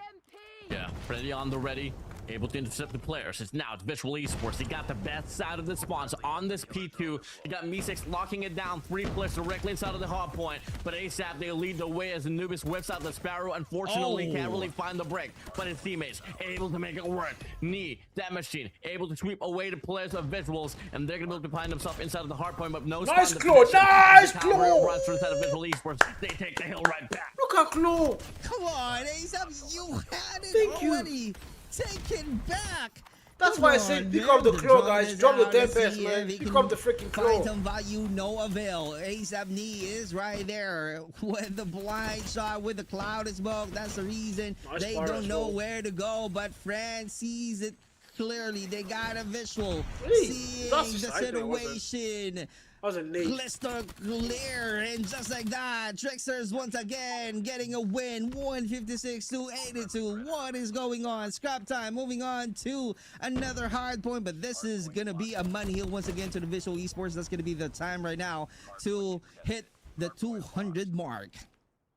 Yeah, Freddy on the ready, able to intercept the players. It's now it's Visual Esports. They got the best side of the spawns on this P2. You got Meesex locking it down. 3 players directly inside of the hard point. But ASAP, they lead the way as Anubis whips out the Sparrow. Unfortunately, can't really find the break. But his teammates able to make it work. Knee, that machine, able to sweep away the players of Visuals. And they're going to be able to find themselves inside of the hard point. But no Nice spawn claw, definition. nice The Tower claw. runs through the side of Visual Esports. They take the hill right back. Look at Claw. Come on, ASAP, you had it Thank you. already. Taken back. That's Come why I on, said pick man. up the The claw, drone guys. is Drop the out. Let's Tempest, see man. if he Pick can up the freaking claw. find some value, no avail. ASAP knee is right there with the blind shot, with the cloud of smoke. That's the reason Nice they fire don't as know well. where to go, but Fran sees it clearly. They got a visual, Hey, seeing that's the just- I know, wasn't it? situation. That was a nade. Crystal clear, and just like that, Tricksters once again getting a win, 156 to 82. What is going on? Scrap time. Moving on to another hard point, but this is gonna be a money hill once again to the Visual Esports. That's gonna be the time right now to hit the 200 mark.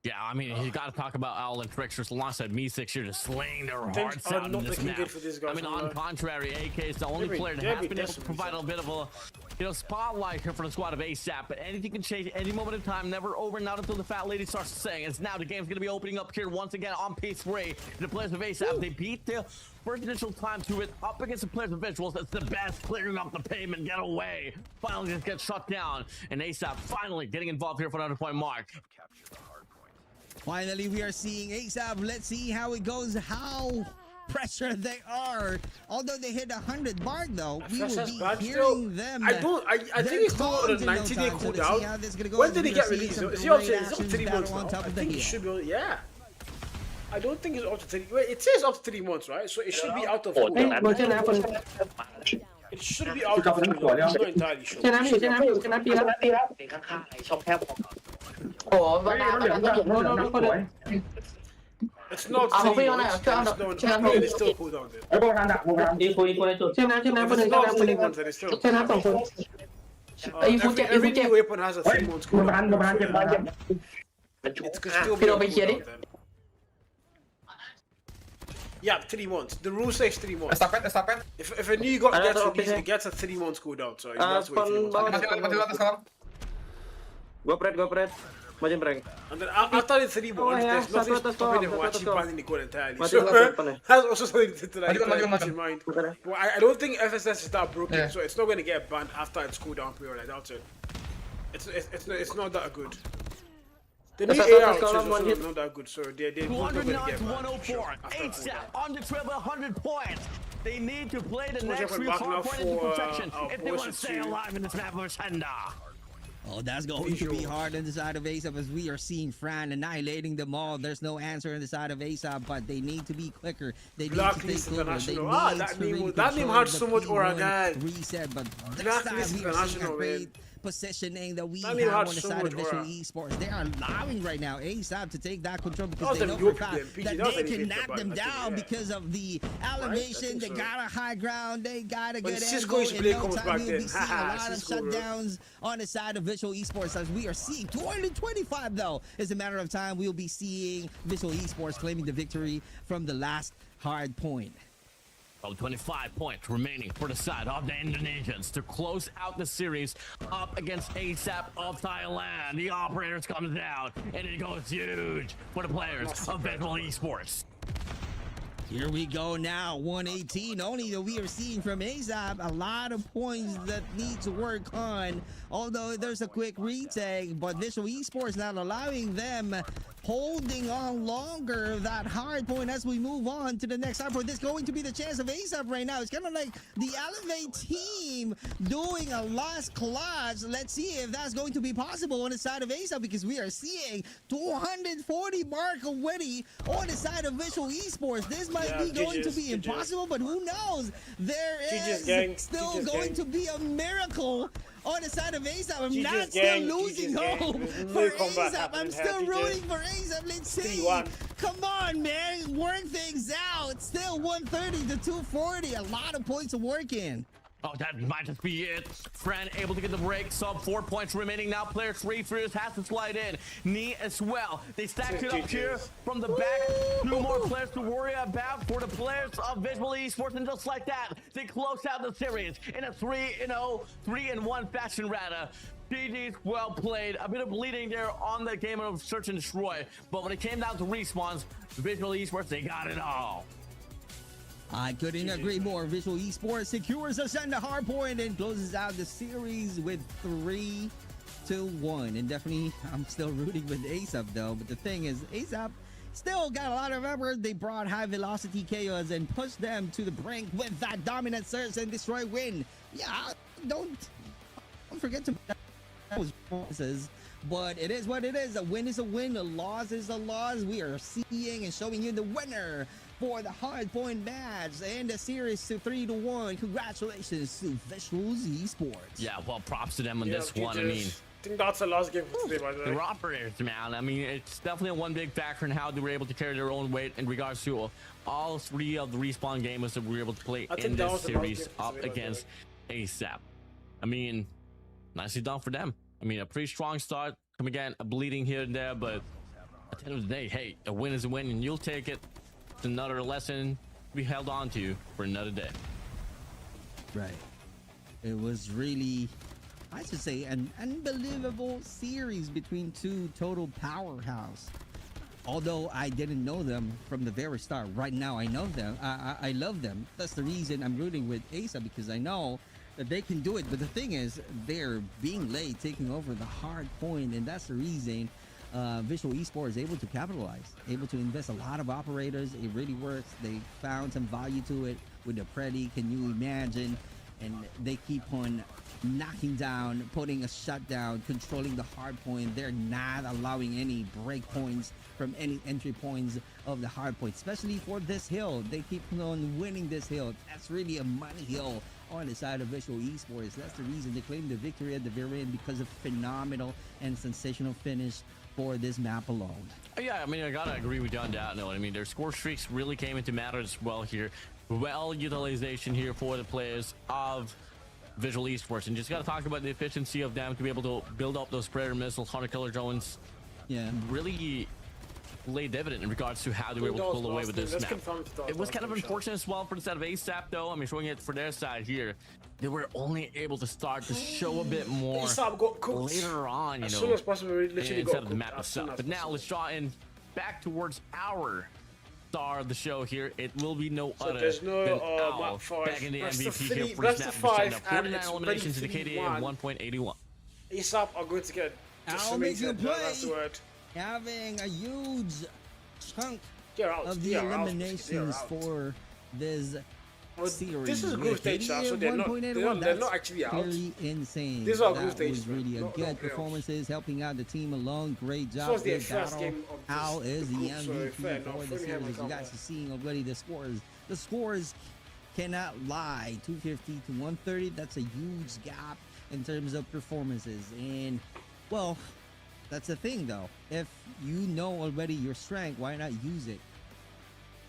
Yeah, I mean, you got to talk about Owl and Tricksters alongside Meesex here, just slaying their Think hearts I'm out in not this looking map. good for these guys, I mean, I'm on not. contrary, AK is the only They'll be- player that they'll has be been able to decimated. provide a bit of a, spotlight here for the squad of ASAP. But anything can change at any moment in time. Never over, not until the fat lady starts saying. It's now the game's going to be opening up here once again on P3. The players of ASAP, they beat the first initial time to it up against the players of Visuals. That's the best, clearing up the pavement, get away. Finally just gets shut down. And ASAP finally getting involved here for another point mark. Finally, we are seeing ASAP. Let's see how it goes, how pressured they are. Although they hit 100 mark, though, we will That's be bad hearing still. them. I think it's still on a 90-day cooldown. When did he get released? Is he up to 3 months now? I think it should be, yeah. I don't think it's up to 3. Wait, it says up to 3 months, right? So it should be out of เฮ้ย cooldown. โดนเช่นนะคน It should be out of cooldown. I'm not entirely sure. เช่นน้ำอยู่เช่นน้ำอยู่เช่นน้ำปีแล้วโอ้โหเวลาเหลือโดนน้ำคนเลย It's not เอา 3 เขาไปเอาหน่อย months. ช่วยเอา It's เช่น not, น้ำ it's still cooldown there. ไอ้พวกนั้นดักพวกนั้นดีคุยจุดเช่นน้ำคนหนึ่ง It's เช่น not น้ำคนหนึ่ 3 ง months and it's still เช่นน้ำสองคน every new weapon has a 3 months ประ cooldown. มาณเจ็บบ้านเจ็บ It could still be Pero on may quiere. cooldown then. Yeah, 3 months. The rule says 3 months. If a new got gets released, it gets a 3 months cooldown. So you have to wait 3 months. Go pred. And then after the 3 months, yeah, there's nothing let's go, stopping them from let's actually go. banning the code entirely. Let's So go. that's also something to like, keep in mind. But I don't think FSS is that broken, Yeah. so it's not going to get banned after its cooldown period. I doubt it. It's not that good. The new Let's go, AR let's go, is one also hit. not that good, so they're not going to 209 get to banned. for sure, 104. after that ASAP cooldown. on the trail with 100 points. They need to play the much next effort few back now hard point into for, protection our if they want to boys stay to- alive in this map of Senda. Oh, that's going to be hard on the side of ASAP as we are seeing Fran annihilating them all. There's no answer on the side of ASAP, but they need to be quicker. They need Blacklist to take over. They International. need That to name really was- that name control had the so much aura, P1 guys. reset, but this Blacklist time we are seeing a International, great man. positioning that we That have name had on the so side much of Visual aura. Esports. They are allowing right now ASAP to take that control That because was they them know for a yoke fact them, PG. that That was they them can yoke knock them, them I think, down yeah. because of the elevation. think They so. got a high ground. They got a When good Cisco angle. used to In play no comes time, back we'll be then. seeing a Haha, lot of Cisco, bro. shutdowns on the side of Visual Esports as we are seeing 225 though. It's a matter of time we'll be seeing Visual Esports claiming the victory from the last hard point. Oh, 25 points remaining for the side of the Indonesians to close out the series up against ASAP of Thailand. The operators comes down and it goes huge for the players of Visual Esports. Here we go now, 118 only that we are seeing from ASAP. A lot of points that need to work on. Although there's a quick retake, but Visual Esports not allowing them holding on longer that hard point as we move on to the next hard point. This is going to be the chance of ASAP right now. It's kind of like the Elevate team doing a last clutch. Let's see if that's going to be possible on the side of ASAP, because we are seeing 240 mark already on the side of Visual Esports. This might be going to be impossible, but who knows? There is still going to be a miracle on the side of ASAP. I'm not still losing hope for ASAP. I'm still rooting for ASAP. Let's see. Come on, man. Work things out. Still 130 to 240. A lot of points to work in. Oh, that might just be it. Fran able to get the break. Sub 4 points remaining now. Player 3 Furious has to slide in. Knee as well. They stacked it up here from the back. 2 more players to worry about for the players of Visual Esports. And just like that, they close out the series in a 3-0, 3-1 fashion rather. GG's well played. A bit of bleeding there on the game of Search and Destroy. But when it came down to respawns, Visual Esports, they got it all. I couldn't agree more. Visual Esports secures us on the hard point and closes out the series with 3-1. And definitely, I'm still rooting with ASAP though. But the thing is, ASAP still got a lot of effort. They brought high velocity chaos and pushed them to the brink with that dominant Search and Destroy win. Yeah, don't forget to those promises. But it is what it is. A win is a win. A loss is a loss. We are seeing and showing you the winner for the hardpoint match and the series to 3-1. Congratulations to Visual Esports. Yeah, well, props to them on this one. I mean, I think that's the last game for today, by the way. the operators, man. I mean, it's definitely one big factor in how they were able to carry their own weight in regards to all 3 of the respawn gamers that we were able to play in this series up against ASAP. I mean, nicely done for them. I mean, a pretty strong start. Come again, a bleeding here and there, but at the end of the day, hey, a win is a win, and you'll take it. It's another lesson we held on to for another day. Right. It was really, I should say, an unbelievable series between 2 total powerhouse. Although I didn't know them from the very start, right now I know them. I love them. That's the reason I'm rooting with ASAP, because I know that they can do it. But the thing is, they're being late, taking over the hard point, and that's the reason Visual Esports is able to capitalize, able to invest a lot of operators. It really works. They found some value to it with the Preddy. Can you imagine? And they keep on knocking down, putting a shutdown, controlling the hard point. They're not allowing any break points from any entry points of the hard point, especially for this hill. They keep on winning this hill. That's really a money hill on the side of Visual Esports. That's the reason they claimed the victory at the very end, because of phenomenal and sensational finish for this map alone. Yeah, I mean, I gotta agree with you on that note. I mean, their score streaks really came into matter as well here. Well utilization here for the players of Visual Esports, and just gotta talk about the efficiency of them to be able to build up those Predator missiles, Hunter Killer drones. Yeah, really laid dividend in regards to how they were able to pull away with this map. It was kind of unfortunate as well for the side of ASAP though. I mean, showing it for their side here, they were only able to start to show a bit more later on, you know, soon as possible, literally instead of the map itself. But now let's draw in back towards our star of the show here. It will be no other than Owl, back in the MVP here for his map. 49 eliminations in the KDA of 1.81. ASAP are going to get Owl makes a play, having a huge chunk of the eliminations for this series. This is a group stage, so they're not actually out. Really insane. These are that group stage. Was really a good performances, helping out the team alone. Great job. This was their first game of Al is the group, MVP for the series. You guys camera. are seeing already the scores. The scores cannot lie. 250 to 130. That's a huge gap in terms of performances. And well, that's the thing though. If you know already your strength, why not use it?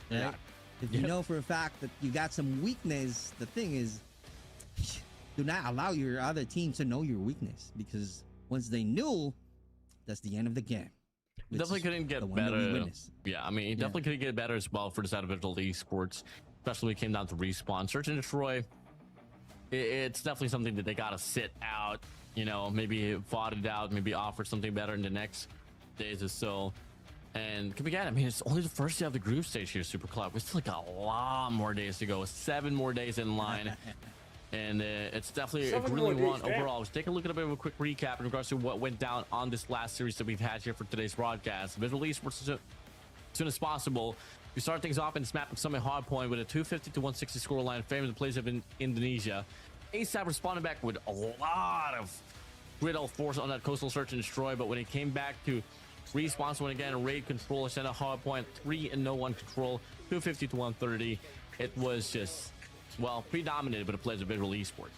Right? Yeah. If you know for a fact that you got some weakness, the thing is, do not allow your other team to know your weakness, because once they knew, that's the end of the game. Definitely couldn't get better. Yeah, I mean, he definitely could get better as well for the side of Visual Esports, especially when it came down to respawn. Search and Destroy, it's definitely something that they gotta sit out, you know, maybe fought it out, maybe offer something better in the next days or so. And come again, I mean, it's only the first day of the group stage here, Super Club. We still got a lot more days to go, 7 more days in line. And it's definitely a 7 grueling more run days, man. overall. Let's take a look at a bit of a quick recap in regards to what went down on this last series that we've had here for today's broadcast. Visual Esports, as soon as possible, we start things off in Smap Summit Hardpoint with a 250 to 160 scoreline, favoring the players of Indonesia. ASAP responded back with a lot of griddle force on that coastal search and destroy, but when it came back to response one again, raid control, send a hardpoint, 3-1 control, 250 to 130. It was just, well, predominated by the players of Visual Esports.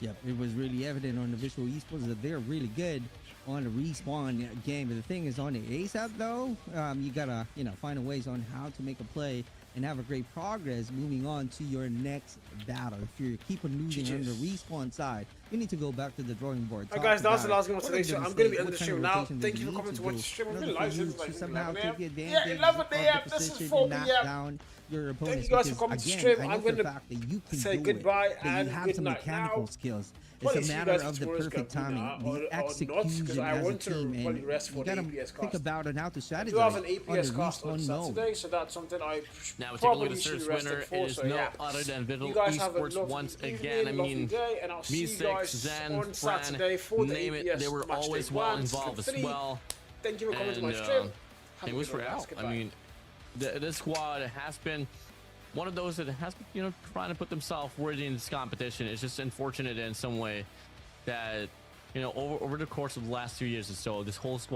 Yep, it was really evident on the Visual Esports that they're really good on the respawn game. But the thing is, on the ASAP though, you gotta find ways on how to make a play and have a great progress moving on to your next battle. If you keep on losing on the respawn side, you need to go back to the drawing board. Alright guys, that's the last game of today's show. I'm going to be ending the stream now. Thank you for coming to watch the stream. I'm really live since like 11 a.m. Yeah, 11 a.m. This is 4 p.m. Thank you guys for coming to the stream. I'm going to say goodbye and good night now. Skills. It's a matter of the perfect timing, the execution as a team, and you gotta think about it how to strategize. I do have an APS cast on Saturday, so that's something I probably should be rested for. So yeah, other than Visual you guys have a Esports lovely once evening, again. I mean, day, and I'll see you Music, guys Zen, on Saturday for the name APS it, they were match always day well 1, involved as 3. well. Thank you for coming to my And, stream. It was for out. I mean, this squad has been one of those that has been, trying to put themselves worthy in this competition. It's just unfortunate in some way that, over the course of the last 2 years or so, this whole squad